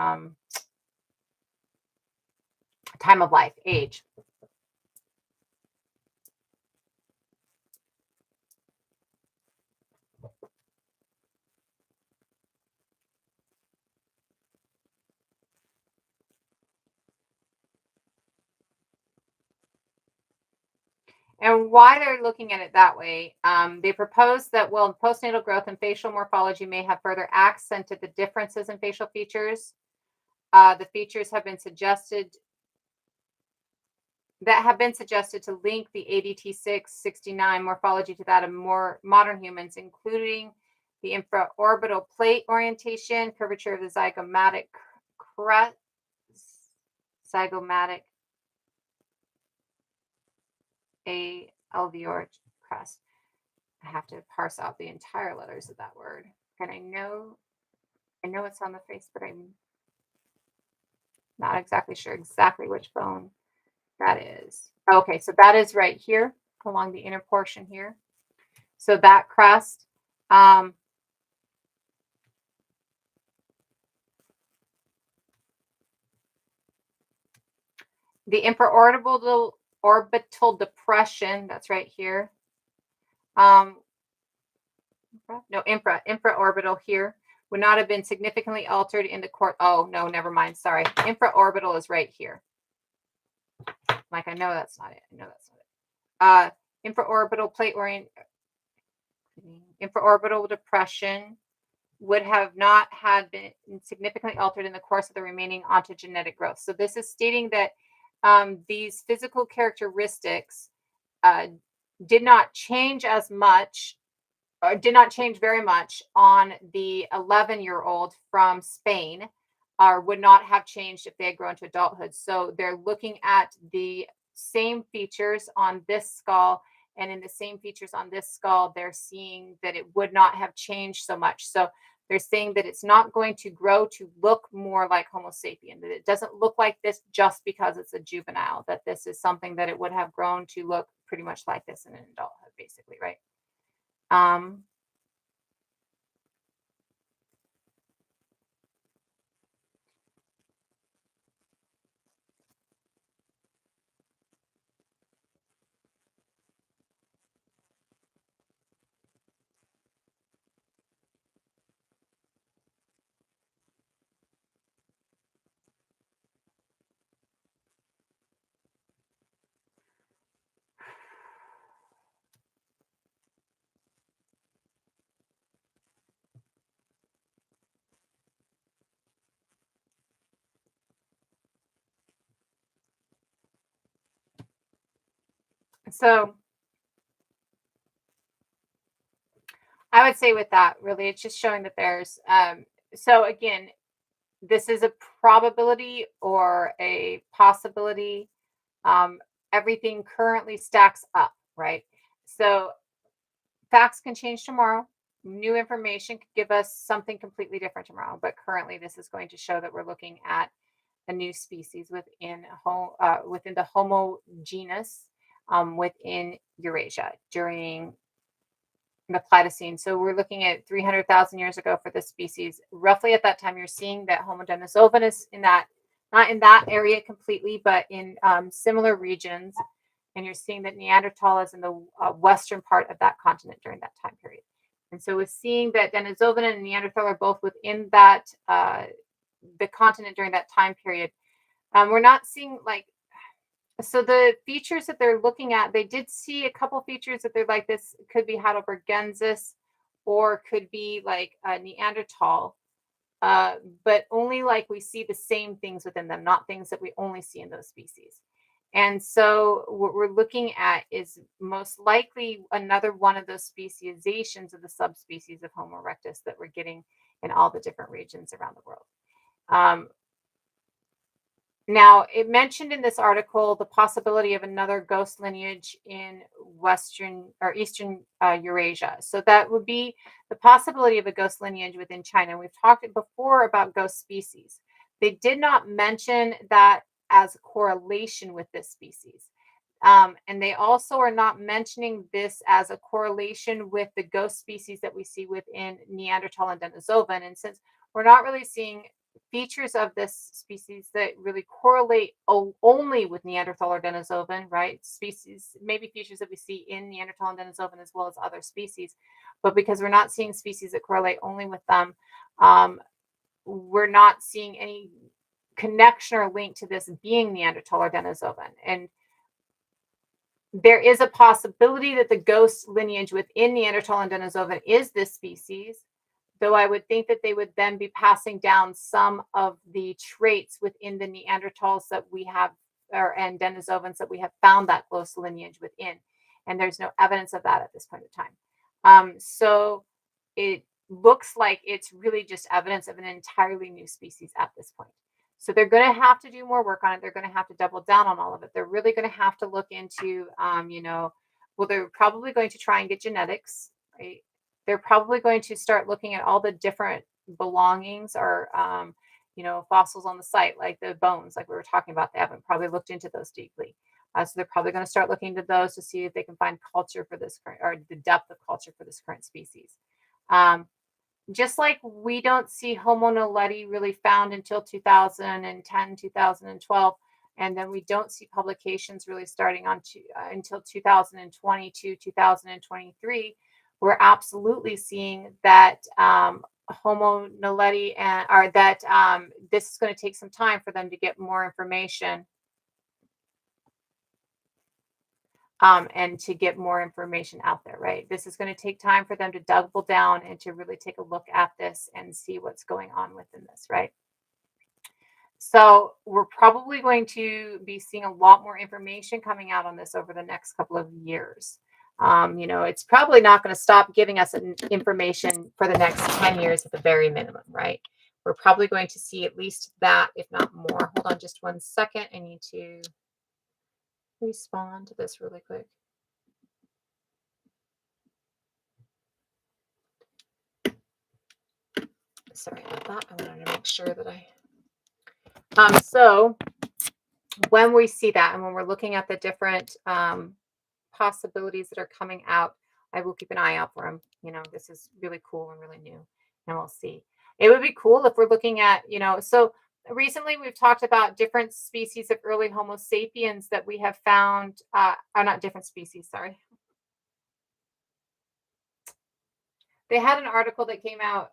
of life, age. And why they're looking at it that way, they propose that, well, postnatal growth and facial morphology may have further accented the differences in facial features. The features have been suggested to link the ADT669 morphology to that of more modern humans, including the infraorbital plate orientation, curvature of the zygomatic crest, zygomatic alveolar crest. I have to parse out the entire letters of that word. And I know it's on the face, but I'm not exactly sure exactly which bone that is. Okay, so that is right here along the inner portion here. So that crest, The infraorbital depression, that's right here. Um, no, infraorbital here would not have been significantly altered in the course. Oh, no, never mind. Sorry. Infraorbital is right here. Like, I know that's not it. I know that's not it. Infraorbital plate orient, infraorbital depression would have not had been significantly altered in the course of the remaining ontogenetic growth. So this is stating that these physical characteristics uh, did not change as much or did not change very much on the 11-year-old from Spain, or would not have changed if they had grown to adulthood. So they're looking at the same features on this skull, and in the same features on this skull, they're seeing that it would not have changed so much. So they're saying that it's not going to grow to look more like Homo sapien, that it doesn't look like this just because it's a juvenile, that this is something that it would have grown to look pretty much like this in an adulthood, basically, right? Um, so I would say with that, really, it's just showing that there's, so again, this is a probability or a possibility. Um, Everything currently stacks up, right? So facts can change tomorrow. New information could give us something completely different tomorrow. But currently, this is going to show that we're looking at a new species within the Homo genus within Eurasia during the Pleistocene. So we're looking at 300,000 years ago for this species. Roughly at that time, you're seeing that Homo denisovan is in that, not in that area completely, but in similar regions. And you're seeing that Neanderthal is in the western part of that continent during that time period. And so we're seeing that Denisovan and Neanderthal are both within that the continent during that time period. We're not seeing like, so the features that they're looking at, they did see a couple features that they're like, this could be Heidelbergensis or could be like a Neanderthal, but only like we see the same things within them, not things that we only see in those species. And so what we're looking at is most likely another one of those speciations of the subspecies of Homo erectus that we're getting in all the different regions around the world. Now, it mentioned in this article the possibility of another ghost lineage in Western or Eastern Eurasia. So that would be the possibility of a ghost lineage within China. We've talked before about ghost species. They did not mention that as a correlation with this species. And they also are not mentioning this as a correlation with the ghost species that we see within Neanderthal and Denisovan. And since we're not really seeing features of this species that really correlate only with Neanderthal or Denisovan, right? Species, maybe features that we see in Neanderthal and Denisovan as well as other species. But because we're not seeing species that correlate only with them, we're not seeing any connection or link to this being Neanderthal or Denisovan. And there is a possibility that the ghost lineage within Neanderthal and Denisovan is this species, though I would think that they would then be passing down some of the traits within the Neanderthals that we have, and Denisovans that we have found that close lineage within. And there's no evidence of that at this point in time. So it looks like it's really just evidence of an entirely new species at this point. So they're going to have to do more work on it. They're going to have to double down on all of it. They're really going to have to look into, well, they're probably going to try and get genetics, right? They're probably going to start looking at all the different belongings or, fossils on the site, like the bones, like we were talking about. They haven't probably looked into those deeply. So they're probably going to start looking into those to see if they can find culture for this current, or the depth of culture for this current species. Just like we don't see Homo naledi really found until 2010, 2012, And then we don't see publications really starting until 2022, 2023. We're absolutely seeing that Homo naledi and or that this is going to take some time for them to get more information and to get more information out there, right? This is going to take time for them to double down and to really take a look at this and see what's going on within this, right? So we're probably going to be seeing a lot more information coming out on this over the next couple of years. It's probably not going to stop giving us information for the next 10 years at the very minimum, right? We're probably going to see at least that, if not more. Hold on just 1 second. I need to respond to this really quick. Sorry about that. I wanted to make sure that so when we see that and when we're looking at the different possibilities that are coming out, I will keep an eye out for them. This is really cool and really new, and we'll see. It would be cool if we're looking at, so recently we've talked about different species of early Homo sapiens that we have found, are not different species, sorry. They had an article that came out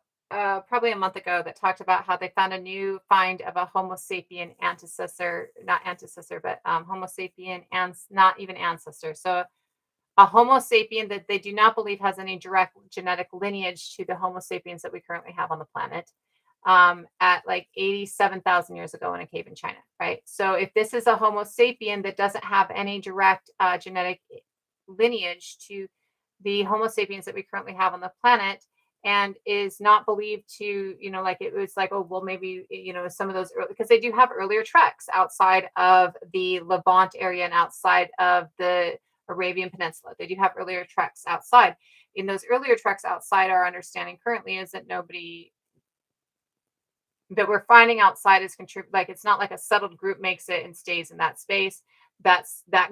probably a month ago that talked about how they found a new find of a Homo sapien antecessor, not antecessor, but Homo sapien and not even ancestor. So a Homo sapien that they do not believe has any direct genetic lineage to the Homo sapiens that we currently have on the planet at like 87,000 years ago in a cave in China, right? So if this is a Homo sapien that doesn't have any direct genetic lineage to the Homo sapiens that we currently have on the planet and is not believed to, like it was like, oh, well, maybe, some of those early, because they do have earlier treks outside of the Levant area and outside of the Arabian Peninsula. They do have earlier treks outside. In those earlier treks outside, our understanding currently is that nobody that we're finding outside is like it's not like a settled group makes it and stays in that space. That's that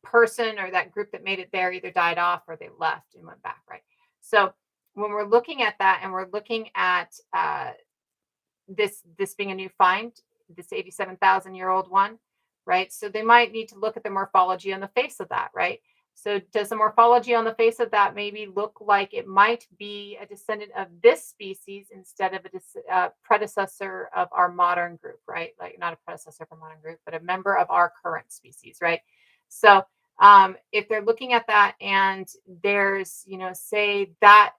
person or that group that made it there either died off or they left and went back, right? So when we're looking at that and we're looking at this being a new find, this 87,000-year-old one, right? So they might need to look at the morphology on the face of that, right? So does the morphology on the face of that maybe look like it might be a descendant of this species instead of a predecessor of our modern group, right? Like not a predecessor of our modern group, but a member of our current species, right? So if they're looking at that and there's, say that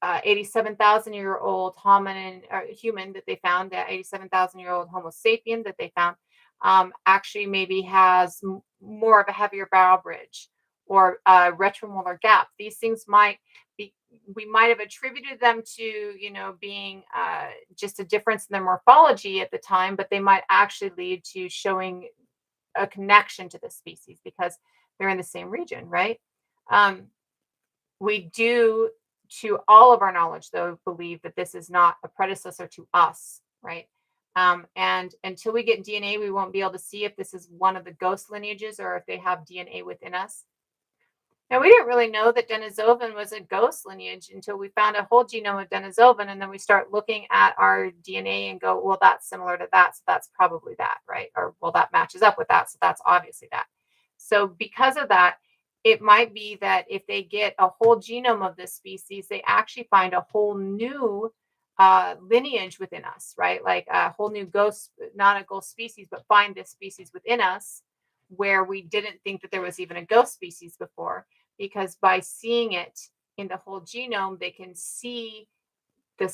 87,000-year-old hominin or human that they found, that 87,000-year-old Homo sapien that they found, actually maybe has more of a heavier brow bridge or a retromolar gap. These things might be, we might have attributed them to, being just a difference in their morphology at the time, but they might actually lead to showing a connection to the species because they're in the same region, right? We do, to all of our knowledge, though, believe that this is not a predecessor to us, right? And until we get DNA, we won't be able to see if this is one of the ghost lineages or if they have DNA within us. Now, we didn't really know that Denisovan was a ghost lineage until we found a whole genome of Denisovan, and then we start looking at our DNA and go, well, that's similar to that, so that's probably that, right? Or, well, that matches up with that, so that's obviously that. So because of that, it might be that if they get a whole genome of this species, they actually find a whole new lineage within us, right? Like a whole new ghost, not a ghost species, but find this species within us where we didn't think that there was even a ghost species before, because by seeing it in the whole genome, they can see the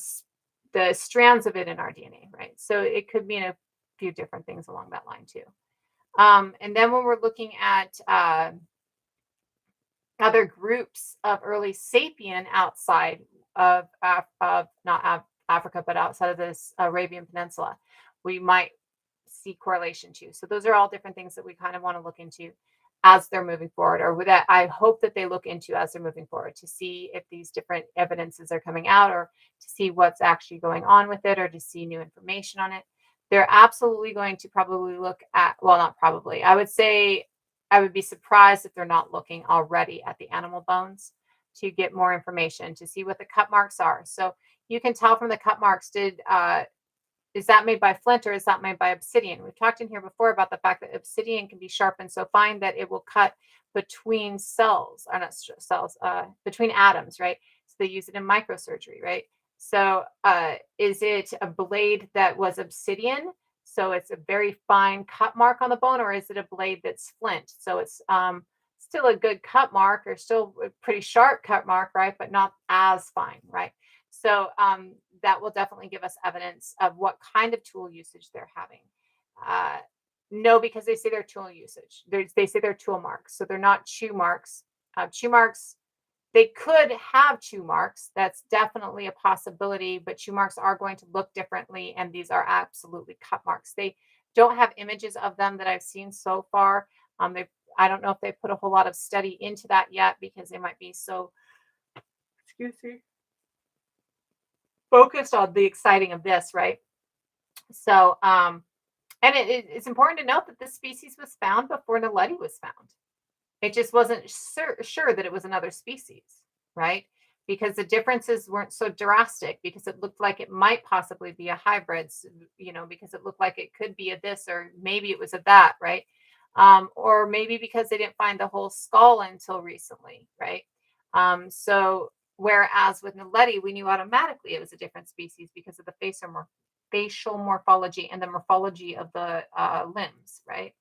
strands of it in our DNA, right? So it could mean a few different things along that line too. And then when we're looking at other groups of early sapien outside of not Africa, but outside of this Arabian Peninsula, we might see correlation too. So those are all different things that we kind of want to look into as they're moving forward, or that I hope that they look into as they're moving forward to see if these different evidences are coming out, or to see what's actually going on with it, or to see new information on it. They're absolutely going to probably look at, well, not probably, I would say I would be surprised if they're not looking already at the animal bones to get more information, to see what the cut marks are. So you can tell from the cut marks, is that made by flint or is that made by obsidian? We've talked in here before about the fact that obsidian can be sharpened so fine that it will cut between cells, or not cells, between atoms, right? So they use it in microsurgery, right? So is it a blade that was obsidian? So it's a very fine cut mark on the bone, or is it a blade that's flint? So it's still a good cut mark or still a pretty sharp cut mark, right? But not as fine, right? So that will definitely give us evidence of what kind of tool usage they're having. Uh, no, because they say they're tool usage. They say they're tool marks, so they're not chew marks. Chew marks, they could have chew marks. That's definitely a possibility, but chew marks are going to look differently, and these are absolutely cut marks. They don't have images of them that I've seen so far. They I don't know if they put a whole lot of study into that yet because they might be so, excuse me, focused on the exciting of this, right? So, and it's important to note that this species was found before Naledi was found. It just wasn't sure that it was another species, right? Because the differences weren't so drastic, because it looked like it might possibly be a hybrid, because it looked like it could be a this, or maybe it was a that, right? Or maybe because they didn't find the whole skull until recently, right? So whereas with Naledi, we knew automatically it was a different species because of the facial morphology and the morphology of the limbs, right?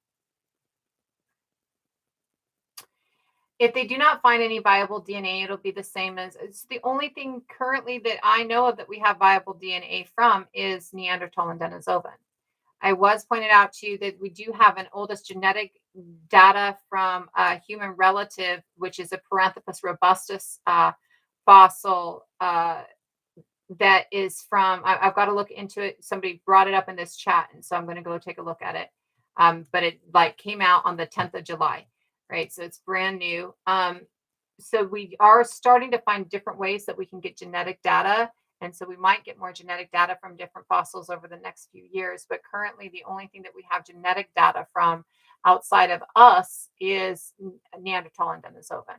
If they do not find any viable DNA, it'll be the same as it's the only thing currently that I know of that we have viable DNA from is Neanderthal and Denisovan. I was pointed out to you that we do have an oldest genetic data from a human relative, which is a Paranthropus robustus fossil that is from, I've got to look into it. Somebody brought it up in this chat, and so I'm going to go take a look at it. But it came out on the 10th of July, right? So it's brand new. So we are starting to find different ways that we can get genetic data. And so we might get more genetic data from different fossils over the next few years. But currently, the only thing that we have genetic data from outside of us is Neanderthal and Denisovan,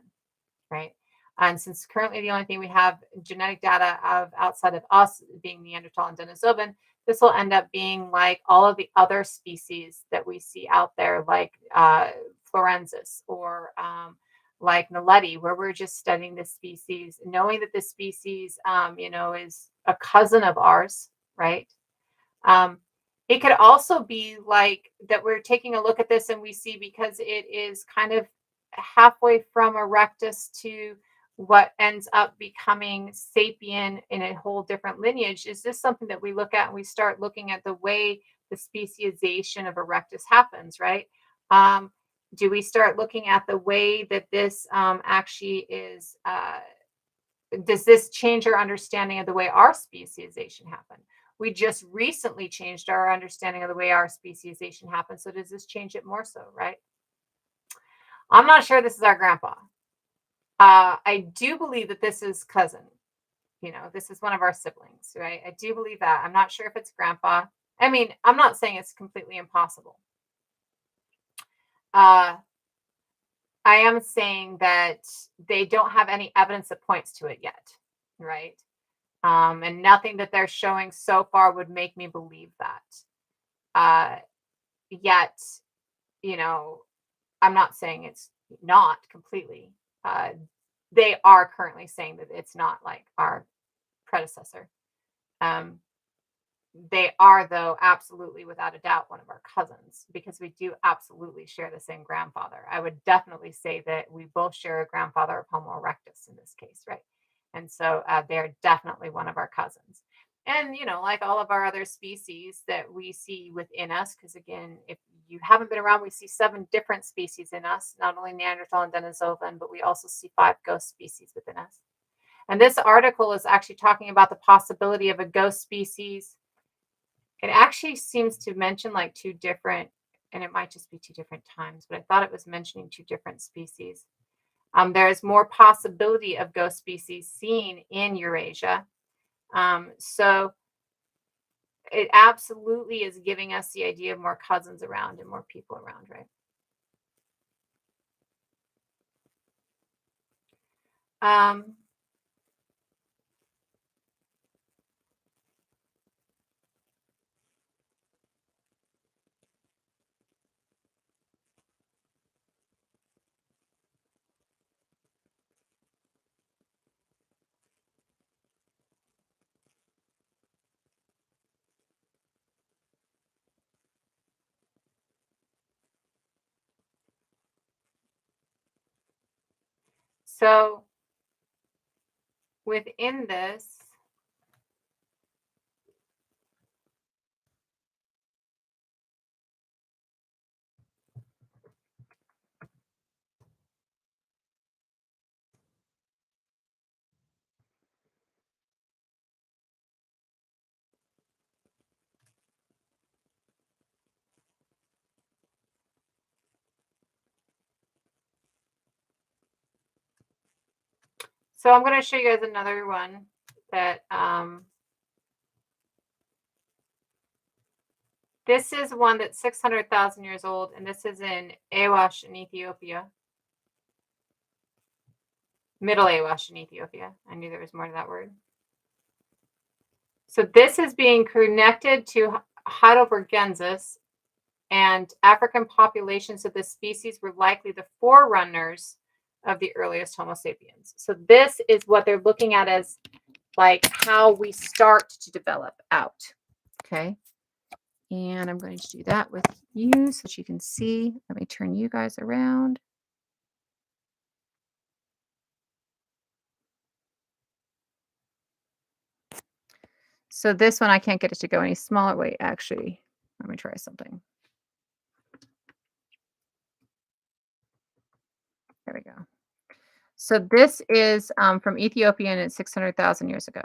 right? And since currently the only thing we have genetic data of outside of us being Neanderthal and Denisovan, this will end up being like all of the other species that we see out there, like Florensis or like Naledi, where we're just studying this species, knowing that this species, is a cousin of ours, right? Um, it could also be like that we're taking a look at this and we see, because it is kind of halfway from erectus to what ends up becoming sapien in a whole different lineage. Is this something that we look at and we start looking at the way the speciation of erectus happens, right? Do we start looking at the way that this actually is? Does this change our understanding of the way our speciation happened? We just recently changed our understanding of the way our speciation happens. So does this change it more so, right? I'm not sure this is our grandpa. I do believe that this is cousin. This is one of our siblings, right? I do believe that. I'm not sure if it's grandpa. I mean, I'm not saying it's completely impossible. I am saying that they don't have any evidence that points to it yet, right? And nothing that they're showing so far would make me believe that. Yet, I'm not saying it's not completely. They are currently saying that it's not like our predecessor. They are, though, absolutely, without a doubt, one of our cousins, because we do absolutely share the same grandfather. I would definitely say that we both share a grandfather of Homo erectus in this case, right? And so they're definitely one of our cousins. And, like all of our other species that we see within us, because again, if you haven't been around, we see 7 different species in us, not only Neanderthal and Denisovan, but we also see 5 ghost species within us. And this article is actually talking about the possibility of a ghost species. It actually seems to mention like 2 different, and it might just be 2 different times, but I thought it was mentioning 2 different species. There is more possibility of ghost species seen in Eurasia. So it absolutely is giving us the idea of more cousins around and more people around, right? So within this, so I'm going to show you guys another one that this is one that's 600,000 years old, and this is in Awash in Ethiopia. Middle Awash in Ethiopia. I knew there was more to that word. So this is being connected to Heidelbergensis, and African populations of this species were likely the forerunners of the earliest Homo sapiens. So this is what they're looking at as like how we start to develop out. Okay. And I'm going to do that with you so that you can see. Let me turn you guys around. So this one, I can't get it to go any smaller. Wait, actually, let me try something. There we go. So this is from Ethiopia, and it's 600,000 years ago.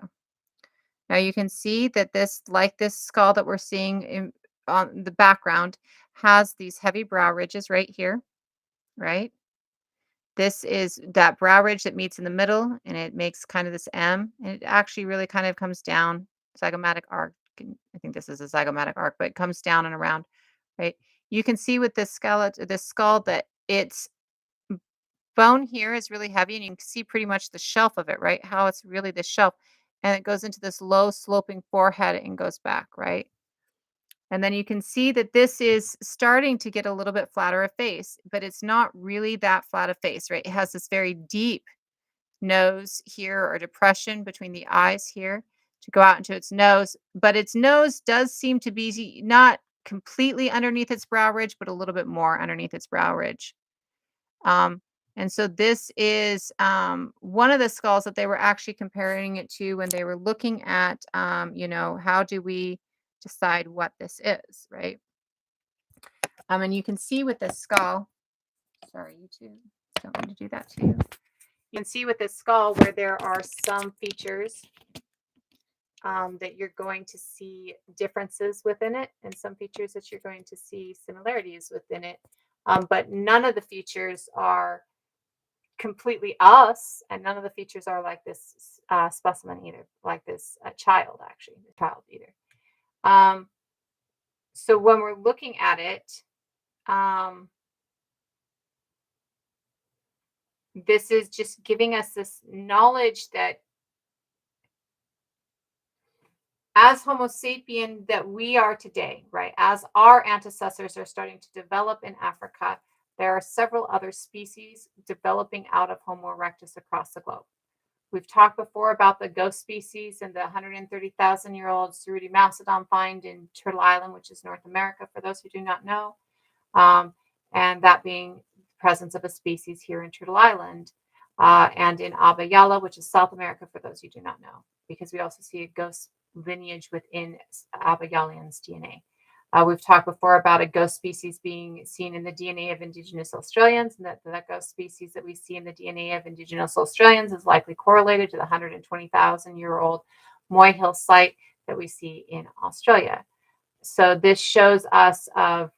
Now you can see that this, like this skull that we're seeing on the background, has these heavy brow ridges right here, right? This is that brow ridge that meets in the middle, and it makes kind of this M, and it actually really kind of comes down, zygomatic arc. I think this is a zygomatic arc, but it comes down and around, right? You can see with this skeleton, this skull, that its bone here is really heavy, and you can see pretty much the shelf of it, right? How it's really the shelf, and it goes into this low sloping forehead and goes back, right? And then you can see that this is starting to get a little bit flatter of face, but it's not really that flat of face, right? It has this very deep nose here, or depression between the eyes here to go out into its nose, but its nose does seem to be not completely underneath its brow ridge, but a little bit more underneath its brow ridge. Um, and so this is one of the skulls that they were actually comparing it to when they were looking at, how do we decide what this is, right? And you can see with this skull, sorry, YouTube, don't mean to do that to you. You can see with this skull where there are some features that you're going to see differences within it, and some features that you're going to see similarities within it. But none of the features are completely us, and none of the features are like this specimen either, like this child, actually, the child either. So when we're looking at it, this is just giving us this knowledge that as Homo sapien that we are today, right, as our ancestors are starting to develop in Africa, there are several other species developing out of Homo erectus across the globe. We've talked before about the ghost species and the 130,000-year-old Cerruti mastodon find in Turtle Island, which is North America, for those who do not know, and that being the presence of a species here in Turtle Island, and in Abayala, which is South America, for those who do not know, because we also see a ghost lineage within Abayalian's DNA. We've talked before about a ghost species being seen in the DNA of Indigenous Australians, and that ghost species that we see in the DNA of Indigenous Australians is likely correlated to the 120,000-year-old Moy Hill site that we see in Australia. So this shows us of,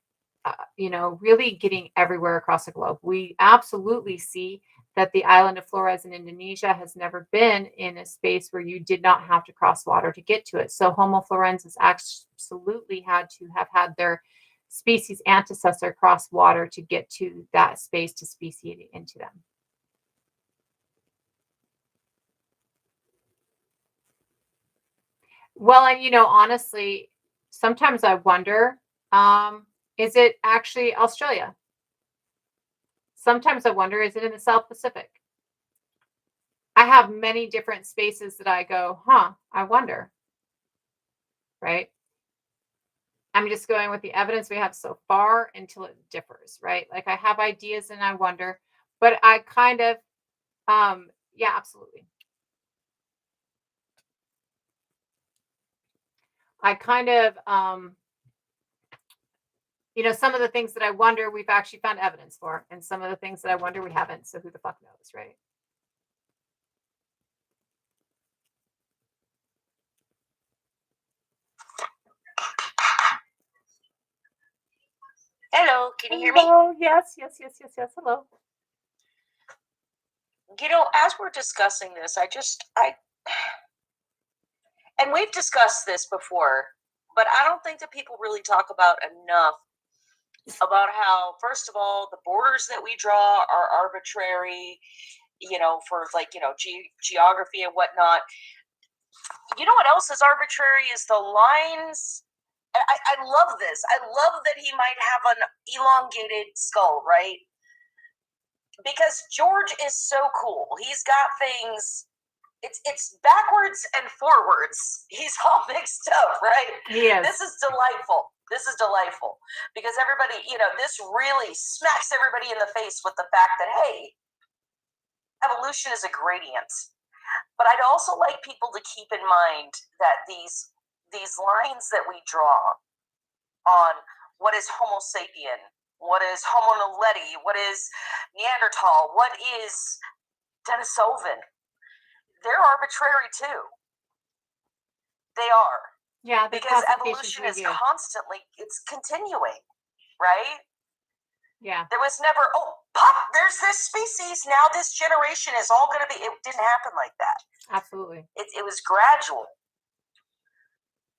really getting everywhere across the globe. We absolutely see that the island of Flores in Indonesia has never been in a space where you did not have to cross water to get to it. So Homo florensis absolutely had to have had their species ancestor cross water to get to that space to speciate into them. Well, and honestly, sometimes I wonder, is it actually Australia? Sometimes I wonder, is it in the South Pacific? I have many different spaces that I go, I wonder, right? I'm just going with the evidence we have so far until it differs, right? Like I have ideas and I wonder, but I kind of Yeah, absolutely. I kind of, some of the things that I wonder we've actually found evidence for, and some of the things that I wonder we haven't. So who the fuck knows, right? Hello, can you hear me? Oh, yes. Hello. As we're discussing this, and we've discussed this before, but I don't think that people really talk about enough about how, first of all, the borders that we draw are arbitrary, for geography and whatnot. You know what else is arbitrary is the lines. I love this. I love that he might have an elongated skull, right? Because George is so cool. He's got things. It's backwards and forwards. He's all mixed up, right? Yes. This is delightful. Because everybody, this really smacks everybody in the face with the fact that, hey, evolution is a gradient. But I'd also like people to keep in mind that these lines that we draw on what is Homo sapien, what is Homo naledi, what is Neanderthal, what is Denisovan, they're arbitrary too. They are. Yeah, because evolution is constantly, it's continuing, right? Yeah. There was never, pop, there's this species, now this generation is all going to be, it didn't happen like that. Absolutely. It was gradual.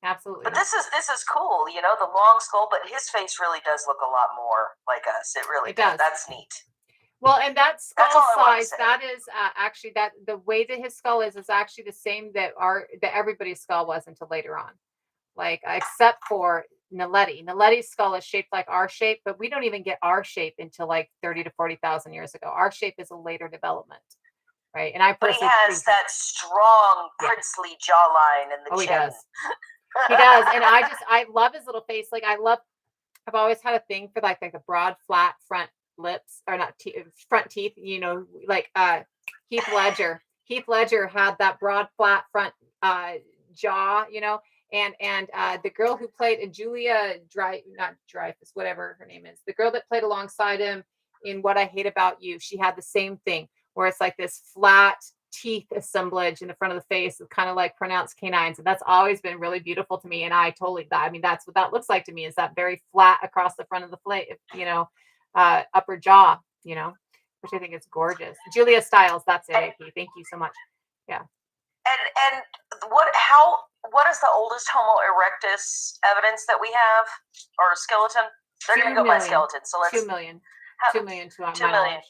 Absolutely. But this is cool, the long skull, but his face really does look a lot more like us. It really does. That's neat. Well, and that skull size, that is actually that the way that his skull is actually the same that everybody's skull was until later on. Like, except for Naledi. Naledi's skull is shaped like our shape, but we don't even get our shape until like 30 to 40,000 years ago. Our shape is a later development. Right. And but he has that strong princely jawline and the chin. He does. He does. And I love his little face. Like, I've always had a thing for like the broad, flat front lips, or not front teeth, like Heath Ledger. Heath Ledger had that broad, flat front jaw, and the girl who played Julia not Dreyfus, whatever her name is, the girl that played alongside him in What I Hate About You, she had the same thing where it's like this flat teeth assemblage in the front of the face, kind of like pronounced canines, and that's always been really beautiful to me. And that's what that looks like to me, is that very flat across the front of the upper jaw, which I think is gorgeous. Julia Stiles, that's it. AP, thank you so much. Yeah. And what is the oldest Homo erectus evidence that we have, or skeleton? They're going to go by skeleton. So let's 2 million. 2 million to 2 million. Knowledge.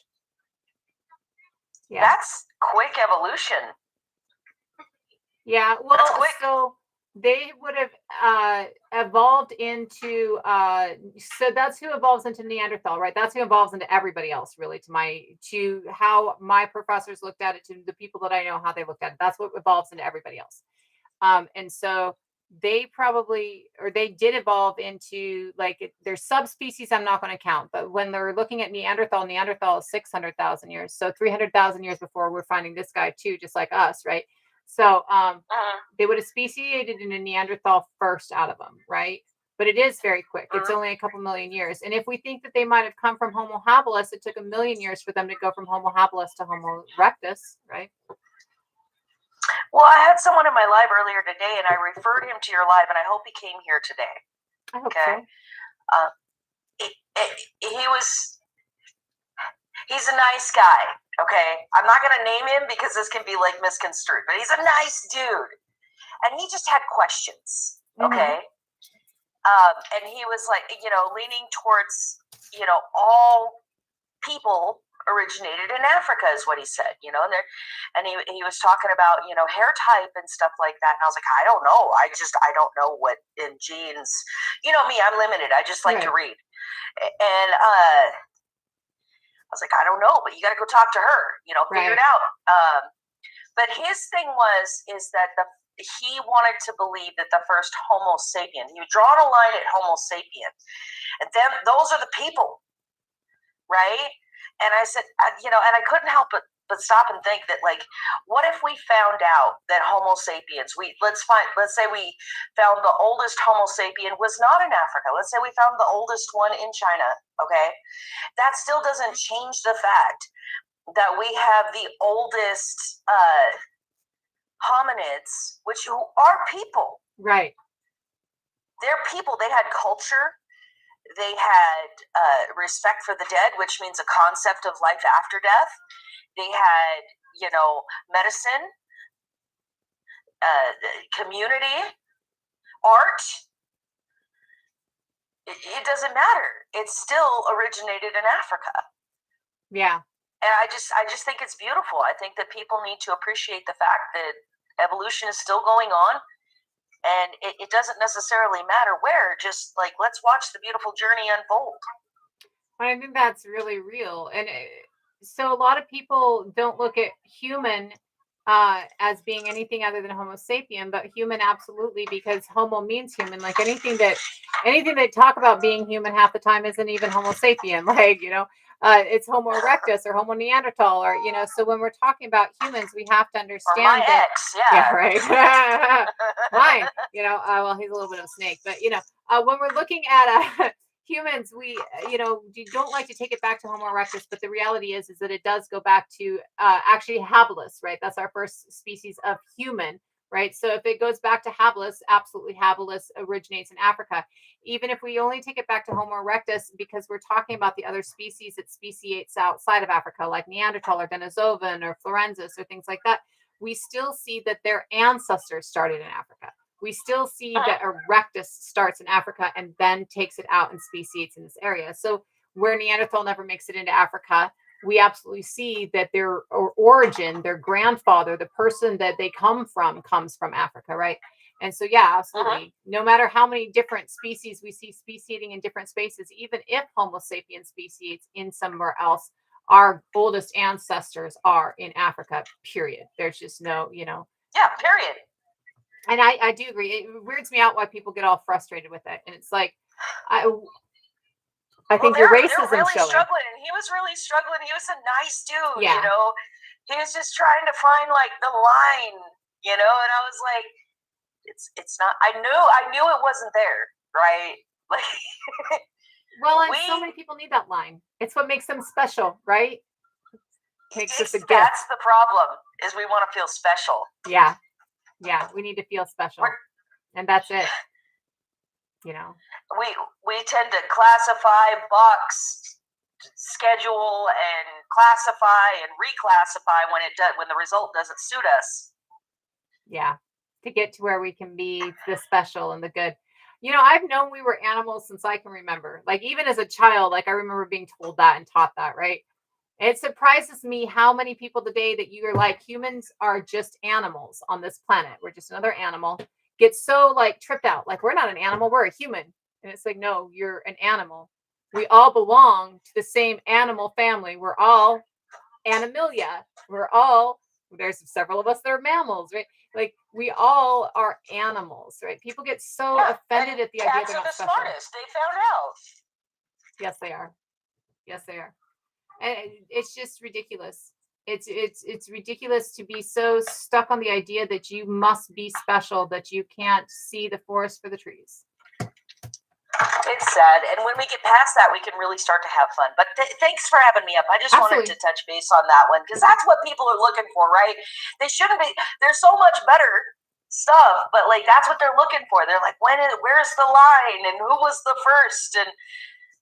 Yeah. That's quick evolution. Yeah, well, so they would have evolved into so that's who evolves into Neanderthal, right? That's who evolves into everybody else, really, to how my professors looked at it, to the people that I know how they looked at it. That's what evolves into everybody else. And so they did evolve into their subspecies. I'm not going to count, but when they're looking at Neanderthal is 600,000 years. So 300,000 years before we're finding this guy too, just like us, right? So they would have speciated in a Neanderthal first out of them, right? But it is very quick. It's only a couple million years. And if we think that they might have come from Homo habilis, it took 1 million years for them to go from Homo habilis to Homo erectus, right? Well, I had someone in my live earlier today, and I referred him to your live, and I hope he came here today. I hope so. He's a nice guy, okay? I'm not going to name him because this can be misconstrued, but he's a nice dude. And he just had questions, okay? And he was leaning towards, all people originated in Africa is what he said, and he was talking about, hair type and stuff like that. And I was like, I don't know. I don't know what in genes, me, I'm limited. I just like to read. And I was like, I don't know, but you got to go talk to her, figure it out. But his thing is that he wanted to believe that the first Homo sapien, he was drawing a line at Homo sapien, and those are the people, right? And I said, and I couldn't help but but stop and think that, like, what if we found out that Homo sapiens, let's say we found the oldest Homo sapien was not in Africa. Let's say we found the oldest one in China. Okay, that still doesn't change the fact that we have the oldest hominids, which are people. Right. They're people. They had culture. They had respect for the dead, which means a concept of life after death. They had, medicine, community, art. It doesn't matter. It still originated in Africa. Yeah. And I just think it's beautiful. I think that people need to appreciate the fact that evolution is still going on, and it doesn't necessarily matter where. Just like, let's watch the beautiful journey unfold. I think that's really real. And so a lot of people don't look at human as being anything other than Homo sapien, but human absolutely, because Homo means human. Like anything that talk about being human half the time isn't even Homo sapien. Like, it's Homo erectus or Homo Neanderthal, or so when we're talking about humans, we have to understand my that. Ex, yeah, right. Mine, well, he's a little bit of a snake, but when we're looking at humans, we you don't like to take it back to Homo erectus, but the reality is that it does go back to actually habilis, right? That's our first species of human, right? So if it goes back to habilis, absolutely habilis originates in Africa. Even if we only take it back to Homo erectus, because we're talking about the other species that speciates outside of Africa, like Neanderthal or Denisovan or Florensis or things like that, we still see that their ancestors started in Africa. We still see that erectus starts in Africa and then takes it out and speciates in this area. So where Neanderthal never makes it into Africa, we absolutely see that their origin, their grandfather, the person that they come from, comes from Africa, right? And so, yeah, absolutely. No matter how many different species we see speciating in different spaces, even if Homo sapiens speciates in somewhere else, our oldest ancestors are in Africa, period. There's just no, Yeah, period. And I do agree. It weirds me out why people get all frustrated with it. And it's like, I think your racism really showing. struggling. And he was really struggling. He was a nice dude, Yeah. He was just trying to find like the line, and I was like, it's not. I knew it wasn't there, right? Like, well, and so many people need that line. It's what makes them special, right? Makes us a gift. That's the problem. Is we want to feel special. Yeah. Yeah, we need to feel special, and that's it. We tend to classify, box, schedule, and classify and reclassify when the result doesn't suit us. Yeah, to get to where we can be the special and the good. I've known we were animals since I can remember. Like even as a child, like I remember being told that and taught that, right? It surprises me how many people today that you're like, humans are just animals on this planet. We're just another animal. Get so like tripped out. Like we're not an animal, we're a human. And it's like, no, you're an animal. We all belong to the same animal family. We're all animalia. There's several of us that are mammals, right? Like we all are animals, right? People get so offended at the idea they're not the special. Smartest. They found out. Yes, they are. Yes, they are. And it's just ridiculous. It's ridiculous to be so stuck on the idea that you must be special, that you can't see the forest for the trees. It's sad. And when we get past that, we can really start to have fun. But thanks for having me up. I just wanted to touch base on that one, because that's what people are looking for, right? They shouldn't be. There's so much better stuff, but like that's what they're looking for. They're like, where's the line, and who was the first? And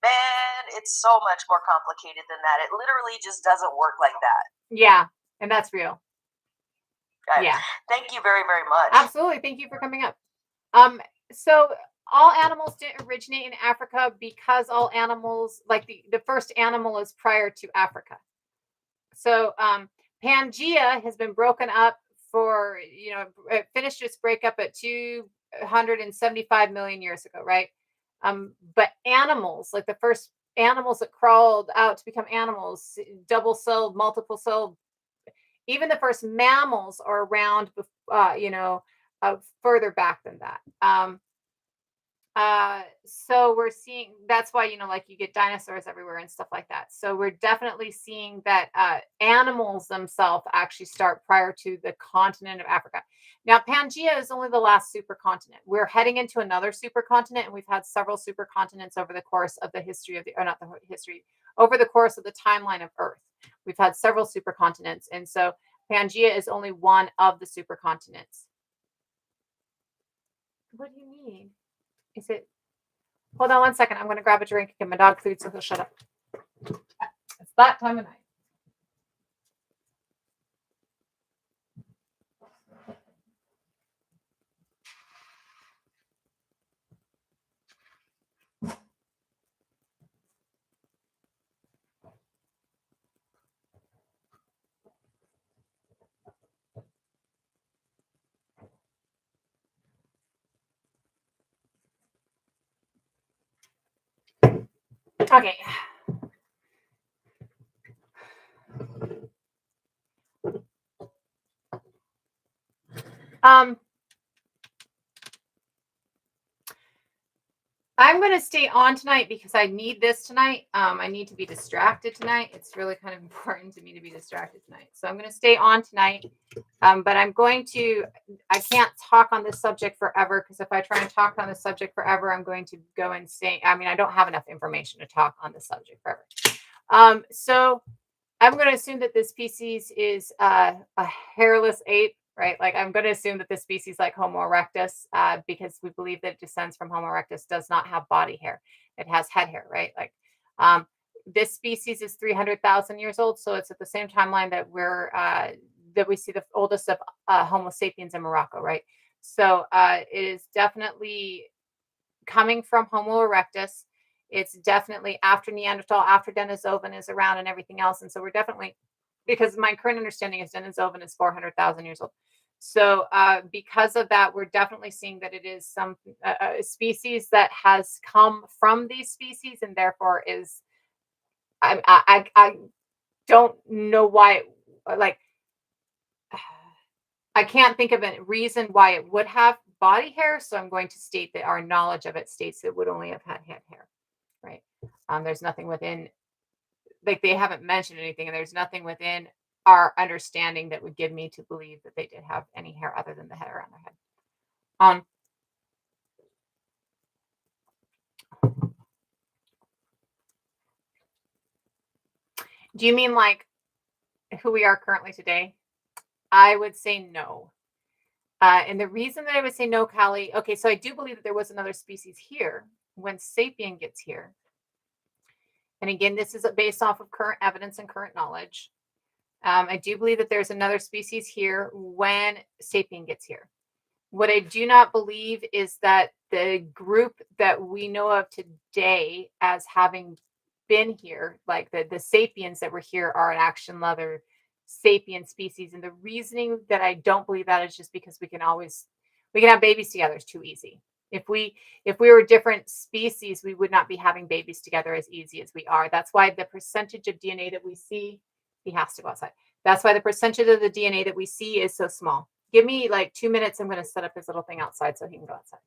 man, it's so much more complicated than that. It literally just doesn't work like that. Yeah, and that's real. Okay. Yeah. Thank you very, very much. Absolutely. Thank you for coming up. So all animals didn't originate in Africa, because all animals, like the first animal is prior to Africa. So Pangea has been broken up for, it finished its breakup at 275 million years ago, right? But animals, like the first animals that crawled out to become animals, double-celled, multiple-celled, even the first mammals are around, further back than that. So we're seeing that's why, like you get dinosaurs everywhere and stuff like that. So we're definitely seeing that animals themselves actually start prior to the continent of Africa. Now, Pangea is only the last supercontinent. We're heading into another supercontinent, and we've had several supercontinents over the course of the history of the, or not the history, over the course of the timeline of Earth. We've had several supercontinents, and so Pangea is only one of the supercontinents. What do you mean? Is it Hold on one second. I'm going to grab a drink and get my dog food so he'll shut up. It's that time of night. Okay. Um, I'm going to stay on tonight because I need this tonight. I need to be distracted tonight. It's really kind of important to me to be distracted tonight. So I'm going to stay on tonight. But I can't talk on this subject forever because if I try and talk on this subject forever, I'm going to go insane. I mean, I don't have enough information to talk on this subject forever. So I'm going to assume that this species is a hairless ape, right? Like I'm going to assume that this species, like Homo erectus, because we believe that it descends from Homo erectus, does not have body hair. It has head hair, right? Like um, this species is 300,000 years old, so it's at the same timeline that we see the oldest of Homo sapiens in Morocco, right? So it is definitely coming from Homo erectus. It's definitely after Neanderthal, after Denisovan is around and everything else. And so we're definitely, because my current understanding is Denisovan is 400,000 years old. So because of that, we're definitely seeing that it is some species that has come from these species and therefore is, I don't know why, like, I can't think of a reason why it would have body hair. So I'm going to state that our knowledge of it states it would only have had head hair. Right. There's nothing within, like they haven't mentioned anything, and there's nothing within our understanding that would give me to believe that they did have any hair other than the hair on their head. Do you mean like who we are currently today? I would say no. And the reason that I would say no, Callie, okay, so I do believe that there was another species here when sapien gets here. And again, this is based off of current evidence and current knowledge. I do believe that there's another species here when sapien gets here. What I do not believe is that the group that we know of today as having been here, like the sapiens that were here, are an action leather sapien species. And the reasoning that I don't believe that is just because we can have babies together. It's too easy. If we were different species, we would not be having babies together as easy as we are. That's why the percentage of DNA that we see, he has to go outside. That's why the percentage of the DNA that we see is so small. Give me like 2 minutes. I'm going to set up his little thing outside so he can go outside.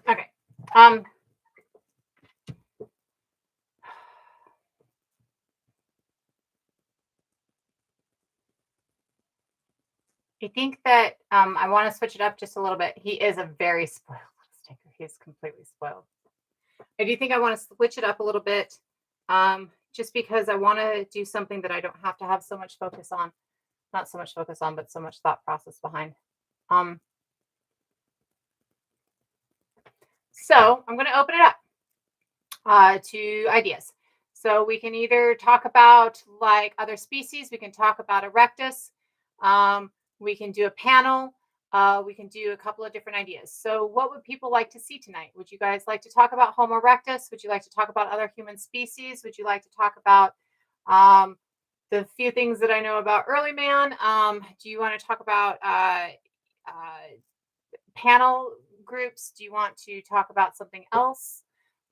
Okay. I think that I want to switch it up just a little bit. He is a very spoiled sticker. He's completely spoiled. I do think I want to switch it up a little bit. just because I want to do something that I don't have to have so much focus on. Not so much focus on, but so much thought process behind. Um, so I'm going to open it up to ideas. So we can either talk about like other species, we can talk about erectus, we can do a panel, we can do a couple of different ideas. So what would people like to see tonight? Would you guys like to talk about Homo erectus? Would you like to talk about other human species? Would you like to talk about the few things that I know about early man? Do you want to talk about panel groups? Do you want to talk about something else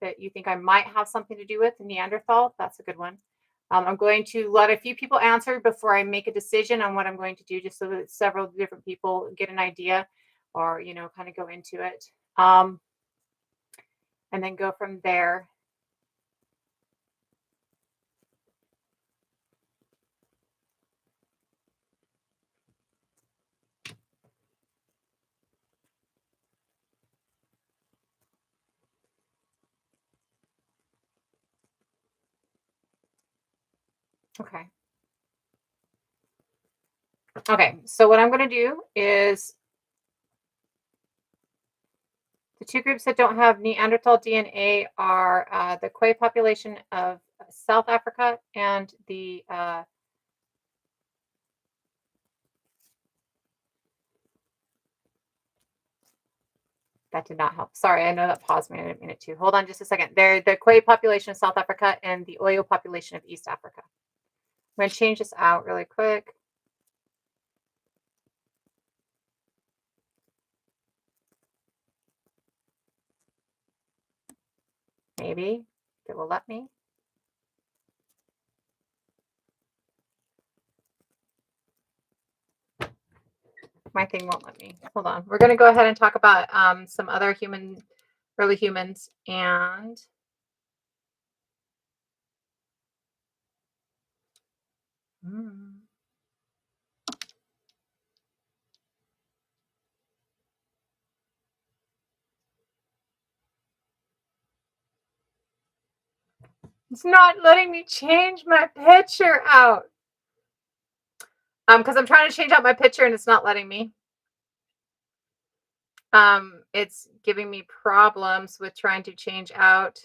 that you think I might have something to do with? Neanderthal, that's a good one. I'm going to let a few people answer before I make a decision on what I'm going to do, just so that several different people get an idea or, kind of go into it. And then go from there. Okay. Okay, so what I'm going to do is the two groups that don't have Neanderthal DNA are the Kwe population of South Africa and the that did not help. Sorry, I know that paused me. I didn't mean it to. Hold on just a second. They're the Kwe population of South Africa and the Oyo population of East Africa. I'm going to change this out really quick. Maybe it will let me. My thing won't let me. Hold on. We're going to go ahead and talk about some other early humans, and it's not letting me change my picture out. Because I'm trying to change out my picture and it's not letting me. It's giving me problems with trying to change out.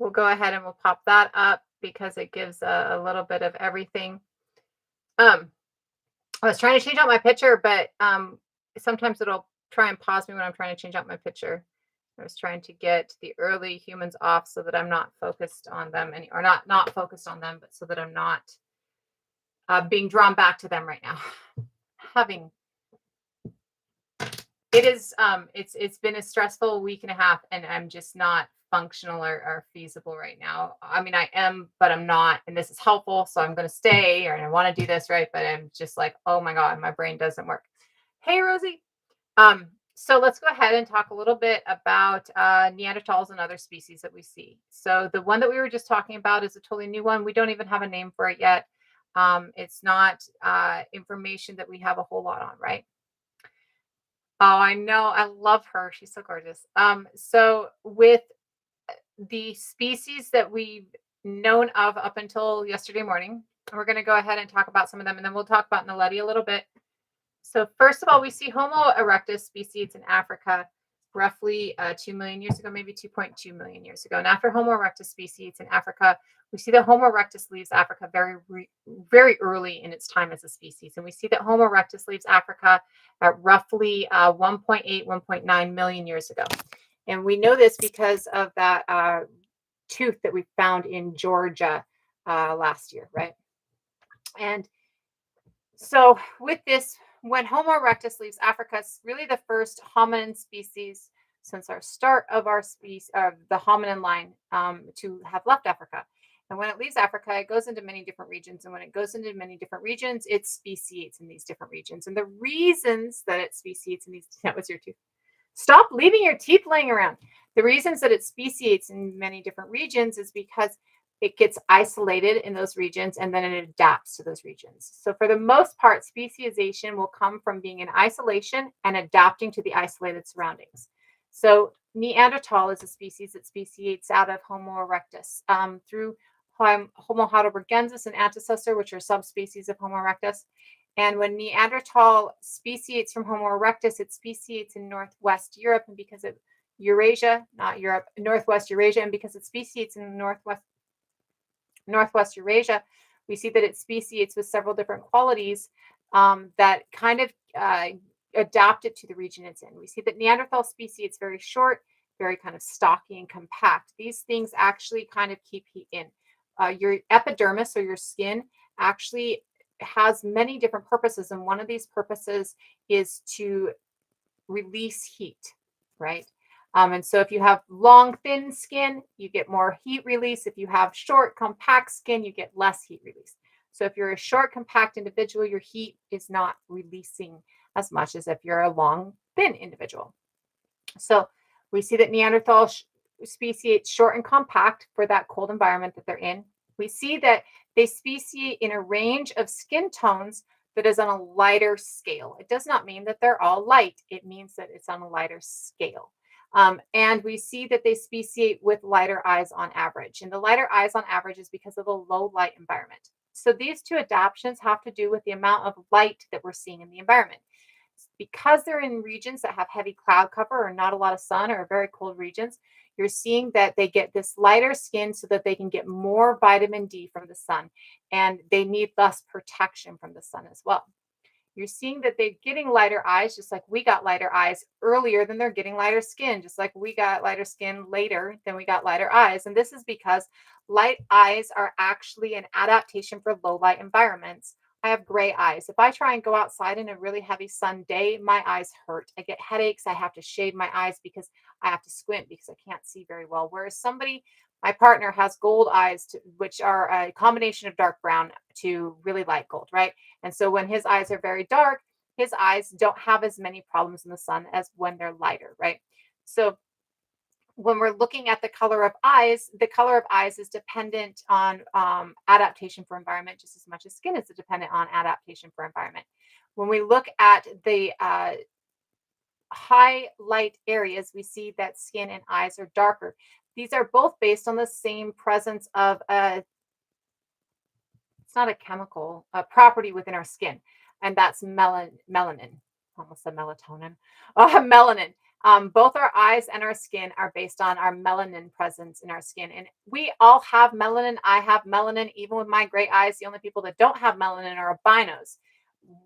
We'll go ahead and we'll pop that up because it gives a little bit of everything. I was trying to change out my picture, but sometimes it'll try and pause me when I'm trying to change out my picture. I was trying to get the early humans off so that I'm not focused on them, or not focused on them, but so that I'm not being drawn back to them right now. It's been a stressful week and a half, and I'm just not functional or feasible right now. I mean, I am, but I'm not, and this is helpful, so I'm going to stay, and I want to do this right, but I'm just like, oh my god, my brain doesn't work. Hey, Rosie. So let's go ahead and talk a little bit about Neanderthals and other species that we see. So the one that we were just talking about is a totally new one. We don't even have a name for it yet. It's not information that we have a whole lot on, right? Oh, I know. I love her. She's so gorgeous. So with the species that we've known of up until yesterday morning, we're going to go ahead and talk about some of them, and then we'll talk about Naledi a little bit. So first of all, we see Homo erectus species in Africa roughly 2 million years ago, maybe 2.2 million years ago. And after Homo erectus species in Africa, we see that Homo erectus leaves Africa very early in its time as a species. And we see that Homo erectus leaves Africa at roughly 1.8, 1.9 million years ago. And we know this because of that tooth that we found in Georgia last year, right? And so with this, when Homo erectus leaves Africa, it's really the first hominin species since our start of our species, the hominin line, to have left Africa. And when it leaves Africa, it goes into many different regions. And when it goes into many different regions, it speciates in these different regions. And the reasons that it speciates in these, that was your tooth. Stop leaving your teeth laying around. The reasons that it speciates in many different regions is because it gets isolated in those regions and then it adapts to those regions. So for the most part, speciation will come from being in isolation and adapting to the isolated surroundings. So Neanderthal is a species that speciates out of Homo erectus through Homo heidelbergensis and antecessor, which are subspecies of Homo erectus. And when Neanderthal speciates from Homo erectus, it speciates in Northwest Europe, and because of Eurasia, not Europe, Northwest Eurasia, and because it speciates in Northwest Eurasia, we see that it speciates with several different qualities that kind of adapt it to the region it's in. We see that Neanderthal speciates very short, very kind of stocky and compact. These things actually kind of keep heat in. Your epidermis or your skin actually has many different purposes, and one of these purposes is to release heat, right? And so if you have long, thin skin, you get more heat release. If you have short, compact skin, you get less heat release. So if you're a short, compact individual, your heat is not releasing as much as if you're a long, thin individual. So we see that Neanderthal speciate short and compact for that cold environment that they're in. We see that they speciate in a range of skin tones that is on a lighter scale. It does not mean that they're all light. It means that it's on a lighter scale. And we see that they speciate with lighter eyes on average. And the lighter eyes on average is because of the low light environment. So these two adaptations have to do with the amount of light that we're seeing in the environment. Because they're in regions that have heavy cloud cover or not a lot of sun or very cold regions, you're seeing that they get this lighter skin so that they can get more vitamin D from the sun, and they need less protection from the sun as well. You're seeing that they're getting lighter eyes, just like we got lighter eyes earlier than they're getting lighter skin, just like we got lighter skin later than we got lighter eyes. And this is because light eyes are actually an adaptation for low light environments. I have gray eyes. If I try and go outside in a really heavy sun day, my eyes hurt. I get headaches. I have to shade my eyes because I have to squint because I can't see very well. Whereas my partner has gold eyes, which are a combination of dark brown to really light gold, right? And so when his eyes are very dark, his eyes don't have as many problems in the sun as when they're lighter, right? So when we're looking at the color of eyes is dependent on adaptation for environment just as much as skin is dependent on adaptation for environment. When we look at the high light areas, we see that skin and eyes are darker. These are both based on the same presence of it's not a chemical, a property within our skin, and that's melanin. Almost said melatonin. Melanin. Both our eyes and our skin are based on our melanin presence in our skin. And we all have melanin. I have melanin, even with my gray eyes. The only people that don't have melanin are albinos.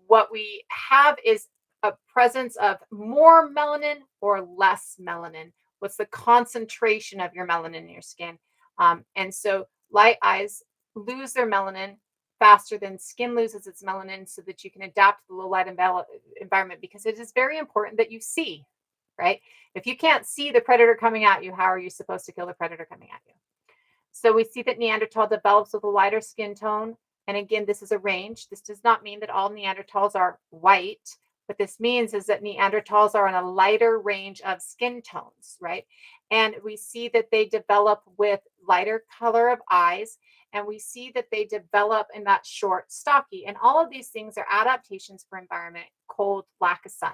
What we have is a presence of more melanin or less melanin. What's the concentration of your melanin in your skin? And so light eyes lose their melanin faster than skin loses its melanin so that you can adapt to the low light environment, because it is very important that you see, right? If you can't see the predator coming at you, how are you supposed to kill the predator coming at you? So we see that Neanderthal develops with a lighter skin tone. And again, this is a range. This does not mean that all Neanderthals are white. What this means is that Neanderthals are on a lighter range of skin tones, right? And we see that they develop with lighter color of eyes, and we see that they develop in that short, stocky. And all of these things are adaptations for environment, cold, lack of sun.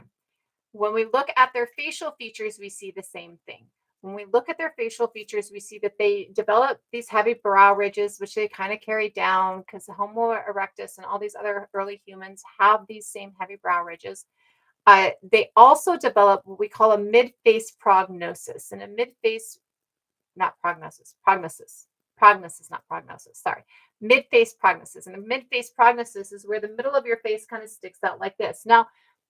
When we look at their facial features, we see the same thing. When we look at their facial features, we see that they develop these heavy brow ridges, which they kind of carry down because Homo erectus and all these other early humans have these same heavy brow ridges. They also develop what we call a mid-face prognosis, and a mid-face, not prognosis, prognosis, not prognosis, sorry, mid-face prognosis. And a mid-face prognosis is where the middle of your face kind of sticks out like this. Now,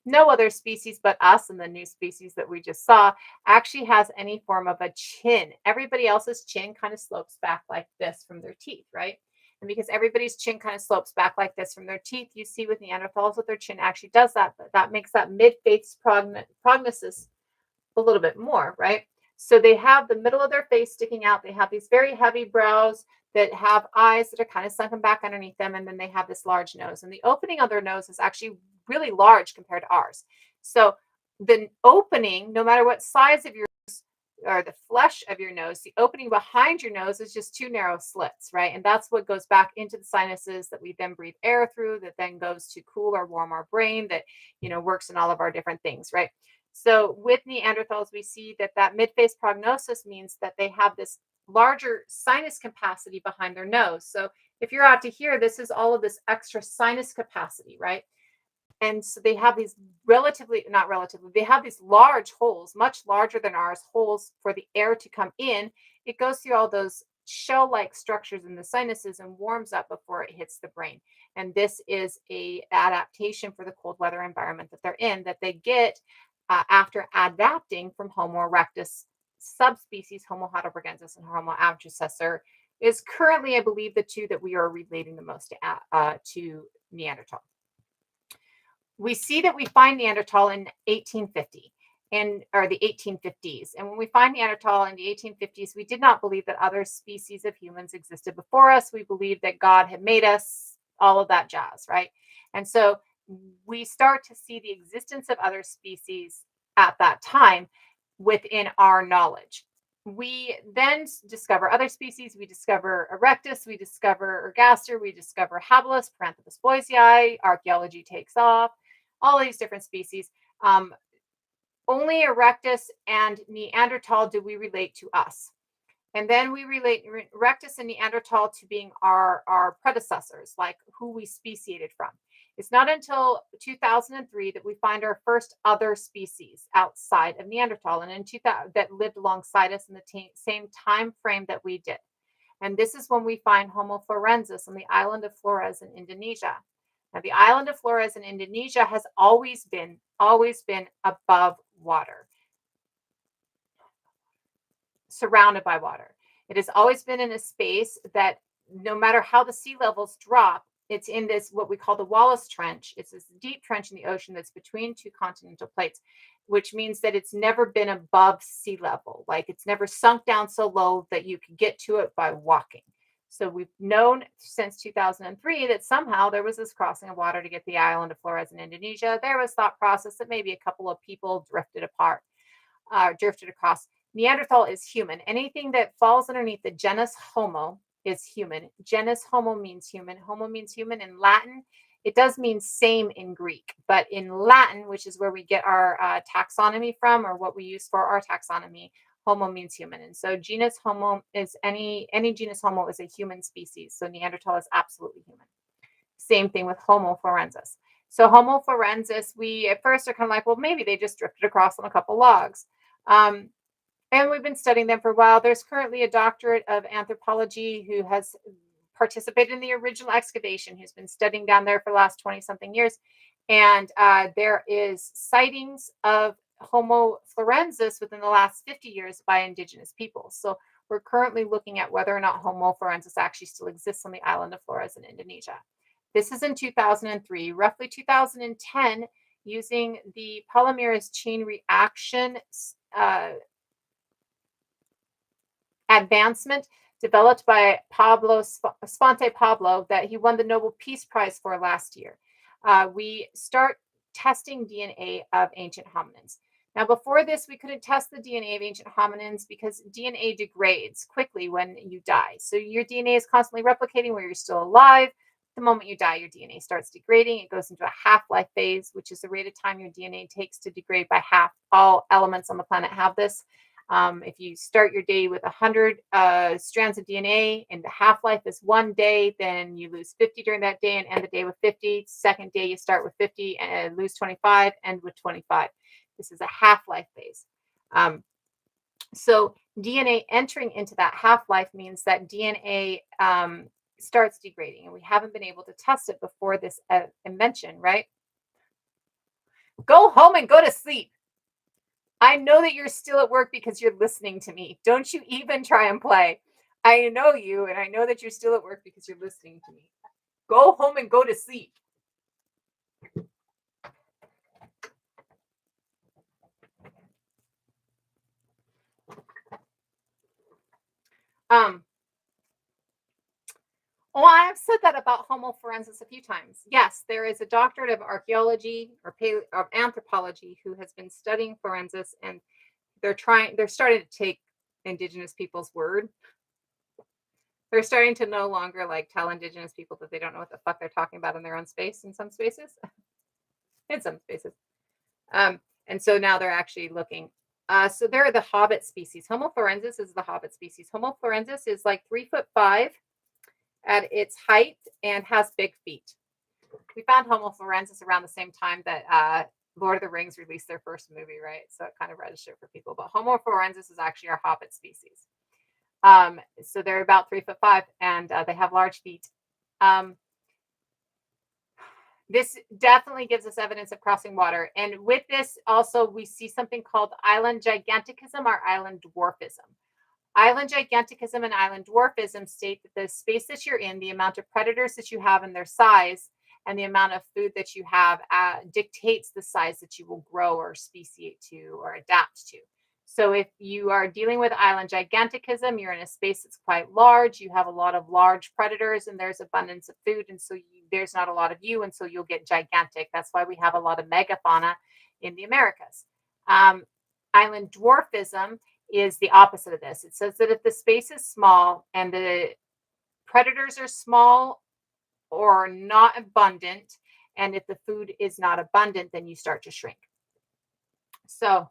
no other species but us and the new species that we just saw actually has any form of a chin. Everybody else's chin kind of slopes back like this from their teeth, right? And because everybody's chin kind of slopes back like this from their teeth, you see with Neanderthals that their chin actually does that, but that makes that mid-face prognosis a little bit more, right? So they have the middle of their face sticking out. They have these very heavy brows that have eyes that are kind of sunken back underneath them. And then they have this large nose. And the opening of their nose is actually really large compared to ours. So the opening, no matter what size of your or the flesh of your nose, the opening behind your nose is just two narrow slits, right? And that's what goes back into the sinuses that we then breathe air through, that then goes to cool or warm our brain, that, works in all of our different things, right? So with Neanderthals, we see that mid-face prognosis means that they have this larger sinus capacity behind their nose. So if you're out to hear, this is all of this extra sinus capacity, right? And so they have these not relatively, they have these large holes, much larger than ours, holes for the air to come in. It goes through all those shell-like structures in the sinuses and warms up before it hits the brain. And this is a adaptation for the cold weather environment that they're in, that they get after adapting from Homo erectus subspecies Homo heidelbergensis and Homo antecessor is currently, I believe, the two that we are relating the most to Neanderthal. We see that we find Neanderthal in 1850 or the 1850s. And when we find Neanderthal in the 1850s, we did not believe that other species of humans existed before us. We believed that God had made us, all of that jazz, right? And so we start to see the existence of other species at that time within our knowledge. We then discover other species. We discover Erectus, we discover Ergaster, we discover Habilis, Paranthropus boisei. Archaeology takes off. All these different species. Only Erectus and Neanderthal do we relate to us. And then we relate Erectus and Neanderthal to being our predecessors, like who we speciated from. It's not until 2003 that we find our first other species outside of Neanderthal and in 2000 that lived alongside us in the same time frame that we did. And this is when we find Homo florensis on the island of Flores in Indonesia. Now, the island of Flores in Indonesia has always been above water, surrounded by water. It has always been in a space that no matter how the sea levels drop, it's in this, what we call the Wallace Trench. It's this deep trench in the ocean that's between two continental plates, which means that it's never been above sea level. Like it's never sunk down so low that you could get to it by walking. So we've known since 2003 that somehow there was this crossing of water to get the island of Flores in Indonesia. There was thought process that maybe a couple of people drifted across. Neanderthal is human. Anything that falls underneath the genus Homo is human. Genus Homo means human. Homo means human in Latin. It does mean same in Greek, but in Latin, which is where we get our taxonomy from, or what we use for our taxonomy, Homo means human. And so genus Homo is any genus Homo is a human species. So Neanderthal is absolutely human. Same thing with Homo florensis. So Homo florensis, we at first are kind of like, well, maybe they just drifted across on a couple logs. And we've been studying them for a while. There's currently a doctorate of anthropology who has participated in the original excavation, who's been studying down there for the last 20-something years. And there is sightings of Homo florensis within the last 50 years by indigenous people. So we're currently looking at whether or not Homo florensis actually still exists on the island of Flores in Indonesia. This is in 2003. Roughly 2010, using the polymerase chain reaction advancement developed by Svante Pablo that he won the Nobel Peace Prize for last year. We start testing DNA of ancient hominins. Now, before this, we couldn't test the DNA of ancient hominins because DNA degrades quickly when you die. So your DNA is constantly replicating where you're still alive. The moment you die, your DNA starts degrading. It goes into a half-life phase, which is the rate of time your DNA takes to degrade by half. All elements on the planet have this. If you start your day with 100 strands of DNA and the half-life is 1 day, then you lose 50 during that day and end the day with 50. Second day, you start with 50 and lose 25, end with 25. This is a half-life phase. So DNA entering into that half-life means that DNA starts degrading, and we haven't been able to test it before this invention, right? Go home and go to sleep. I know that you're still at work because you're listening to me. Don't you even try and play. I know you, and I know that you're still at work because you're listening to me. Go home and go to sleep. Well, I've said that about Homo forensis a few times. Yes, there is a doctorate of archaeology or of anthropology who has been studying forensis, and they're starting to take indigenous people's word. They're starting to no longer like tell indigenous people that they don't know what the fuck they're talking about in their own space in some spaces. In some spaces. And so now they're actually looking. So there are the hobbit species. Homo florensis is the hobbit species. Homo florensis is like 3'5" at its height and has big feet. We found Homo florensis around the same time that Lord of the Rings released their first movie, right? So it kind of registered for people. But Homo florensis is actually our hobbit species. So they're about 3'5" and they have large feet. This definitely gives us evidence of crossing water. And with this, also, we see something called island giganticism or island dwarfism. Island giganticism and island dwarfism state that the space that you're in, the amount of predators that you have and their size, and the amount of food that you have dictates the size that you will grow or speciate to or adapt to. So if you are dealing with island giganticism, you're in a space that's quite large, you have a lot of large predators, and there's abundance of food, and so there's not a lot of you, and so you'll get gigantic. That's why we have a lot of megafauna in the Americas. Island dwarfism is the opposite of this. It says that if the space is small and the predators are small or not abundant, and if the food is not abundant, then you start to shrink. So,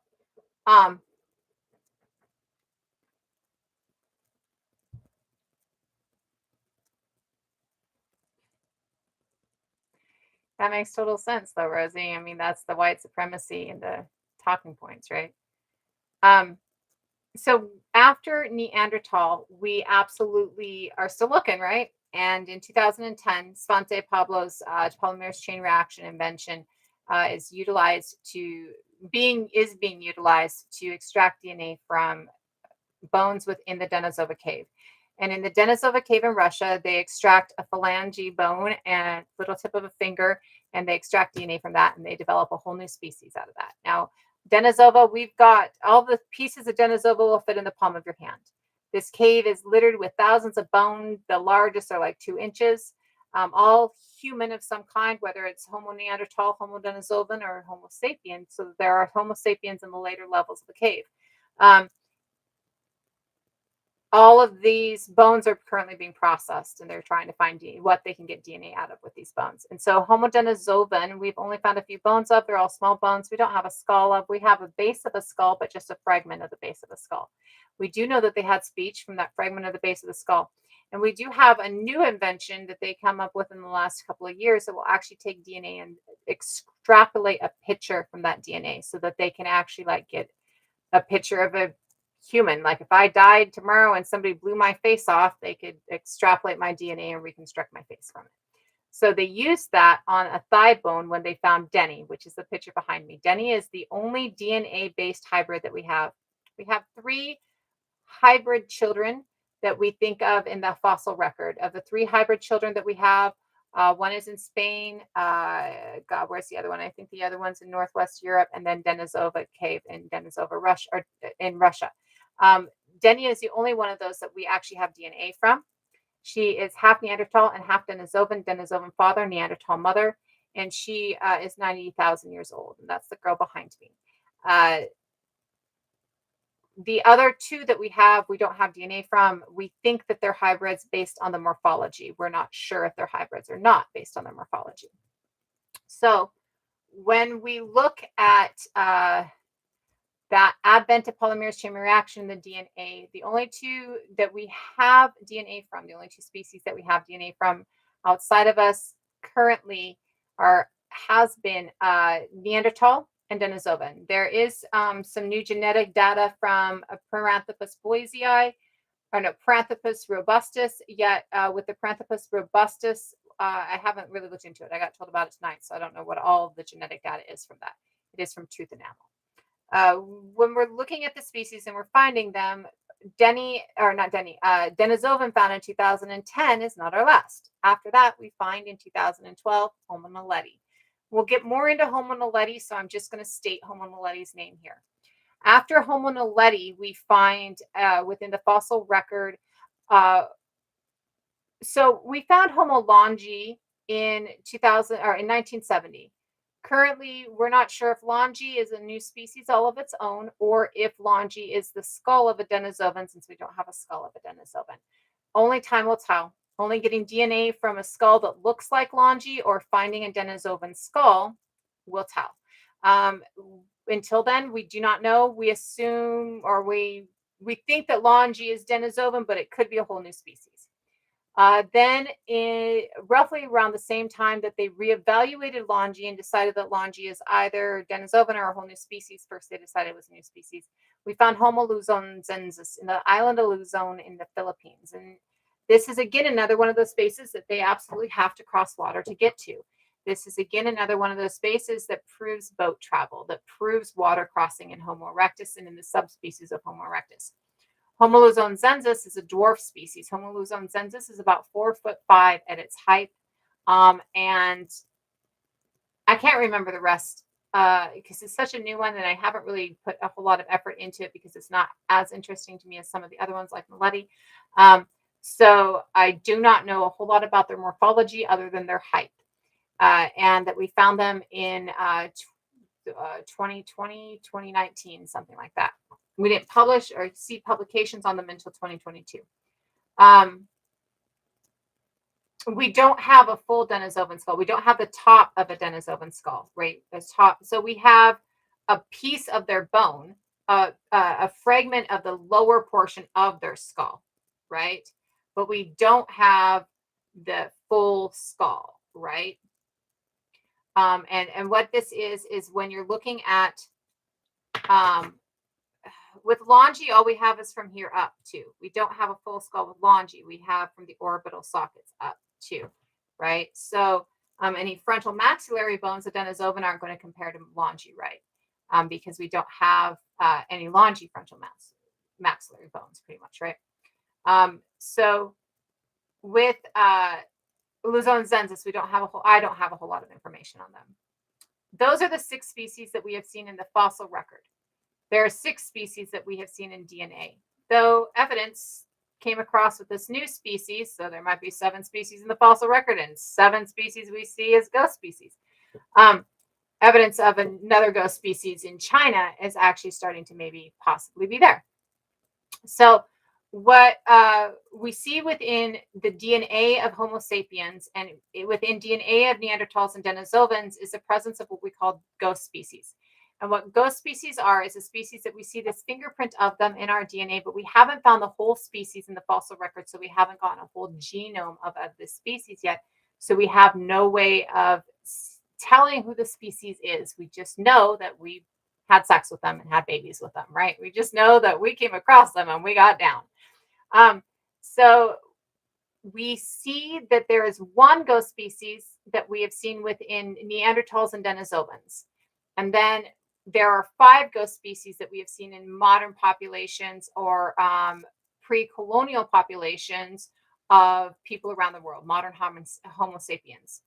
that makes total sense, though, Rosie. I mean, that's the white supremacy and the talking points, right? So after Neanderthal, we absolutely are still looking, right? And in 2010, Svante Pablo's polymerase chain reaction invention is being utilized to extract DNA from bones within the Denisova cave. And in the Denisova cave in Russia, they extract a phalange bone and little tip of a finger, and they extract DNA from that, and they develop a whole new species out of that. Now, Denisova, we've got all the pieces of Denisova will fit in the palm of your hand. This cave is littered with thousands of bones. The largest are like 2 inches, all human of some kind, whether it's Homo neanderthal, Homo denisovan, or Homo sapiens. So there are Homo sapiens in the later levels of the cave. All of these bones are currently being processed, and they're trying to find what they can get DNA out of with these bones. And so Homo denisovan, we've only found a few bones of. They're all small bones. We don't have a skull of. We have a base of a skull, but just a fragment of the base of a skull. We do know that they had speech from that fragment of the base of the skull. And we do have a new invention that they come up with in the last couple of years that will actually take DNA and extrapolate a picture from that DNA so that they can actually get a picture of a human. Like if I died tomorrow and somebody blew my face off, they could extrapolate my DNA and reconstruct my face from it. So they used that on a thigh bone when they found Denny, which is the picture behind me. Denny is the only DNA-based hybrid that we have. We have 3 hybrid children that we think of in the fossil record. Of the 3 hybrid children that we have, one is in Spain. God, where's the other one? I think the other one's in Northwest Europe, and then Denisova Cave in Denisova, Russia, or in Russia. Denny is the only one of those that we actually have DNA from. She is half Neanderthal and half Denisovan. Denisovan father, Neanderthal mother, and she is 90,000 years old, and that's the girl behind me. The other 2 that we don't have DNA from. We think that they're hybrids based on the morphology. We're not sure if they're hybrids or not based on their morphology. So when we look at that advent of polymerase chain reaction, the DNA, the only 2 that we have DNA from, the only 2 species that we have DNA from outside of us currently has been Neanderthal and Denisovan. There is some new genetic data from a Paranthropus boisei, or no, Paranthropus robustus, yet with the Paranthropus robustus, I haven't really looked into it. I got told about it tonight, so I don't know what all the genetic data is from that. It is from tooth enamel. When we're looking at the species and we're finding them, Denisovan found in 2010 is not our last. After that, we find in 2012 Homo naledi. We'll get more into Homo naledi, so I'm just going to state Homo naledi's name here. After Homo naledi, we find within the fossil record, so we found Homo longi in 1970. Currently, we're not sure if longi is a new species all of its own, or if longi is the skull of a Denisovan, since we don't have a skull of a Denisovan. Only time will tell. Only getting DNA from a skull that looks like longi or finding a Denisovan skull will tell. Until then, we do not know. We assume, or we think that Longi is Denisovan, but it could be a whole new species. Then, roughly around the same time that they reevaluated Longi and decided that Longi is either Denisovan or a whole new species, first they decided it was a new species, we found Homo luzonensis in the island of Luzon in the Philippines. And this is, again, another one of those spaces that they absolutely have to cross water to get to. This is, again, another one of those spaces that proves boat travel, that proves water crossing in Homo erectus and in the subspecies of Homo erectus. Homo luzonensis is a dwarf species. Homo luzonensis is about 4'5" at its height. And I can't remember the rest because it's such a new one that I haven't really put a whole lot of effort into it because it's not as interesting to me as some of the other ones like Mileti. So I do not know a whole lot about their morphology other than their height. And that we found them in 2020, 2019, something like that. We didn't publish or see publications on them until 2022. We don't have a full Denisovan skull. We don't have the top of a Denisovan skull, right? The top. So we have a piece of their bone, a fragment of the lower portion of their skull, right? But we don't have the full skull, right? And what this is when you're looking at with Longi, all we have is from here up too. We don't have a full skull with Longi. We have from the orbital sockets up too, right? So any frontal maxillary bones of Denisovan aren't going to compare to Longi, right? Because we don't have any Longi frontal maxillary bones, pretty much, right? So with luzonensis, I don't have a whole lot of information on them. Those are the 6 species that we have seen in the fossil record. There are 6 species that we have seen in DNA, though evidence came across with this new species, so there might be 7 species in the fossil record and 7 species we see as ghost species. Evidence of another ghost species in China is actually starting to maybe possibly be there. So what we see within the DNA of Homo sapiens and within DNA of Neanderthals and Denisovans is the presence of what we call ghost species. And what ghost species are is a species that we see this fingerprint of them in our DNA, but we haven't found the whole species in the fossil record, so we haven't gotten a whole genome of this species yet. So we have no way of telling who the species is. We just know that we had sex with them and had babies with them, right? We just know that we came across them and we got down. So we see that there is one ghost species that we have seen within Neanderthals and Denisovans. And then there are 5 ghost species that we have seen in modern populations or pre-colonial populations of people around the world, modern Homo sapiens.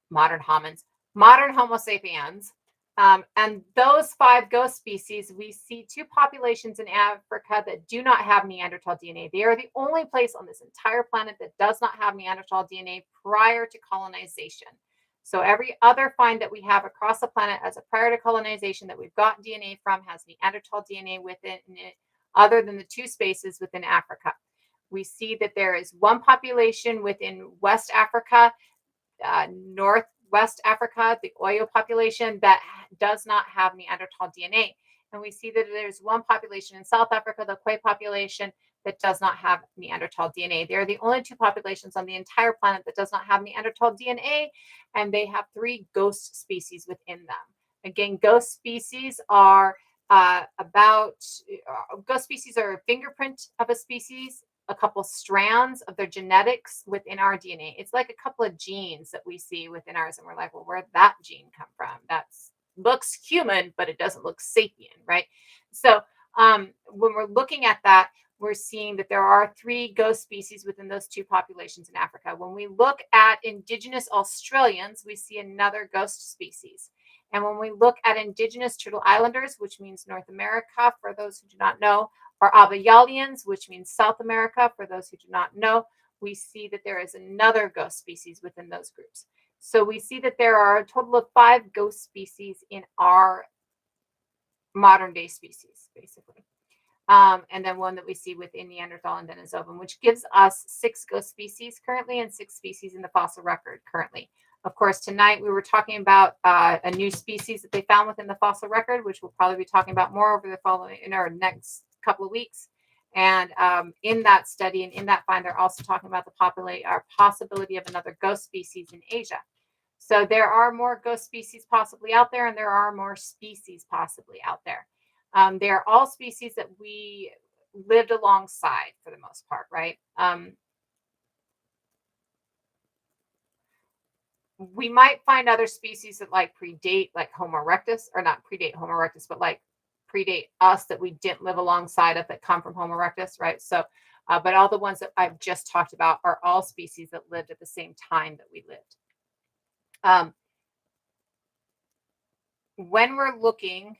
Modern Homo sapiens. And those 5 ghost species, we see 2 populations in Africa that do not have Neanderthal DNA. They are the only place on this entire planet that does not have Neanderthal DNA prior to colonization. So every other find that we have across the planet as a prior to colonization that we've got DNA from has Neanderthal DNA within it, other than the 2 spaces within Africa. We see that there is one population within West Africa, Northwest Africa, the Oyo population, that does not have Neanderthal DNA. And we see that there's one population in South Africa, the Kwe population, that does not have Neanderthal DNA. They're the only 2 populations on the entire planet that does not have Neanderthal DNA, and they have 3 ghost species within them. Again, ghost species are ghost species are a fingerprint of a species, a couple strands of their genetics within our DNA. It's like a couple of genes that we see within ours, and we're like, well, where'd that gene come from? That looks human, but it doesn't look sapien, right? So when we're looking at that, we're seeing that there are 3 ghost species within those 2 populations in Africa. When we look at indigenous Australians, we see another ghost species. And when we look at indigenous Turtle Islanders, which means North America, for those who do not know, or Abayalians, which means South America, for those who do not know, we see that there is another ghost species within those groups. So we see that there are a total of 5 ghost species in our modern day species, basically. And then one that we see within Neanderthal and Denisovan, which gives us 6 ghost species currently and 6 species in the fossil record currently. Of course, tonight we were talking about a new species that they found within the fossil record, which we'll probably be talking about more over the following in our next couple of weeks. And in that study and in that find, they're also talking about the possibility of another ghost species in Asia. So there are more ghost species possibly out there, and there are more species possibly out there. They're all species that we lived alongside for the most part, right? We might find other species that like predate like Homo erectus, or not predate Homo erectus, but like predate us that we didn't live alongside of that come from Homo erectus, right? So, but all the ones that I've just talked about are all species that lived at the same time that we lived. When we're looking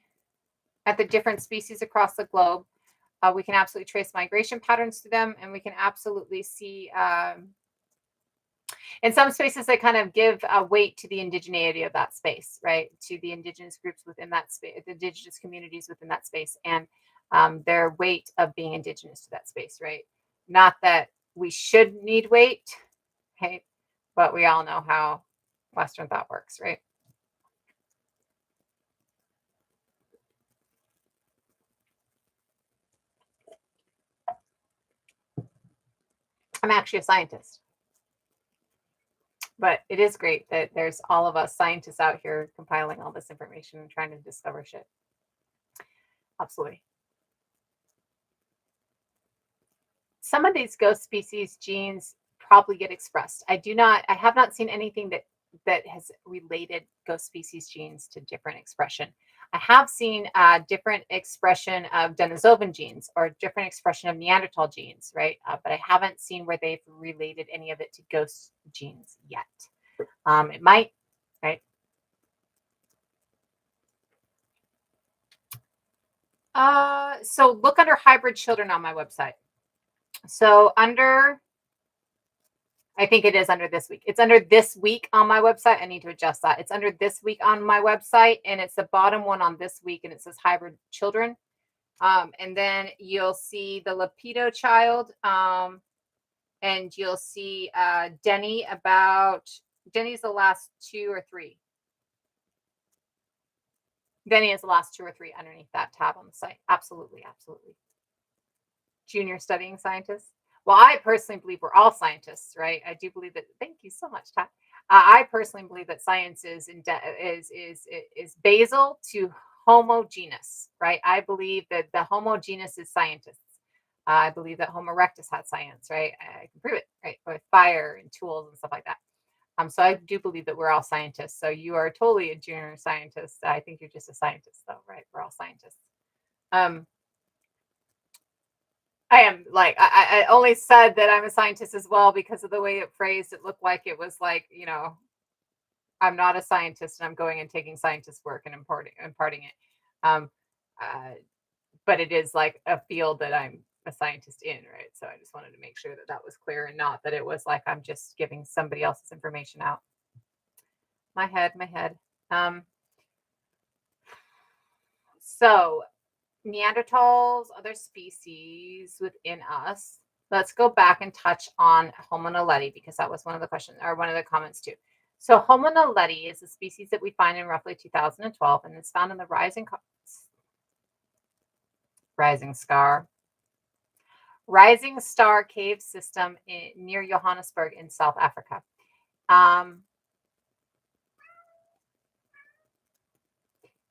at the different species across the globe, we can absolutely trace migration patterns to them, and we can absolutely see in some spaces they kind of give weight to the indigeneity of that space, right? To the indigenous groups within that space, the indigenous communities within that space, and their weight of being indigenous to that space, right? Not that we should need weight, right? But we all know how Western thought works, right? I'm actually a scientist, but it is great that there's all of us scientists out here compiling all this information and trying to discover shit. Absolutely. Some of these ghost species genes probably get expressed. I have not seen anything that has related ghost species genes to different expression. I have seen different expression of Denisovan genes or different expression of Neanderthal genes, right? But I haven't seen where they've related any of it to ghost genes yet. It might, right? So look under hybrid children on my website. So I think it is under this week. It's under this week on my website. I need to adjust that. It's under this week on my website, and it's the bottom one on this week, and it says hybrid children. And then you'll see the Lapido child, and you'll see Denny. Denny's the last 2 or 3. Denny is the last 2 or 3 underneath that tab on the site. Absolutely, absolutely. Junior studying scientists. Well, I personally believe we're all scientists, right? I do believe that. Thank you so much, Todd. I personally believe that science is basal to homogeneous, right? I believe that the homogeneous is scientists. I believe that Homo erectus had science, right? I can prove it, right, with fire and tools and stuff like that. So I do believe that we're all scientists. So you are totally a junior scientist. I think you're just a scientist, though, right? We're all scientists. I am like I only said that I'm a scientist as well because of the way it phrased. It looked like it was like, I'm not a scientist and I'm going and taking scientist work and imparting it. Um, uh, but it is like a field that I'm a scientist in, right? So I just wanted to make sure that that was clear and not that it was like I'm just giving somebody else's information out. My head. So Neanderthals, other species within us. Let's go back and touch on Homo naledi because that was one of the questions or one of the comments too. So Homo naledi is a species that we find in roughly 2012 and it's found in the Rising Star cave system near Johannesburg in South Africa.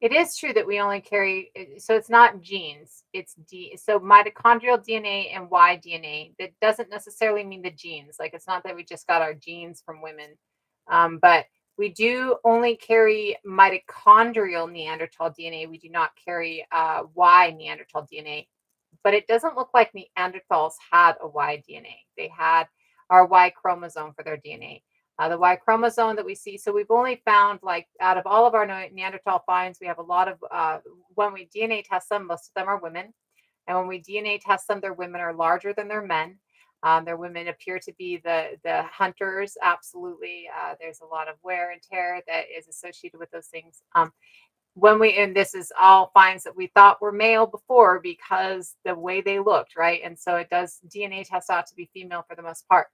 It is true that we only carry, so it's not genes, it's so mitochondrial DNA and Y DNA. That doesn't necessarily mean the genes. Like it's not that we just got our genes from women, but we do only carry mitochondrial Neanderthal DNA. We do not carry Y Neanderthal DNA, but it doesn't look like Neanderthals had a Y DNA. They had our Y chromosome for their DNA. The Y chromosome that we see. So we've only found like out of all of our Neanderthal finds, we have a lot of, when we DNA test them, most of them are women. And when we DNA test them, their women are larger than their men. Their women appear to be the hunters. Absolutely. There's a lot of wear and tear that is associated with those things. And this is all finds that we thought were male before because the way they looked, right? And so it does DNA test out to be female for the most part.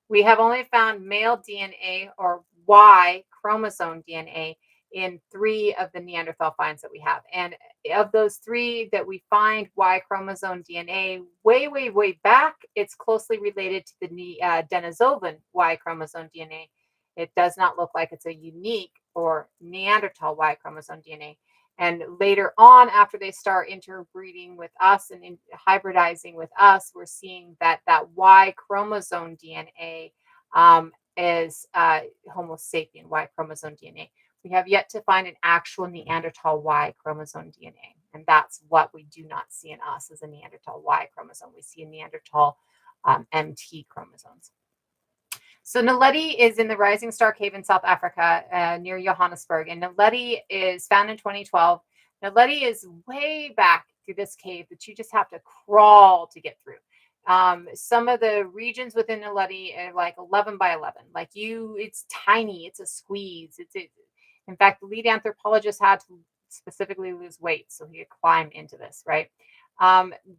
We have only found male DNA or Y chromosome DNA in 3 of the Neanderthal finds that we have. And of those 3 that we find Y chromosome DNA way, way, way back, it's closely related to the Denisovan Y chromosome DNA. It does not look like it's a unique or Neanderthal Y chromosome DNA. And later on, after they start interbreeding with us and hybridizing with us, we're seeing that Y chromosome DNA is Homo sapien Y chromosome DNA. We have yet to find an actual Neanderthal Y chromosome DNA. And that's what we do not see in us as a Neanderthal Y chromosome. We see a Neanderthal MT chromosomes. So Naledi is in the Rising Star Cave in South Africa near Johannesburg. And Naledi is found in 2012. Naledi is way back through this cave that you just have to crawl to get through. Some of the regions within Naledi are like 11 by 11. Like it's tiny. It's a squeeze. In fact, the lead anthropologist had to specifically lose weight so he could climb into this, right?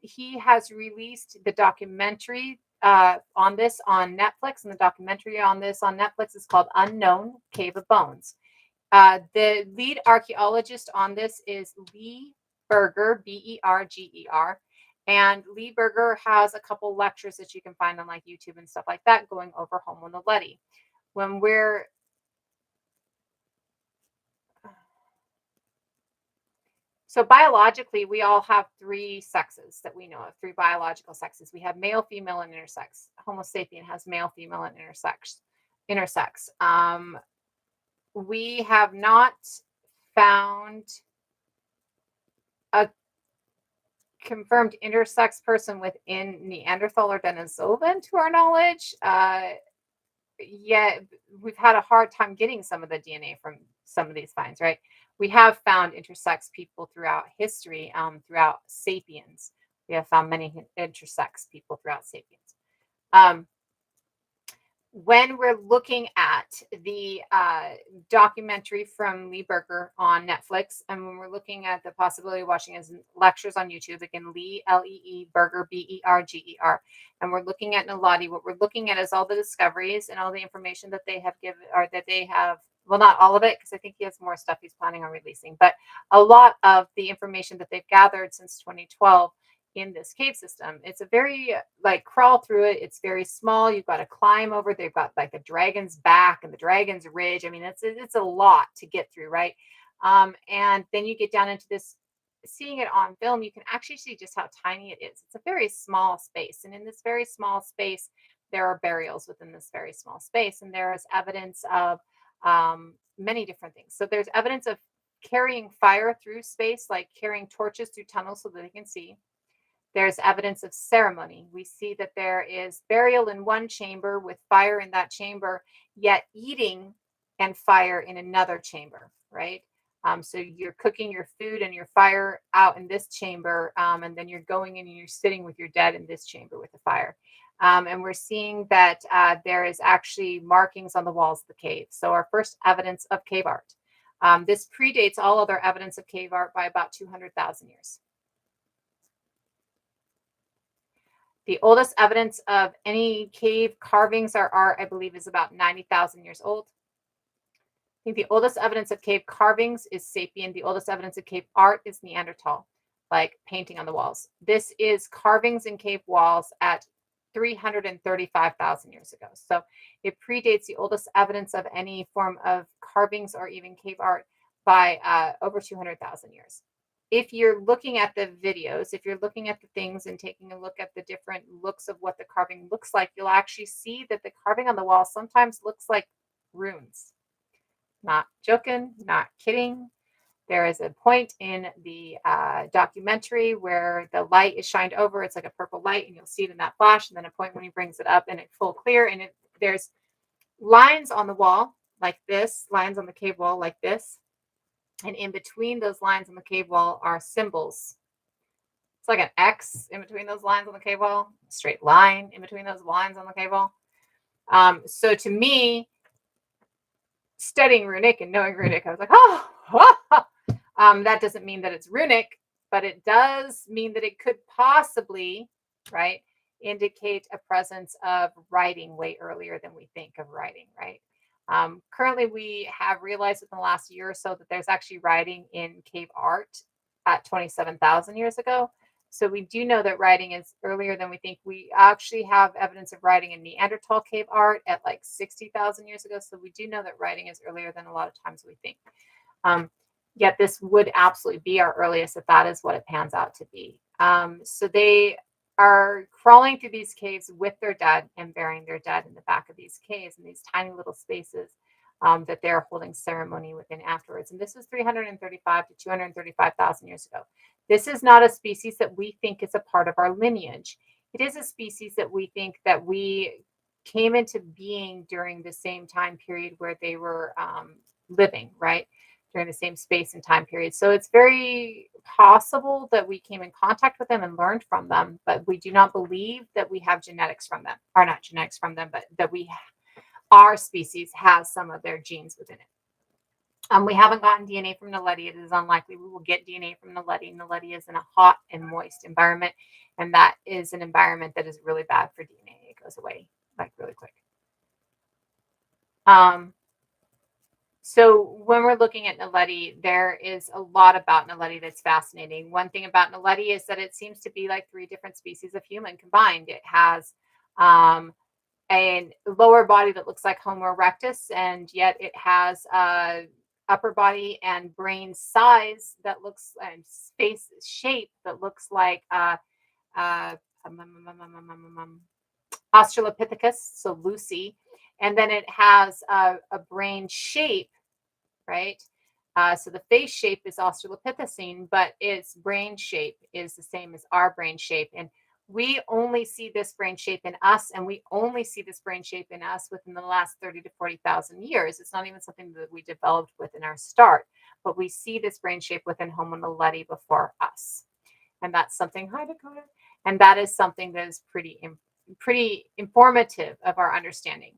He has released the documentary on this on Netflix, and the documentary on this on Netflix is called Unknown Cave of Bones. The lead archaeologist on this is Lee Berger, Berger. And Lee Berger has a couple lectures that you can find on like YouTube and stuff like that going over Homo naledi. When we're So biologically, we all have 3 sexes that we know of, 3 biological sexes. We have male, female, and intersex. Homo sapien has male, female, and intersex. We have not found a confirmed intersex person within Neanderthal or Denisovan, to our knowledge. Yet we've had a hard time getting some of the DNA from some of these finds, right? We have found intersex people throughout history, throughout sapiens. We have found many intersex people throughout sapiens. When we're looking at the documentary from Lee Berger on Netflix, and when we're looking at the possibility of watching his lectures on YouTube, again, Lee, Lee, Berger, Berger, and we're looking at Naledi, what we're looking at is all the discoveries and all the information that they have given, or that they have, well, not all of it, because I think he has more stuff he's planning on releasing, but a lot of the information that they've gathered since 2012 in this cave system. It's a very like crawl through it. It's very small. You've got to climb over. They've got like the dragon's back and the dragon's ridge. I mean, it's a lot to get through, right? And then you get down into this, seeing it on film, you can actually see just how tiny it is. It's a very small space. And in this very small space, there are burials within this very small space. And there is evidence of many different things. So there's evidence of carrying fire through space, like carrying torches through tunnels so that they can see. There's evidence of ceremony. We see that there is burial in one chamber with fire in that chamber, yet eating and fire in another chamber, right? So you're cooking your food and your fire out in this chamber, and then you're going in and you're sitting with your dead in this chamber with the fire. And we're seeing that there is actually markings on the walls of the cave. So our first evidence of cave art. This predates all other evidence of cave art by about 200,000 years. The oldest evidence of any cave carvings or art, I believe, is about 90,000 years old. I think the oldest evidence of cave carvings is sapien. The oldest evidence of cave art is Neanderthal, like painting on the walls. This is carvings in cave walls at 335,000 years ago. So it predates the oldest evidence of any form of carvings or even cave art by over 200,000 years. If you're looking at the videos, if you're looking at the things and taking a look at the different looks of what the carving looks like, you'll actually see that the carving on the wall sometimes looks like runes. Not joking, not kidding. There is a point in the documentary where the light is shined over. It's like a purple light, and you'll see it in that flash. And then a point when he brings it up and it's full clear, and there's lines on the wall like this, lines on the cave wall like this. And in between those lines on the cave wall are symbols. It's like an X in between those lines on the cave wall, a straight line in between those lines on the cave wall. So to me, studying runic and knowing runic, I was like, that doesn't mean that it's runic, but it does mean that it could possibly, right, indicate a presence of writing way earlier than we think of writing, right? Currently, we have realized within the last year or so that there's actually writing in cave art at 27,000 years ago. So we do know that writing is earlier than we think. We actually have evidence of writing in Neanderthal cave art at like 60,000 years ago. So we do know that writing is earlier than a lot of times we think. Um, Yet this would absolutely be our earliest if that is what it pans out to be. So they are crawling through these caves with their dead and burying their dead in the back of these caves in these tiny little spaces that they're holding ceremony within afterwards. And this is 335 to 235,000 years ago. This is not a species that we think is a part of our lineage. It is a species that we think that we came into being during the same time period where they were living, right? During the same space and time period. So it's very possible that we came in contact with them and learned from them, but we do not believe that we have genetics from them, or not genetics from them, but that our species has some of their genes within it. We haven't gotten DNA from Naledi. It is unlikely we will get DNA from Naledi. Naledi is in a hot and moist environment, and that is an environment that is really bad for DNA. It goes away like really quick. So when we're looking at Naledi, there is a lot about Naledi that's fascinating. One thing about Naledi is that it seems to be like 3 different species of human combined. It has a lower body that looks like Homo erectus, and yet it has a upper body and brain size that looks and face shape that looks like uh, Australopithecus, so Lucy, and then it has a brain shape, right? So the face shape is Australopithecine, but its brain shape is the same as our brain shape. And we only see this brain shape in us, and we only see this brain shape in us within the last 30 to 40,000 years. It's not even something that we developed within our start, but we see this brain shape within Homo naledi before us. And that's something, hi Dakota, and that is something that is pretty informative of our understanding.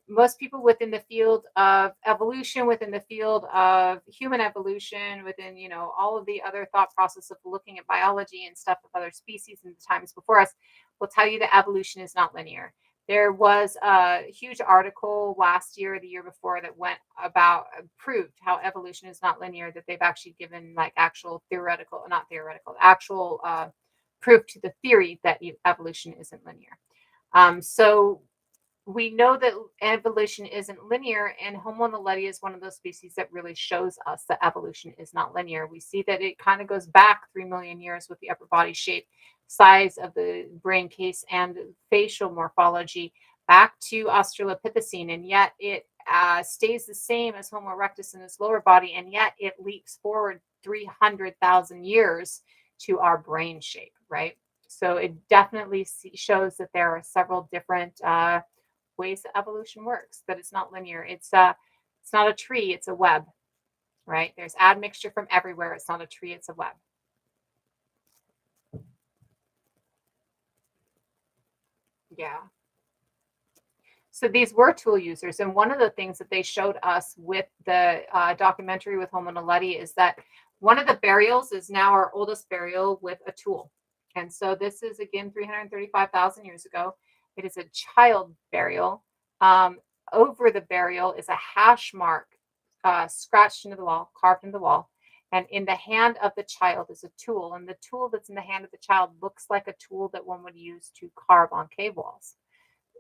Most people within the field of evolution, within the field of human evolution, within all of the other thought process of looking at biology and stuff of other species in the times before us, will tell you that evolution is not linear. There was a huge article last year or the year before that went about proved how evolution is not linear, that they've actually given like actual theoretical, not theoretical, actual proof to the theory that evolution isn't linear. So we know that evolution isn't linear, and Homo naledi is one of those species that really shows us that evolution is not linear. We see that it kind of goes back 3 million years with the upper body shape, size of the brain case, and facial morphology back to Australopithecine, and yet it stays the same as Homo erectus in its lower body, and yet it leaps forward 300,000 years to our brain shape, right? So it definitely shows that there are several different ways that evolution works, that it's not linear. It's not a tree, it's a web, right? There's admixture from everywhere. It's not a tree, it's a web. Yeah. So these were tool users, and one of the things that they showed us with the documentary with Homo naledi is that one of the burials is now our oldest burial with a tool. And so this is again 335,000 years ago. It is a child burial. Over the burial is a hash mark scratched into the wall, carved into the wall. And in the hand of the child is a tool. And the tool that's in the hand of the child looks like a tool that one would use to carve on cave walls.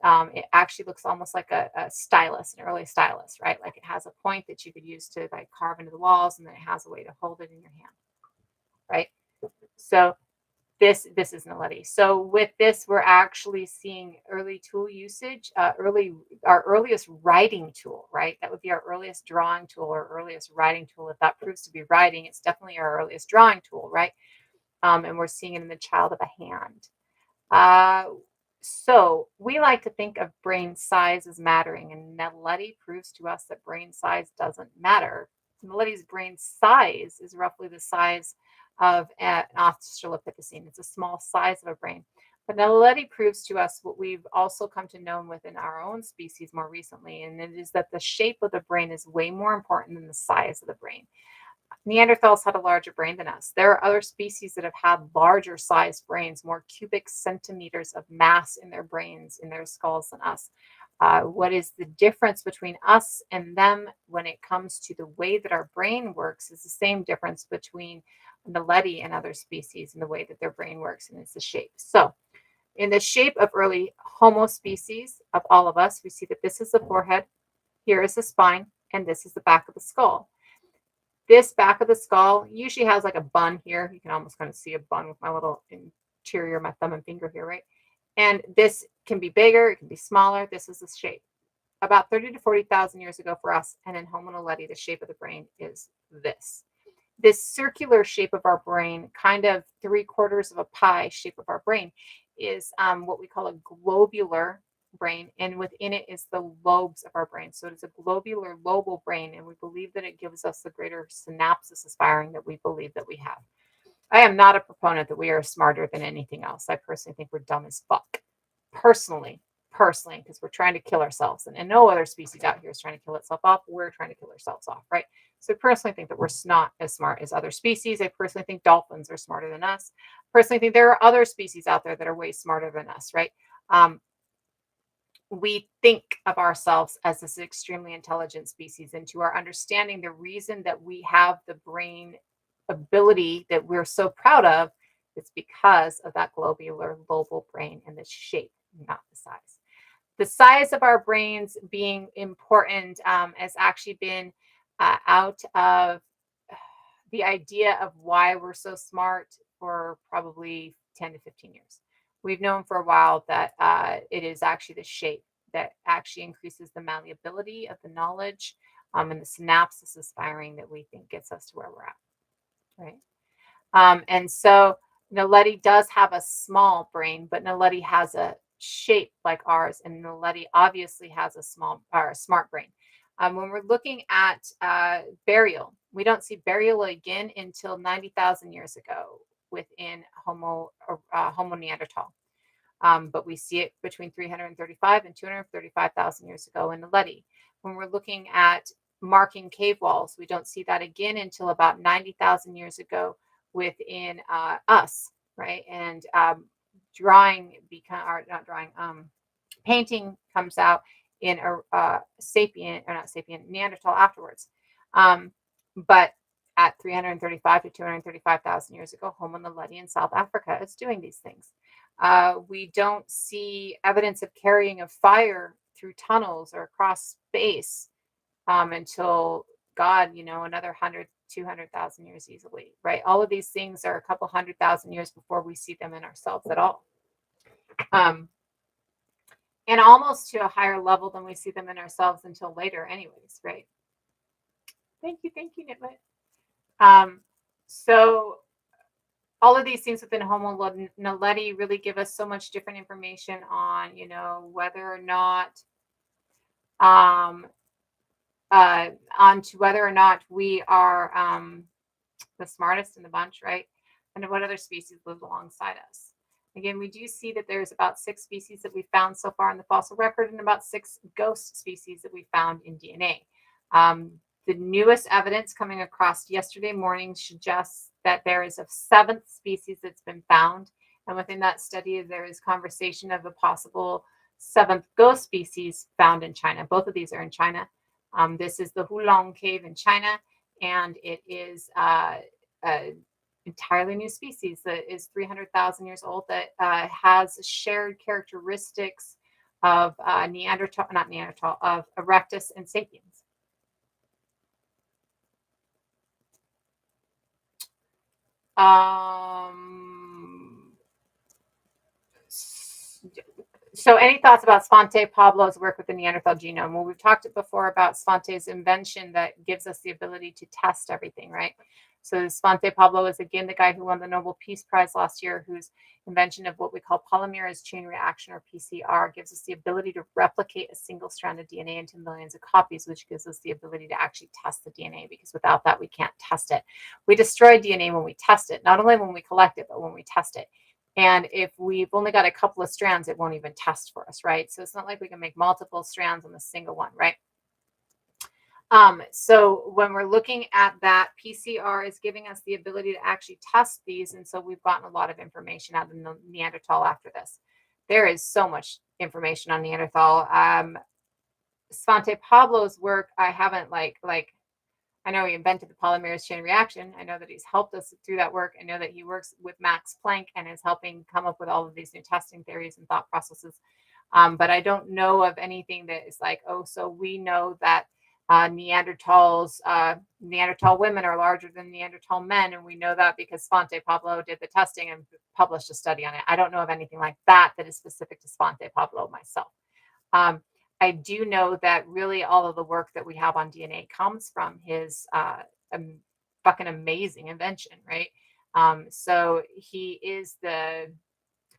It actually looks almost like a stylus, an early stylus, right? Like it has a point that you could use to like carve into the walls, and then it has a way to hold it in your hand, right? So this is Naledi. So with this, we're actually seeing early tool usage, our earliest writing tool, right? That would be our earliest drawing tool or earliest writing tool. If that proves to be writing, it's definitely our earliest drawing tool, right? And we're seeing it in the child of a hand. So we like to think of brain size as mattering, and Naledi proves to us that brain size doesn't matter. Naledi's brain size is roughly the size of an Australopithecine. It's a small size of a brain. But Naledi proves to us what we've also come to know within our own species more recently, and it is that the shape of the brain is way more important than the size of the brain. Neanderthals had a larger brain than us. There are other species that have had larger sized brains, more cubic centimeters of mass in their brains, in their skulls than us. What is the difference between us and them when it comes to the way that our brain works is the same difference between Naledi and other species in the way that their brain works, and it's the shape. So, in the shape of early Homo species of all of us, we see that this is the forehead, here is the spine, and this is the back of the skull. This back of the skull usually has like a bun here. You can almost kind of see a bun with my little interior, my thumb and finger here, right? And this can be bigger, it can be smaller. This is the shape. About 30 to 40,000 years ago for us, and in Homo naledi, the shape of the brain is this. This circular shape of our brain, kind of 3/4 of a pie shape of our brain, is what we call a globular brain, and within it is the lobes of our brain. So it is a globular lobal brain, and we believe that it gives us the greater synapses firing that we believe that we have. I am not a proponent that we are smarter than anything else. I personally think we're dumb as fuck. Personally, because we're trying to kill ourselves, and no other species out here is trying to kill itself off. We're trying to kill ourselves off, right? So I personally think that we're not as smart as other species. I personally think dolphins are smarter than us. Personally think there are other species out there that are way smarter than us, right? We think of ourselves as this extremely intelligent species, and to our understanding, the reason that we have the brain ability that we're so proud of is because of that globular lobal brain and the shape, not the size. The size of our brains being important has actually been out of the idea of why we're so smart for probably 10 to 15 years. We've known for a while that it is actually the shape that actually increases the malleability of the knowledge and the synapses firing that we think gets us to where we're at, right? And so Naledi does have a small brain, but Naledi has a shape like ours, and Naledi obviously has a small or a smart brain. When we're looking at burial, we don't see burial again until 90,000 years ago within Homo Neanderthal. But we see it between 335 and 235,000 years ago in Naledi. When we're looking at marking cave walls, we don't see that again until about 90,000 years ago within us, right? And drawing or not drawing, painting comes out in a sapient or not sapient Neanderthal afterwards. But at 335 to 235,000 years ago, Homo naledi in South Africa is doing these things. We don't see evidence of carrying of fire through tunnels or across space until God, another 100, 200,000 years easily, right? All of these things are a couple 100,000 years before we see them in ourselves at all. And almost to a higher level than we see them in ourselves until later anyways, right? Thank you, Nitwit. So all of these things within Homo naledi really give us so much different information on, whether or not onto whether or not we are the smartest in the bunch, right? And what other species live alongside us. Again, we do see that there's about 6 species that we found so far in the fossil record and about 6 ghost species that we found in DNA. The newest evidence coming across yesterday morning suggests that there is a 7th species that's been found. And within that study, there is conversation of a possible 7th ghost species found in China. Both of these are in China. This is the Hulong Cave in China, and it is an entirely new species that is 300,000 years old that has shared characteristics of of Erectus and Sapiens. So any thoughts about Svante Pablo's work with the Neanderthal genome? Well, we've talked before about Svante's invention that gives us the ability to test everything, right? So Svante Pablo is again the guy who won the Nobel Peace Prize last year, whose invention of what we call polymerase chain reaction, or PCR, gives us the ability to replicate a single strand of DNA into millions of copies, which gives us the ability to actually test the DNA, because without that, we can't test it. We destroy DNA when we test it, not only when we collect it, but when we test it. And if we've only got a couple of strands, it won't even test for us, right? So it's not like we can make multiple strands on a single one, right? So when we're looking at that, PCR is giving us the ability to actually test these. And so we've gotten a lot of information out of the Neanderthal after this. There is so much information on Neanderthal. Svante Pablo's work, I haven't I know he invented the polymerase chain reaction. I know that he's helped us through that work. I know that he works with Max Planck and is helping come up with all of these new testing theories and thought processes. But I don't know of anything that is like, oh, so we know that Neanderthal women are larger than Neanderthal men, and we know that because Svante Pablo did the testing and published a study on it. I don't know of anything like that that is specific to Svante Pablo myself. I do know that really all of the work that we have on DNA comes from his fucking amazing invention, right? So he is the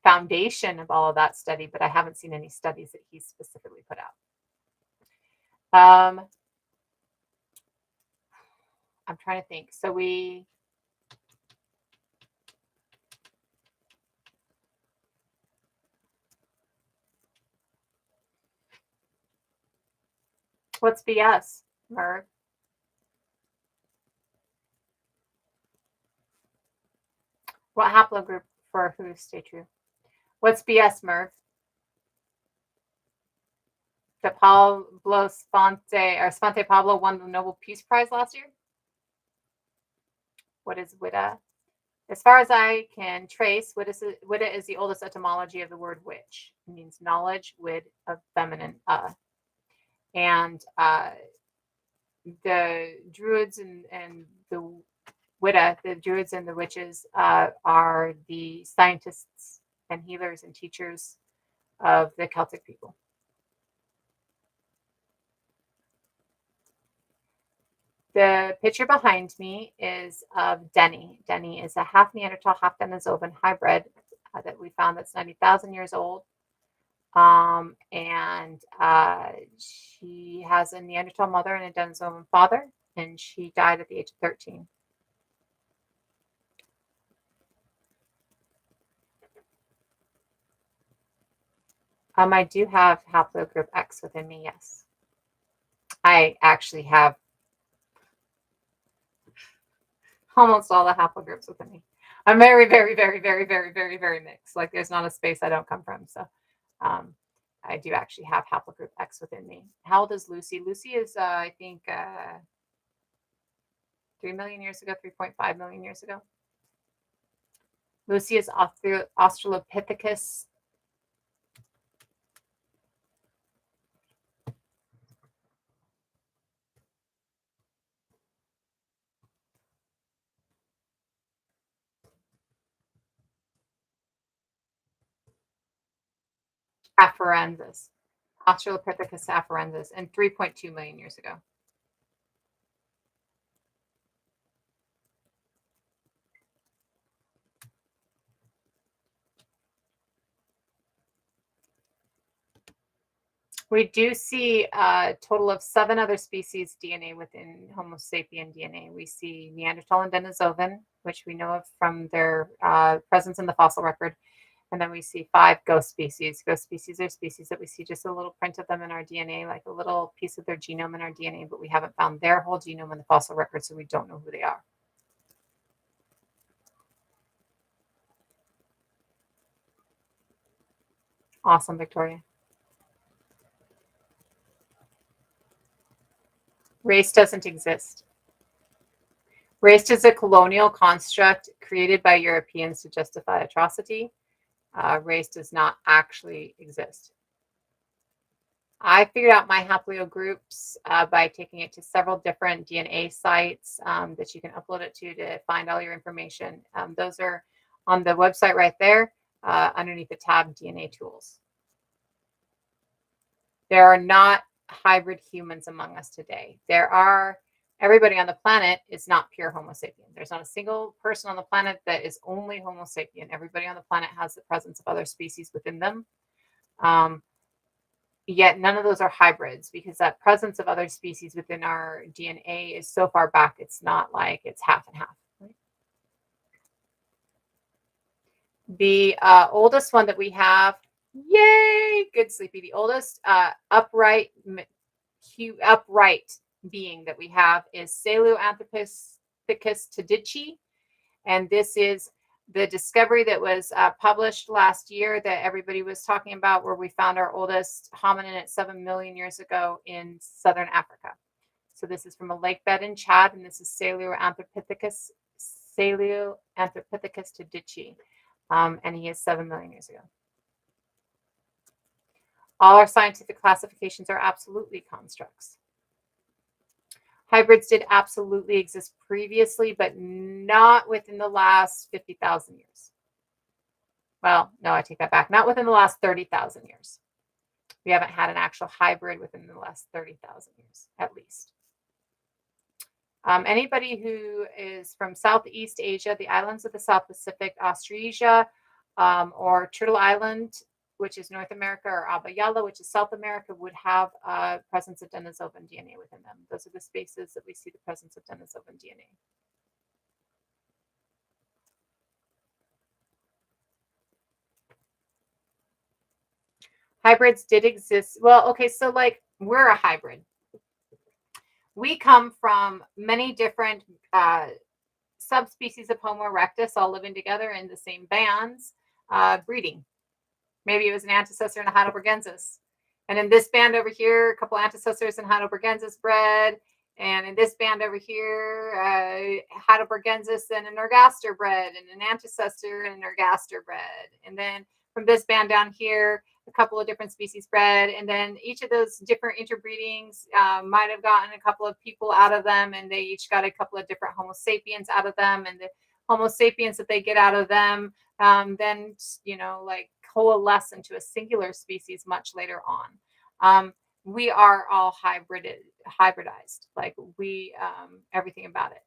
foundation of all of that study, but I haven't seen any studies that he specifically put out. I'm trying to think. So what's BS, Merv? What haplogroup for who? Stay true. What's BS, Merv? That Pablo Svante Pablo won the Nobel Peace Prize last year? What is Widda? As far as I can trace, Widda is the oldest etymology of the word witch. It means knowledge, wid of feminine. And the Druids and the Widda, the Druids and the witches, are the scientists and healers and teachers of the Celtic people. The picture behind me is of Denny. Denny is a half Neanderthal, half Denisovan hybrid that we found that's 90,000 years old. And she has a Neanderthal mother and a Denisovan father, and she died at the age of 13. I do have haplogroup X within me, yes. I actually have almost all the haplogroups within me. I'm very, very, very, very, very, very, very mixed. Like there's not a space I don't come from. So I do actually have haplogroup X within me. How old is Lucy? Lucy is, I think, 3 million years ago, 3.5 million years ago. Lucy is Australopithecus. Afarensis. Australopithecus afarensis, and 3.2 million years ago. We do see a total of 7 other species DNA within Homo sapien DNA. We see Neanderthal and Denisovan, which we know of from their presence in the fossil record. And then we see 5 ghost species. Ghost species are species that we see just a little print of them in our DNA, like a little piece of their genome in our DNA, but we haven't found their whole genome in the fossil record, so we don't know who they are. Awesome, Victoria. Race doesn't exist. Race is a colonial construct created by Europeans to justify atrocity. Race does not actually exist. I figured out my haplogroups by taking it to several different DNA sites that you can upload it to find all your information. Those are on the website right there underneath the tab DNA tools. There are not hybrid humans among us today. Everybody on the planet is not pure Homo sapien. There's not a single person on the planet that is only Homo sapien. Everybody on the planet has the presence of other species within them. Yet none of those are hybrids because that presence of other species within our DNA is so far back, it's not like it's half and half. Right? The oldest one that we have, yay, good sleepy. The oldest upright being that we have is Sahelanthropus tadici, and this is the discovery that was published last year that everybody was talking about, where we found our oldest hominin at 7 million years ago in southern Africa. So this is from a lake bed in Chad, and this is Sahelanthropithecus tadici, and he is 7 million years ago. All our scientific classifications are absolutely constructs. Hybrids did absolutely exist previously, but not within the last 50,000 years. Well, no, I take that back. Not within the last 30,000 years. We haven't had an actual hybrid within the last 30,000 years, at least. Anybody who is from Southeast Asia, the islands of the South Pacific, Australasia, or Turtle Island, which is North America, or Abayala, which is South America, would have a presence of Denisovan DNA within them. Those are the spaces that we see the presence of Denisovan DNA. Hybrids did exist. Well, okay, so like we're a hybrid. We come from many different subspecies of Homo erectus all living together in the same bands, breeding. Maybe it was an antecessor and a heidelbergensis. And in this band over here, a couple antecessors and heidelbergensis bred. And in this band over here, heidelbergensis and an ergaster bred, and an antecessor and an ergaster bred. And then from this band down here, a couple of different species bred. And then each of those different interbreedings might have gotten a couple of people out of them, and they each got a couple of different Homo sapiens out of them. And the Homo sapiens that they get out of them then, like coalesce into a singular species much later on. We are all hybridized, like we, everything about it.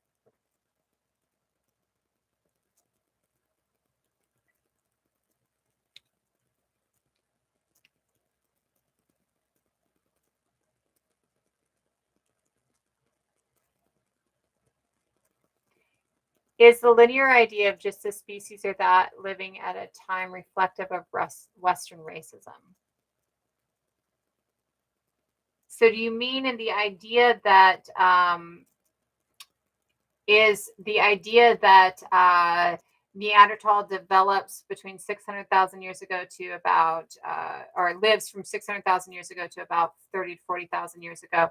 Is the linear idea of just a species or that living at a time reflective of Western racism? So do you mean in the idea that is the idea that Neanderthal develops between 600,000 years ago to about, or lives from 600,000 years ago to about 30 to 40,000 years ago?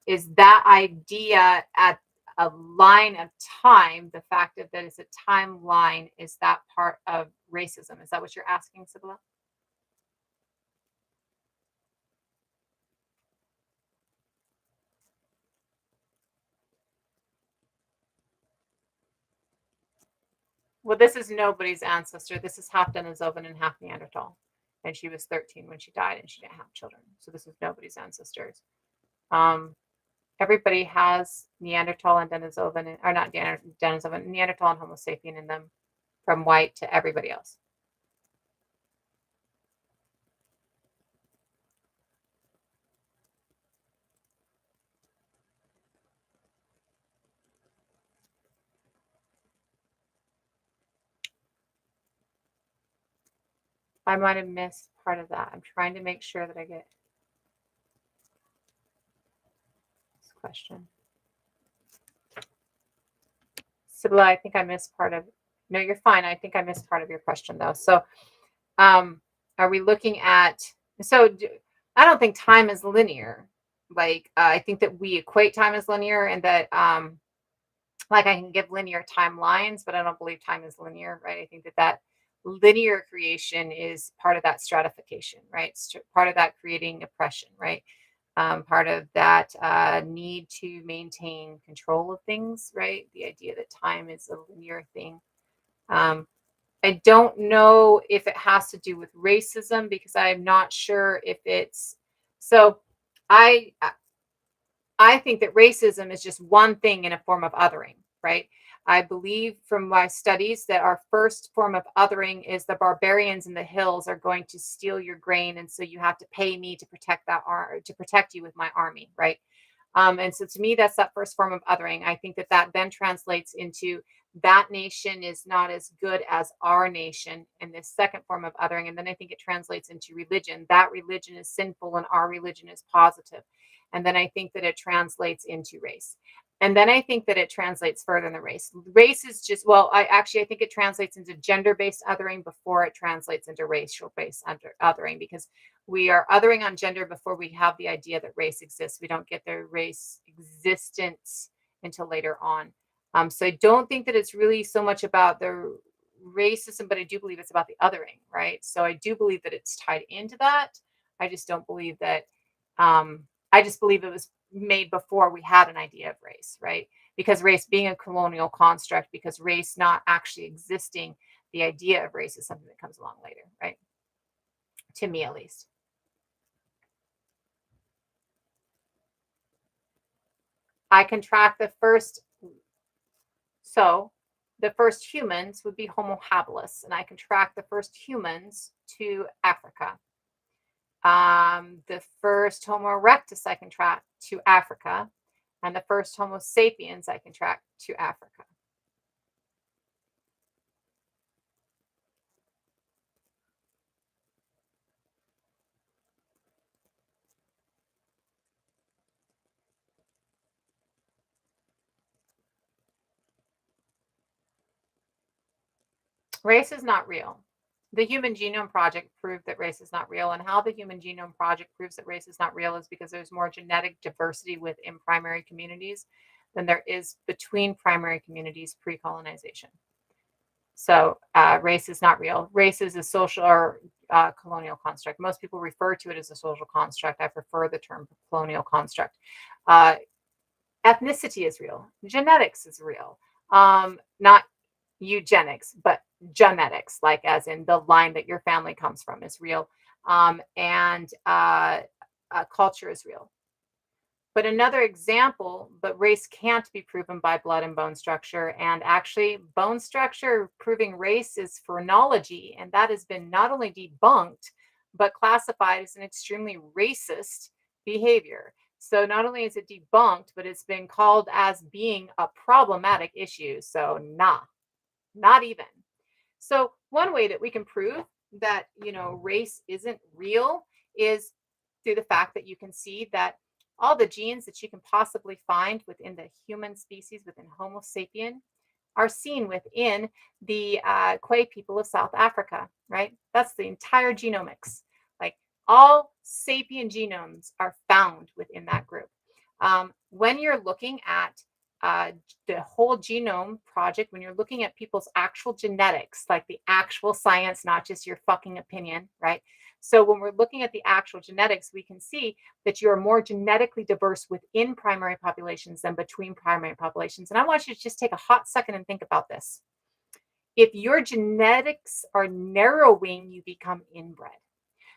Is that idea at a line of time, the fact that it's a timeline, is that part of racism? Is that what you're asking, Sibylla? Well, this is nobody's ancestor. This is half Denisovan and half Neanderthal. And she was 13 when she died, and she didn't have children. So this is nobody's ancestors. Everybody has Neanderthal and Denisovan, or not Denisovan, Neanderthal and Homo sapien in them, from white to everybody else. I might have missed part of that. I'm trying to make sure that I get this question. Sibylla, I think I missed part of. No, you're fine. I think I missed part of your question though. So, are we looking at? So, I don't think time is linear. Like, I think that we equate time as linear, and that, like, I can give linear timelines, but I don't believe time is linear, right? I think that linear creation is part of that stratification, right? It's part of that creating oppression, right? Part of that need to maintain control of things, right? The idea that time is a linear thing. I don't know if it has to do with racism, because I'm not sure if it's so. I think that racism is just one thing in a form of othering, right? I believe from my studies that our first form of othering is the barbarians in the hills are going to steal your grain, and so you have to pay me to protect to protect you with my army, right? And so to me, that's that first form of othering. I think that then translates into that nation is not as good as our nation in this second form of othering. And then I think it translates into religion. That religion is sinful and our religion is positive. And then I think that it translates into race. And then I think that it translates further in the race. Race is just, well, I think it translates into gender-based othering before it translates into racial-based othering, because we are othering on gender before we have the idea that race exists. We don't get their race existence until later on. So I don't think that it's really so much about the racism, but I do believe it's about the othering, right? So I do believe that it's tied into that. I just don't believe that I just believe it was made before we had an idea of race, right? Because race being a colonial construct, because race not actually existing, the idea of race is something that comes along later, right? To me, at least. I can track the first, so the first humans would be Homo habilis, and I can track the first humans to Africa. The first Homo erectus I can track to Africa, and the first Homo sapiens I can track to Africa. Race is not real. The Human Genome Project proved that race is not real. And how the Human Genome Project proves that race is not real is because there's more genetic diversity within primary communities than there is between primary communities pre-colonization. So race is not real. Race is a social or colonial construct. Most people refer to it as a social construct. I prefer the term colonial construct. Uh, ethnicity is real. Genetics is real. Not eugenics, but genetics, like as in the line that your family comes from is real. And culture is real. But another example, but race can't be proven by blood and bone structure. And actually, bone structure proving race is phrenology. And that has been not only debunked, but classified as an extremely racist behavior. So not only is it debunked, but it's been called as being a problematic issue. So, nah, not even. So one way that we can prove that, race isn't real is through the fact that you can see that all the genes that you can possibly find within the human species, within Homo sapien, are seen within the Kwe people of South Africa, right? That's the entire genomics. Like all sapien genomes are found within that group. When you're looking at uh, the whole genome project, when you're looking at people's actual genetics, like the actual science, not just your fucking opinion, right? So when we're looking at the actual genetics, we can see that you are more genetically diverse within primary populations than between primary populations. And I want you to just take a hot second and think about this. If your genetics are narrowing, you become inbred.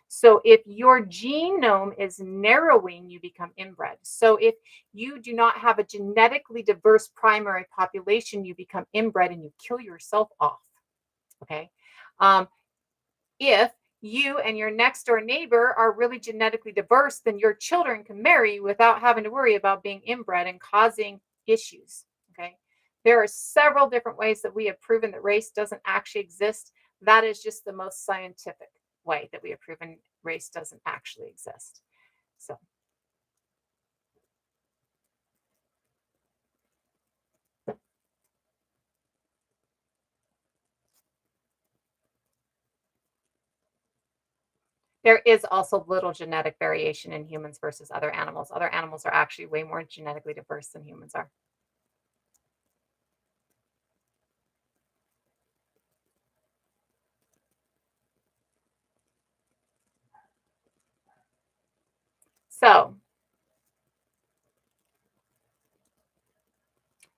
So if your genome is narrowing, you become inbred. So if you do not have a genetically diverse primary population, you become inbred and you kill yourself off. Okay. If you and your next door neighbor are really genetically diverse, then your children can marry without having to worry about being inbred and causing issues. Okay. There are several different ways that we have proven that race doesn't actually exist. That is just the most scientific way that we have proven race doesn't actually exist. So there is also little genetic variation in humans versus other animals. Other animals are actually way more genetically diverse than humans are.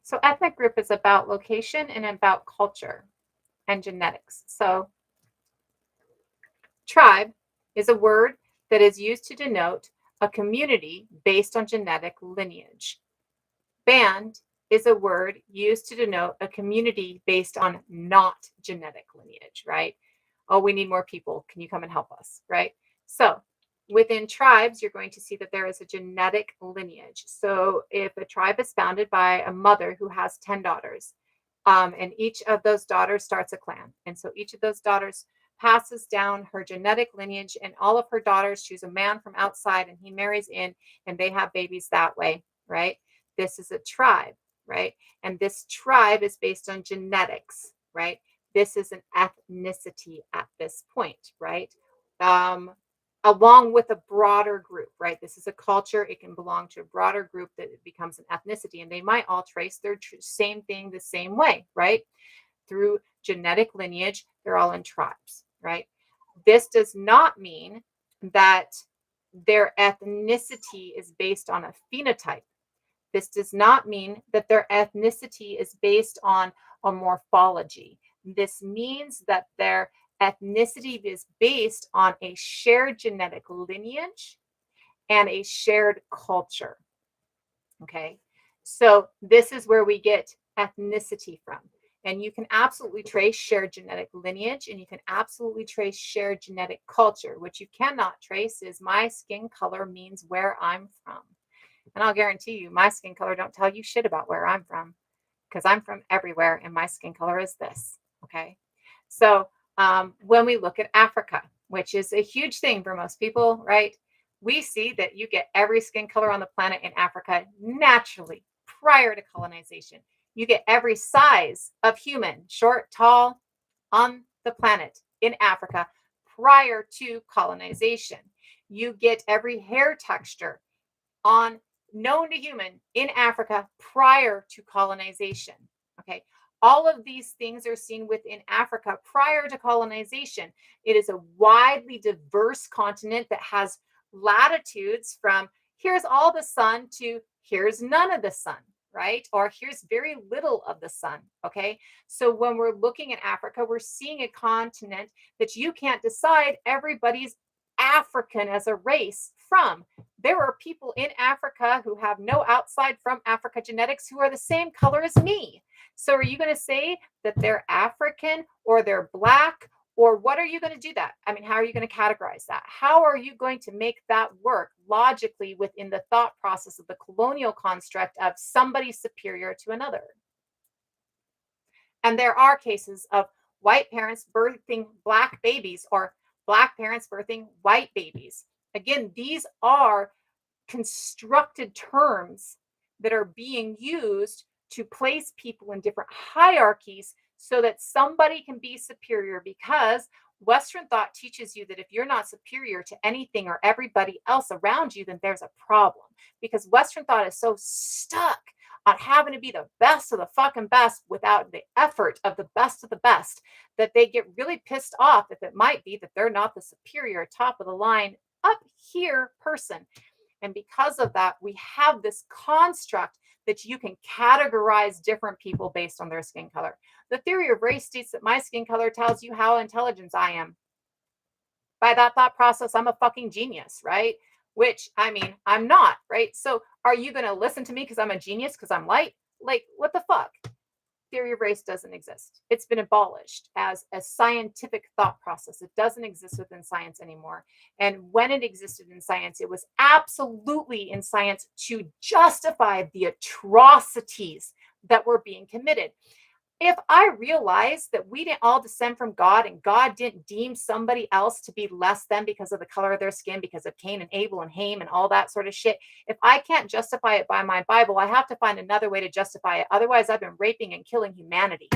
So ethnic group is about location and about culture and genetics. So tribe is a word that is used to denote a community based on genetic lineage. Band is a word used to denote a community based on not genetic lineage, right? Oh, we need more people. Can you come and help us, right? So within tribes, you're going to see that there is a genetic lineage. So if a tribe is founded by a mother who has 10 daughters, and each of those daughters starts a clan. And so each of those daughters passes down her genetic lineage, and all of her daughters choose a man from outside and he marries in and they have babies that way, right? This is a tribe, right? And this tribe is based on genetics, right? This is an ethnicity at this point, right? Um, Along with a broader group, right? This is a culture. It can belong to a broader group that it becomes an ethnicity, and they might all trace their same thing the same way, right? Through genetic lineage, they're all in tribes, right? This does not mean that their ethnicity is based on a phenotype. This does not mean that their ethnicity is based on a morphology. This means that their ethnicity is based on a shared genetic lineage and a shared culture. Okay. So this is where we get ethnicity from. And you can absolutely trace shared genetic lineage and you can absolutely trace shared genetic culture. What you cannot trace is my skin color means where I'm from. And I'll guarantee you, my skin color don't tell you shit about where I'm from because I'm from everywhere and my skin color is this. Okay. So when we look at Africa, which is a huge thing for most people, right? We see that you get every skin color on the planet in Africa naturally prior to colonization. You get every size of human, short, tall, on the planet in Africa prior to colonization. You get every hair texture on known to human in Africa prior to colonization. Okay. All of these things are seen within Africa prior to colonization. It is a widely diverse continent that has latitudes from here's all the sun to here's none of the sun, right? Or here's very little of the sun. Okay. So when we're looking at Africa, we're seeing a continent that you can't decide everybody's African as a race from. There are people in Africa who have no outside from Africa genetics who are the same color as me. So are you going to say that they're African or they're black? Or what are you going to do that? I mean, how are you going to categorize that? How are you going to make that work logically within the thought process of the colonial construct of somebody superior to another? And there are cases of white parents birthing black babies or black parents birthing white babies. Again, these are constructed terms that are being used to place people in different hierarchies so that somebody can be superior, because Western thought teaches you that if you're not superior to anything or everybody else around you, then there's a problem. Because Western thought is so stuck on having to be the best of the fucking best without the effort of the best of the best that they get really pissed off if it might be that they're not the superior, top of the line, up here person. And because of that, we have this construct that you can categorize different people based on their skin color. The theory of race states that my skin color tells you how intelligent I am. By that thought process, I'm a fucking genius, right? Which, I mean, I'm not, right? So are you going to listen to me because I'm a genius because I'm light? Like, what the fuck? Theory of race doesn't exist. It's been abolished as a scientific thought process. It doesn't exist within science anymore. And when it existed in science, it was absolutely in science to justify the atrocities that were being committed. If I realized that we didn't all descend from God and God didn't deem somebody else to be less than because of the color of their skin, because of Cain and Abel and Ham and all that sort of shit, if I can't justify it by my Bible, I have to find another way to justify it. Otherwise, I've been raping and killing humanity.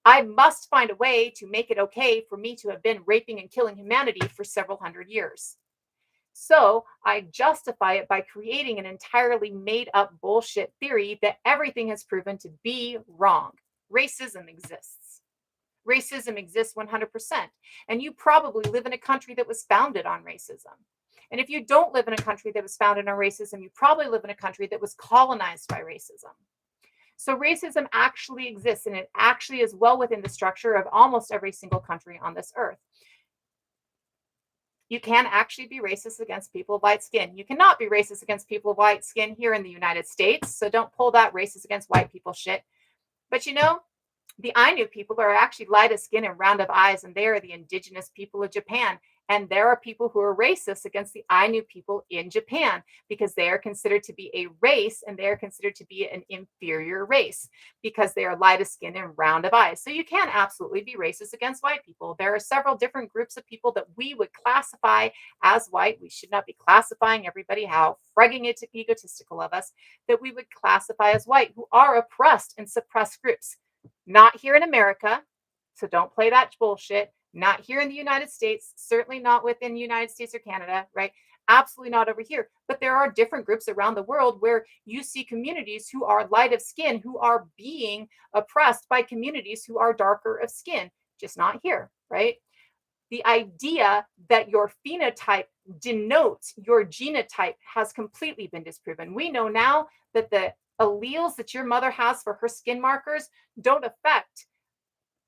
I must find a way to make it okay for me to have been raping and killing humanity for several hundred years. So I justify it by creating an entirely made up bullshit theory that everything has proven to be wrong. Racism exists. Racism exists 100%. And you probably live in a country that was founded on racism. And if you don't live in a country that was founded on racism, you probably live in a country that was colonized by racism. So racism actually exists, and it actually is well within the structure of almost every single country on this earth. You can actually be racist against people of white skin. You cannot be racist against people of white skin here in the United States. So don't pull that racist against white people shit. But you know, the Ainu people are actually light of skin and round of eyes, and they are the indigenous people of Japan. And there are people who are racist against the Ainu people in Japan because they are considered to be a race and they are considered to be an inferior race because they are light of skin and round of eyes. So you can absolutely be racist against white people. There are several different groups of people that we would classify as white. We should not be classifying everybody, how frigging egotistical of us, that we would classify as white, who are oppressed and suppressed groups. Not here in America, so don't play that bullshit. Not here in the United States, certainly not within the United States or Canada, right? Absolutely not over here. But there are different groups around the world where you see communities who are light of skin who are being oppressed by communities who are darker of skin, just not here, right? The idea that your phenotype denotes your genotype has completely been disproven. We know now that the alleles that your mother has for her skin markers don't affect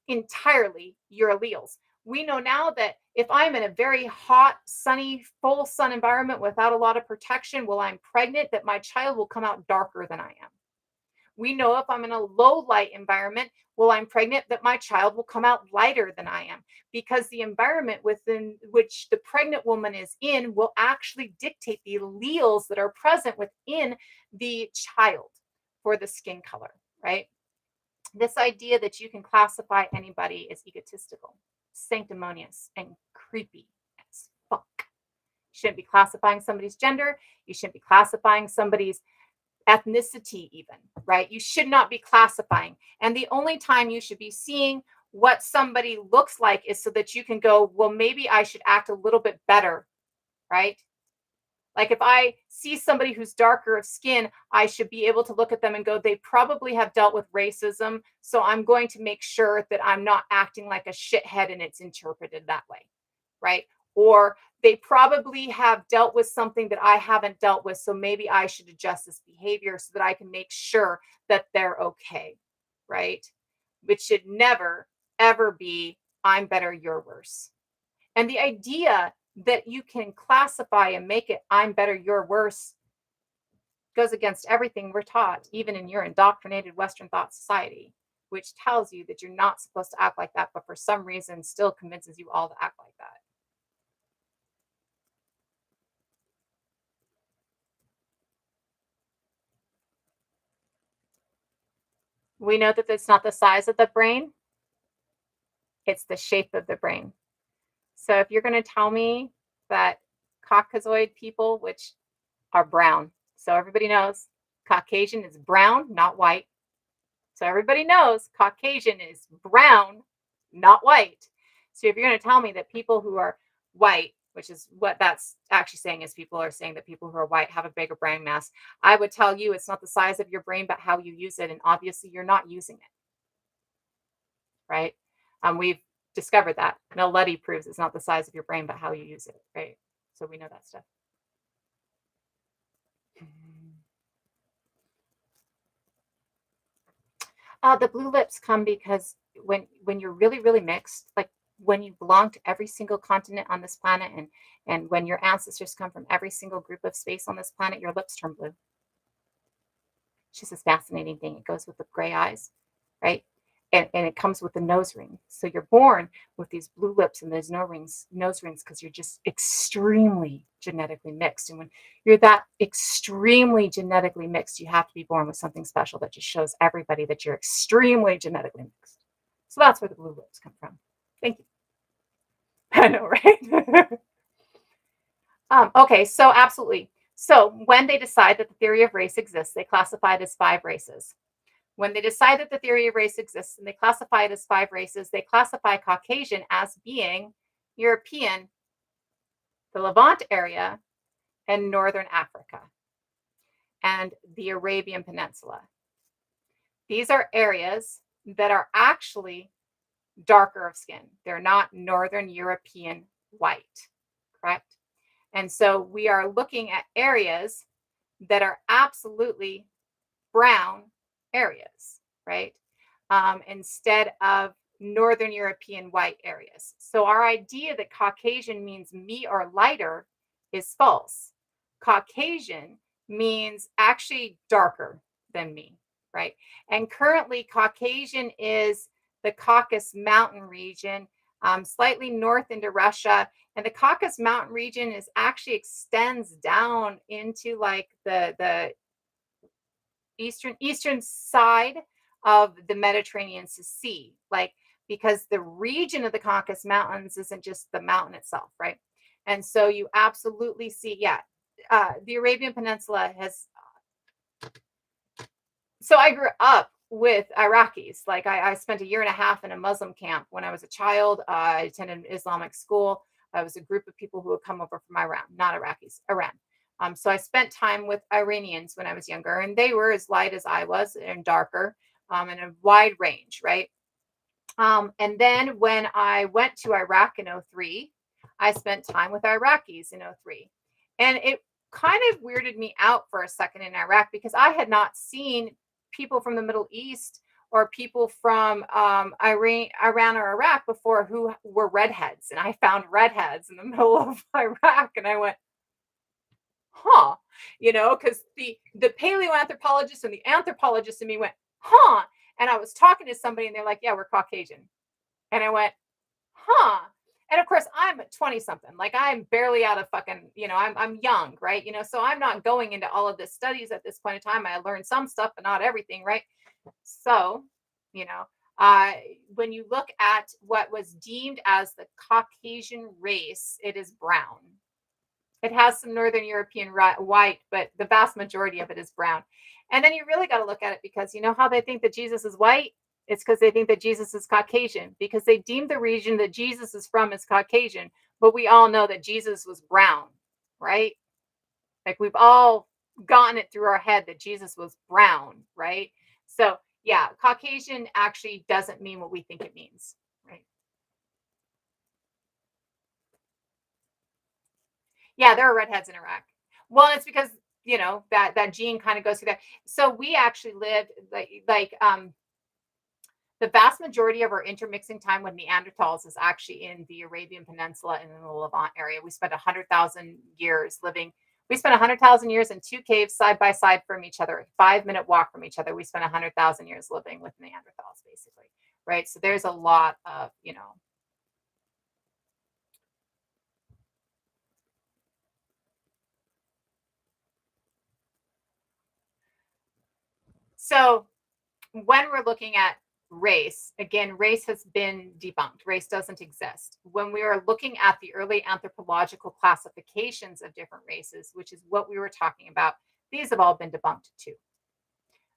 entirely your alleles. We know now that if I'm in a very hot, sunny, full sun environment without a lot of protection while I'm pregnant, that my child will come out darker than I am. We know if I'm in a low light environment while I'm pregnant, that my child will come out lighter than I am because the environment within which the pregnant woman is in will actually dictate the alleles that are present within the child for the skin color, right? This idea that you can classify anybody is egotistical, sanctimonious, and creepy as fuck. You shouldn't be classifying somebody's gender. You shouldn't be classifying somebody's ethnicity, even, right? You should not be classifying. And the only time you should be seeing what somebody looks like is so that you can go, well, maybe I should act a little bit better, right? Like if I see somebody who's darker of skin, I should be able to look at them and go, they probably have dealt with racism. So I'm going to make sure that I'm not acting like a shithead and it's interpreted that way, right? Or they probably have dealt with something that I haven't dealt with. So maybe I should adjust this behavior so that I can make sure that they're okay, right? Which should never, ever be, I'm better, you're worse. And the idea that you can classify and make it, I'm better, you're worse, goes against everything we're taught, even in your indoctrinated Western thought society, which tells you that you're not supposed to act like that, but for some reason still convinces you all to act like that. We know that it's not the size of the brain, it's the shape of the brain. So if you're going to tell me that Caucasoid people, which are brown, so everybody knows Caucasian is brown, not white. So everybody knows Caucasian is brown, not white. So if you're going to tell me that people who are white, which is what that's actually saying, is people are saying that people who are white have a bigger brain mass, I would tell you it's not the size of your brain, but how you use it. And obviously you're not using it, right? We've discovered that. Mel Luddy proves it's not the size of your brain, but how you use it, right? So we know that stuff. The blue lips come because when you're really mixed, like when you belong to every single continent on this planet, and when your ancestors come from every single group of space on this planet, your lips turn blue. It's just this fascinating thing. It goes with the gray eyes, right? And it comes with the nose ring. So you're born with these blue lips and those nose rings because you're just extremely genetically mixed. And when you're that extremely genetically mixed, you have to be born with something special that just shows everybody that you're extremely genetically mixed. So that's where the blue lips come from. Thank you. I know, right? Okay, so absolutely. So when they decide that the theory of race exists, they classify it as 5 races. When they decide that the theory of race exists and they classify it as 5 races, they classify Caucasian as being European, the Levant area, and Northern Africa, and the Arabian Peninsula. These are areas that are actually darker of skin. They're not Northern European white, correct? And so we are looking at areas that are absolutely brown areas, right? Instead of Northern European white areas. So our idea that Caucasian means me or lighter is false. Caucasian means actually darker than me, right? And currently Caucasian is the Caucasus Mountain region, slightly north into Russia. And the Caucasus Mountain region is actually extends down into like the eastern side of the Mediterranean Sea, like because the region of the Caucasus Mountains isn't just the mountain itself, right? And so you absolutely see, yeah, the Arabian Peninsula has. So I grew up with Iraqis. Like I spent a year and a half in a Muslim camp when I was a child. I attended Islamic school. I was a group of people who would come over from Iran, not Iraqis, Iran. So I spent time with Iranians when I was younger, and they were as light as I was and darker, and a wide range, right? And then when I went to Iraq in '03, I spent time with Iraqis in '03. And it kind of weirded me out for a second in Iraq because I had not seen people from the Middle East or people from Iran or Iraq before who were redheads. And I found redheads in the middle of Iraq. And I went, huh, because the paleoanthropologist and the anthropologist in me went, huh. And I was talking to somebody and they're like, yeah, we're Caucasian. And I went, huh. And of course, I'm 20 something. Like I'm barely out of fucking, I'm young, right? So I'm not going into all of this studies at this point in time. I learned some stuff, but not everything, right? So, you know, uh, when you look at what was deemed as the Caucasian race, it is brown. It has some Northern European white, but the vast majority of it is brown. And then you really got to look at it because you know how they think that Jesus is white? It's because they think that Jesus is Caucasian because they deem the region that Jesus is from as Caucasian. But we all know that Jesus was brown, right? Like we've all gotten it through our head that Jesus was brown, right? So, yeah, Caucasian actually doesn't mean what we think it means, right? Yeah, there are redheads in Iraq. Well, it's because that gene kind of goes through that. So we actually lived like the vast majority of our intermixing time with Neanderthals is actually in the Arabian Peninsula and in the Levant area. We spent 100,000 years living. We spent 100,000 years in two caves side by side from each other, 5-minute walk from each other. We spent 100,000 years living with Neanderthals, basically, right? So there's a lot of. So when we're looking at race, again, race has been debunked. Race doesn't exist. When we are looking at the early anthropological classifications of different races, which is what we were talking about, these have all been debunked too.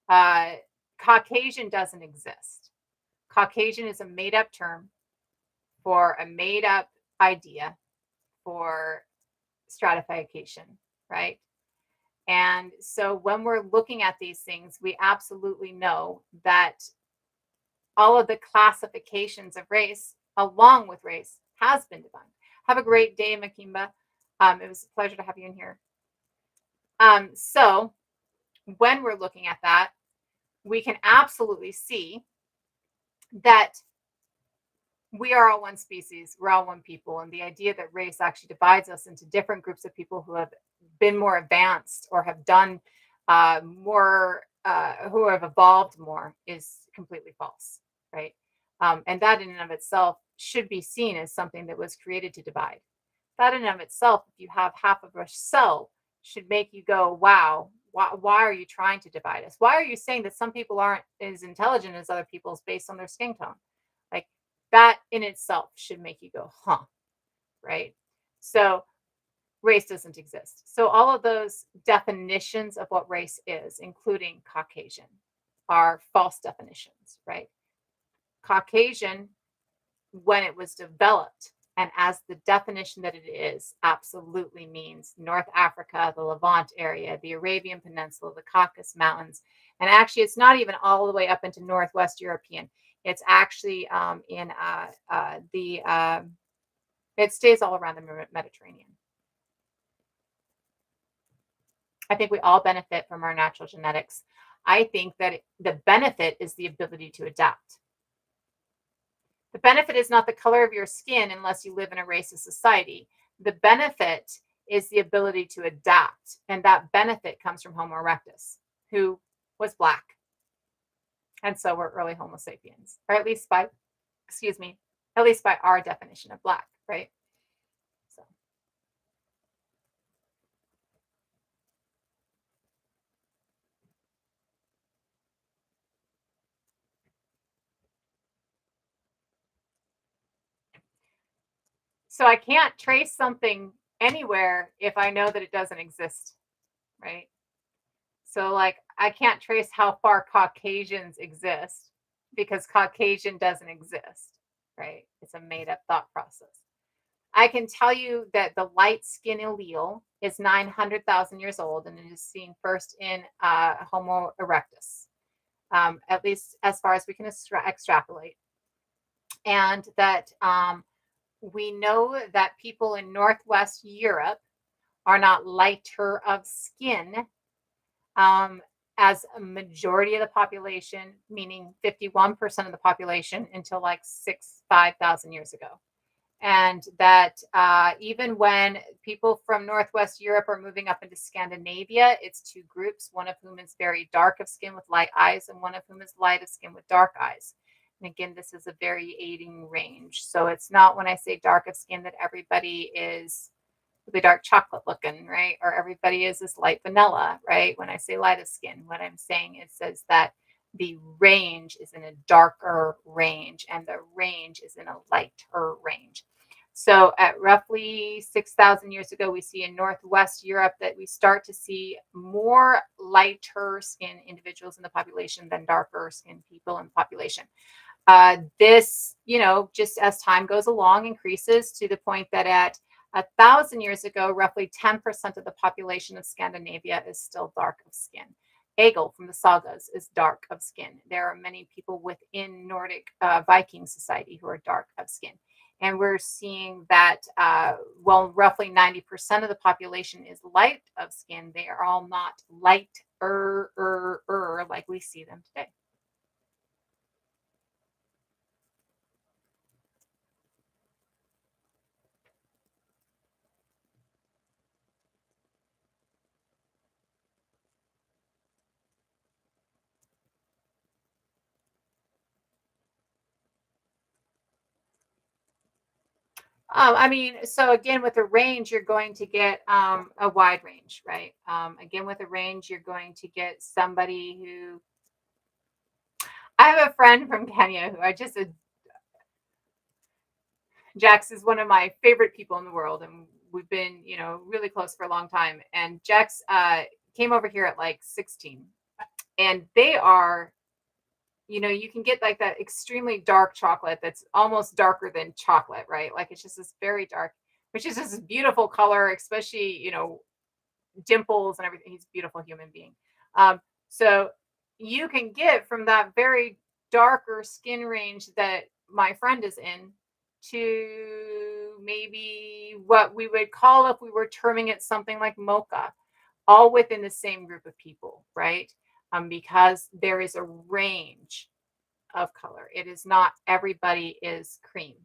Uh, Caucasian doesn't exist. Caucasian is a made up term for a made up idea for stratification, right? And so when we're looking at these things, we absolutely know that all of the classifications of race along with race has been debunked. Have a great day, Makimba. It was a pleasure to have you in here. So when we're looking at that, we can absolutely see that we are all one species, we're all one people. And the idea that race actually divides us into different groups of people who have been more advanced or have done more, who have evolved more is completely false, right? And that in and of itself should be seen as something that was created to divide. That in and of itself, if you have half of a cell, should make you go, wow, why are you trying to divide us? Why are you saying that some people aren't as intelligent as other people's based on their skin tone? Like that in itself should make you go, huh, right? So race doesn't exist. So all of those definitions of what race is, including Caucasian, are false definitions, right? Caucasian, when it was developed and as the definition that it is, absolutely means North Africa, the Levant area, the Arabian Peninsula, the Caucasus Mountains. And actually, it's not even all the way up into Northwest European. It's actually it stays all around the Mediterranean. I think we all benefit from our natural genetics. I think that the benefit is the ability to adapt. The benefit is not the color of your skin unless you live in a racist society. The benefit is the ability to adapt. And that benefit comes from Homo erectus, who was Black. And so we're early Homo sapiens, or at least by, excuse me, at least by our definition of black, right? So. So I can't trace something anywhere if I know that it doesn't exist, right? So like I can't trace how far Caucasians exist because Caucasian doesn't exist, right? It's a made up thought process. I can tell you that the light skin allele is 900,000 years old and it is seen first in Homo erectus, at least as far as we can extrapolate. And that we know that people in Northwest Europe are not lighter of skin um, as a majority of the population, meaning 51% of the population until like 5,000 years ago. And that even when people from Northwest Europe are moving up into Scandinavia, it's two groups, one of whom is very dark of skin with light eyes, and one of whom is light of skin with dark eyes. And again, this is a varying range. So it's not when I say dark of skin that everybody is the dark chocolate looking, right? Or everybody is this light vanilla, right? When I say light of skin, what I'm saying is says that the range is in a darker range and the range is in a lighter range. So at roughly 6,000 years ago, we see in Northwest Europe that we start to see more lighter skin individuals in the population than darker skin people in the population. This, just as time goes along, increases to the point that at 1,000 years ago, roughly 10% of the population of Scandinavia is still dark of skin. Egil from the sagas is dark of skin. There are many people within Nordic Viking society who are dark of skin. And we're seeing that, roughly 90% of the population is light of skin. They are all not lighter like we see them today. So again, with a range, you're going to get a wide range, right? Again, with a range, you're going to get somebody who. I have a friend from Kenya who Jax is one of my favorite people in the world, and we've been, really close for a long time. And Jax came over here at like 16, and they are you can get like that extremely dark chocolate that's almost darker than chocolate, right? Like it's just this very dark, which is just a beautiful color, especially, dimples and everything. He's a beautiful human being. So you can get from that very darker skin range that my friend is in to maybe what we would call, if we were terming it, something like mocha, all within the same group of people, right? Because there is a range of color. It is not everybody is cream,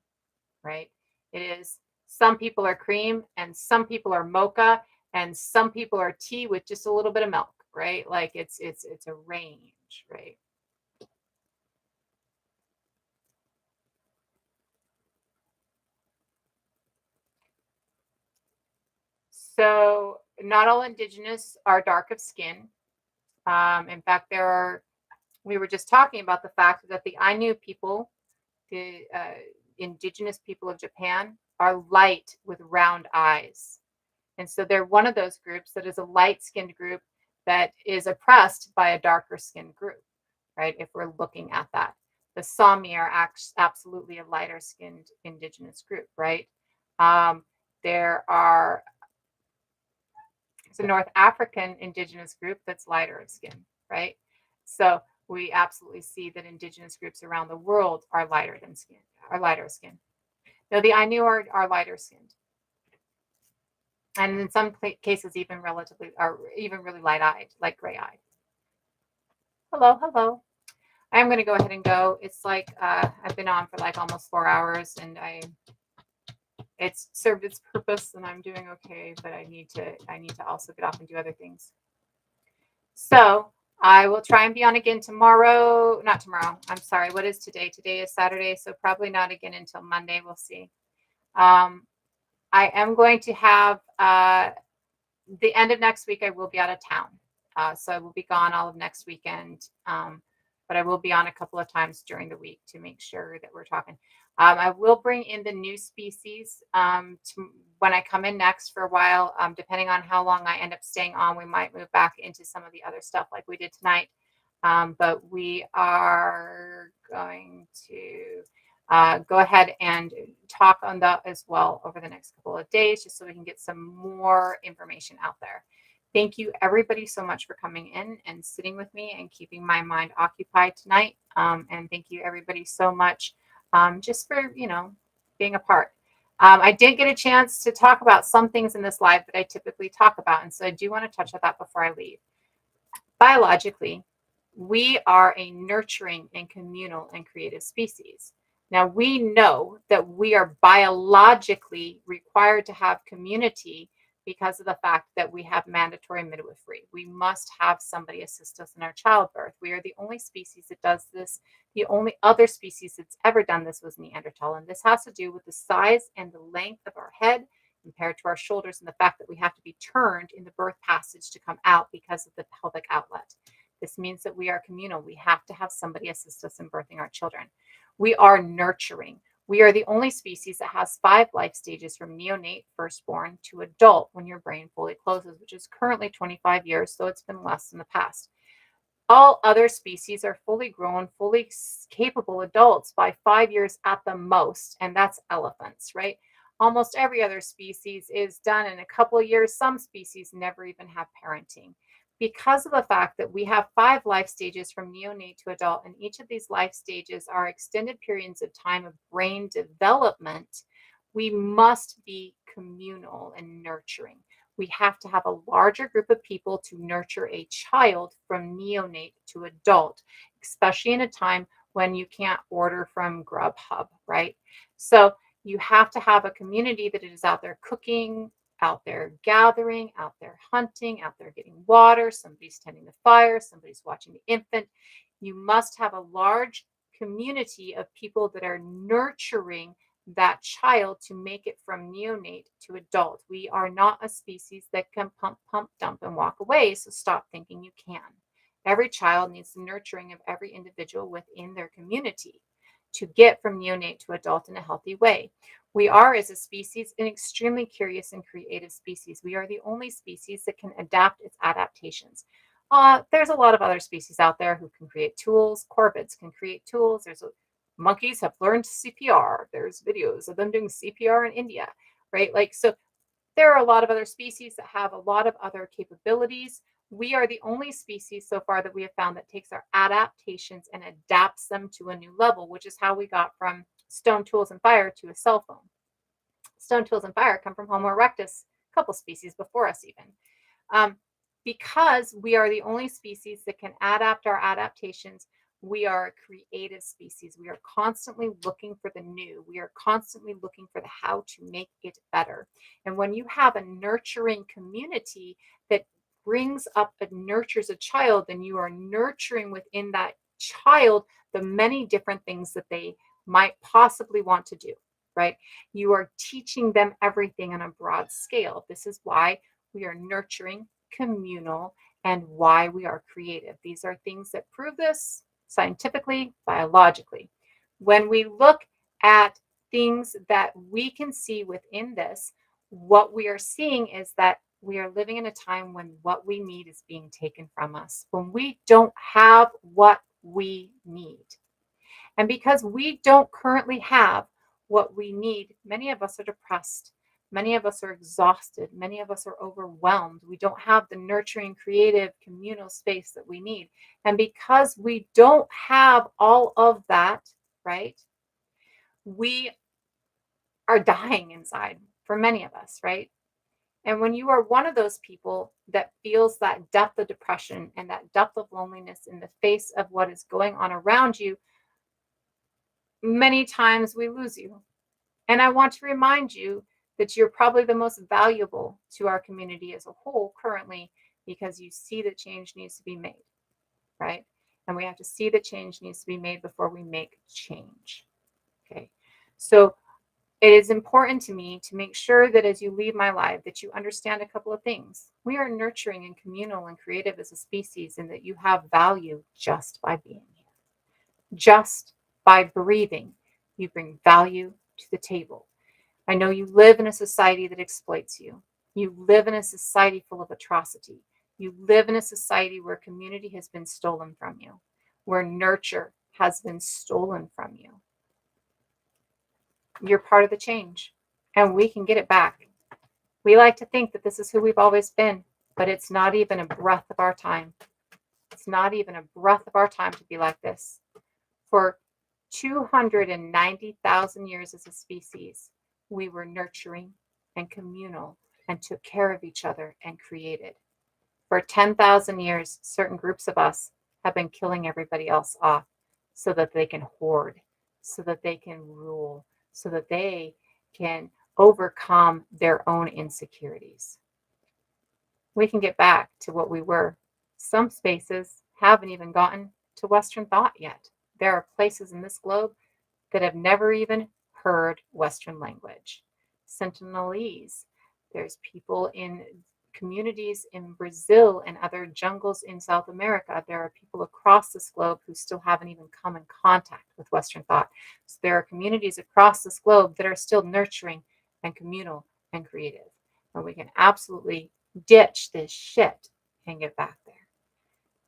right? It is some people are cream and some people are mocha and some people are tea with just a little bit of milk, right? Like it's a range, right? So not all indigenous are dark of skin. In fact, we were just talking about the fact that the Ainu people, the indigenous people of Japan, are light with round eyes. And so they're one of those groups that is a light skinned group that is oppressed by a darker skinned group, right? If we're looking at that. The Sami are absolutely a lighter skinned indigenous group, right? There are it's a North African indigenous group that's lighter of skin, right? So we absolutely see that indigenous groups around the world are lighter skin. No, the Ainu are lighter skinned. And in some cases, even really light eyed, like gray eyed. Hello, hello. I'm going to go ahead and go. It's like I've been on for like almost 4 hours, and it's served its purpose, and I'm doing okay. But I need to also get off and do other things. So I will try and be on again tomorrow. Not tomorrow. I'm sorry. What is today? Today is Saturday, so probably not again until Monday. We'll see. Um, I am going to have the end of next week. I will be out of town, so I will be gone all of next weekend. But I will be on a couple of times during the week to make sure that we're talking. I will bring in the new species when I come in next for a while. Depending on how long I end up staying on, we might move back into some of the other stuff like we did tonight. But we are going to go ahead and talk on that as well over the next couple of days, just so we can get some more information out there. Thank you, everybody, so much for coming in and sitting with me and keeping my mind occupied tonight. And thank you, everybody, so much just for, being a part. I did get a chance to talk about some things in this live that I typically talk about. And so I do want to touch on that before I leave. Biologically, we are a nurturing and communal and creative species. Now, we know that we are biologically required to have community because of the fact that we have mandatory midwifery. We must have somebody assist us in our childbirth. We are the only species that does this. The only other species that's ever done this was Neanderthal. And this has to do with the size and the length of our head compared to our shoulders, and the fact that we have to be turned in the birth passage to come out because of the pelvic outlet. This means that we are communal. We have to have somebody assist us in birthing our children. We are nurturing. We are the only species that has 5 life stages from neonate, firstborn, to adult when your brain fully closes, which is currently 25 years, so it's been less in the past. All other species are fully grown, fully capable adults by 5 years at the most, and that's elephants, right? Almost every other species is done in a couple of years. Some species never even have parenting. Because of the fact that we have 5 life stages from neonate to adult, and each of these life stages are extended periods of time of brain development, we must be communal and nurturing. We have to have a larger group of people to nurture a child from neonate to adult, especially in a time when you can't order from Grubhub, right? So you have to have a community that is out there cooking, out there gathering, out there hunting, out there getting water. Somebody's tending the fire, somebody's watching the infant. You must have a large community of people that are nurturing that child to make it from neonate to adult. We are not a species that can pump, pump, dump, and walk away. So stop thinking you can. Every child needs the nurturing of every individual within their community to get from neonate to adult in a healthy way. We are, as a species, an extremely curious and creative species. We are the only species that can adapt its adaptations. There's a lot of other species out there who can create tools. Corvids can create tools. Monkeys have learned CPR. There's videos of them doing CPR in India, right? So there are a lot of other species that have a lot of other capabilities. We are the only species so far that we have found that takes our adaptations and adapts them to a new level, which is how we got from stone tools and fire to a cell phone. Stone tools and fire come from Homo erectus, a couple species before us even. Because we are the only species that can adapt our adaptations, we are a creative species. We are constantly looking for the new. We are constantly looking for the how to make it better. And when you have a nurturing community that brings up and nurtures a child, then you are nurturing within that child the many different things that they might possibly want to do, right? You are teaching them everything on a broad scale. This is why we are nurturing, communal, and why we are creative. These are things that prove this scientifically, biologically. When we look at things that we can see within this, what we are seeing is that we are living in a time when what we need is being taken from us, when we don't have what we need. And because we don't currently have what we need, many of us are depressed. Many of us are exhausted. Many of us are overwhelmed. We don't have the nurturing, creative, communal space that we need. And because we don't have all of that, right, we are dying inside for many of us, right? And when you are one of those people that feels that depth of depression and that depth of loneliness in the face of what is going on around you, many times we lose you. And I want to remind you that you're probably the most valuable to our community as a whole currently, because you see that change needs to be made. right? And we have to see that change needs to be made before we make change. Okay. So it is important to me to make sure that as you leave my life that you understand a couple of things. We are nurturing and communal and creative as a species, and that you have value just by being here. Just by breathing, you bring value to the table. I know you live in a society that exploits you. You live in a society full of atrocity. You live in a society where community has been stolen from you, where nurture has been stolen from you. You're part of the change, and we can get it back. We like to think that this is who we've always been, but it's not even a breath of our time. It's not even a breath of our time to be like this. For 290,000 years as a species, we were nurturing and communal and took care of each other and created. For 10,000 years, certain groups of us have been killing everybody else off so that they can hoard, so that they can rule, so that they can overcome their own insecurities. We can get back to what we were. Some spaces haven't even gotten to Western thought yet. There are places in this globe that have never even heard Western language. Sentinelese, there's people in communities in Brazil and other jungles in South America. There are people across this globe who still haven't even come in contact with Western thought. So there are communities across this globe that are still nurturing and communal and creative. And we can absolutely ditch this shit and get back there.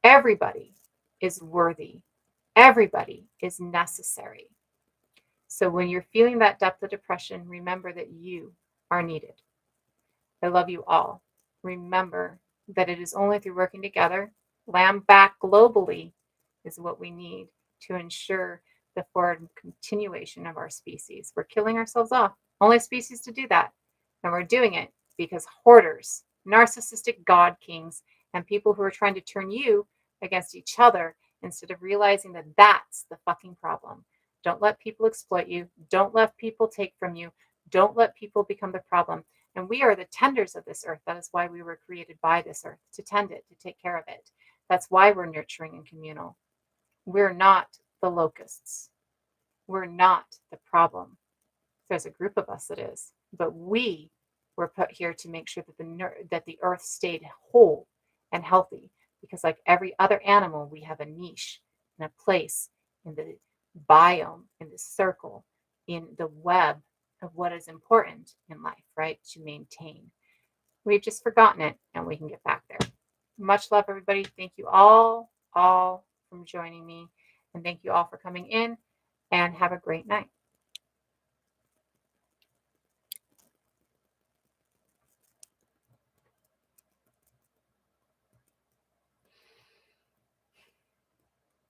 Everybody is worthy. Everybody is necessary. So when you're feeling that depth of depression, remember that you are needed. I love you all. Remember that it is only through working together, land back globally is what we need to ensure the forward continuation of our species. We're killing ourselves off. Only species to do that. And we're doing it because hoarders, narcissistic god kings, and people who are trying to turn you against each other instead of realizing that that's the fucking problem. Don't let people exploit you. Don't let people take from you. Don't let people become the problem. And we are the tenders of this earth. That is why we were created by this earth, to tend it, to take care of it. That's why we're nurturing and communal. We're not the locusts. We're not the problem. There's a group of us that is, but we were put here to make sure that the earth stayed whole and healthy. Because like every other animal, we have a niche and a place in the biome, in the circle, in the web of what is important in life, right? To maintain. We've just forgotten it, and we can get back there. Much love, everybody. Thank you all from joining me, and thank you all for coming in, and have a great night.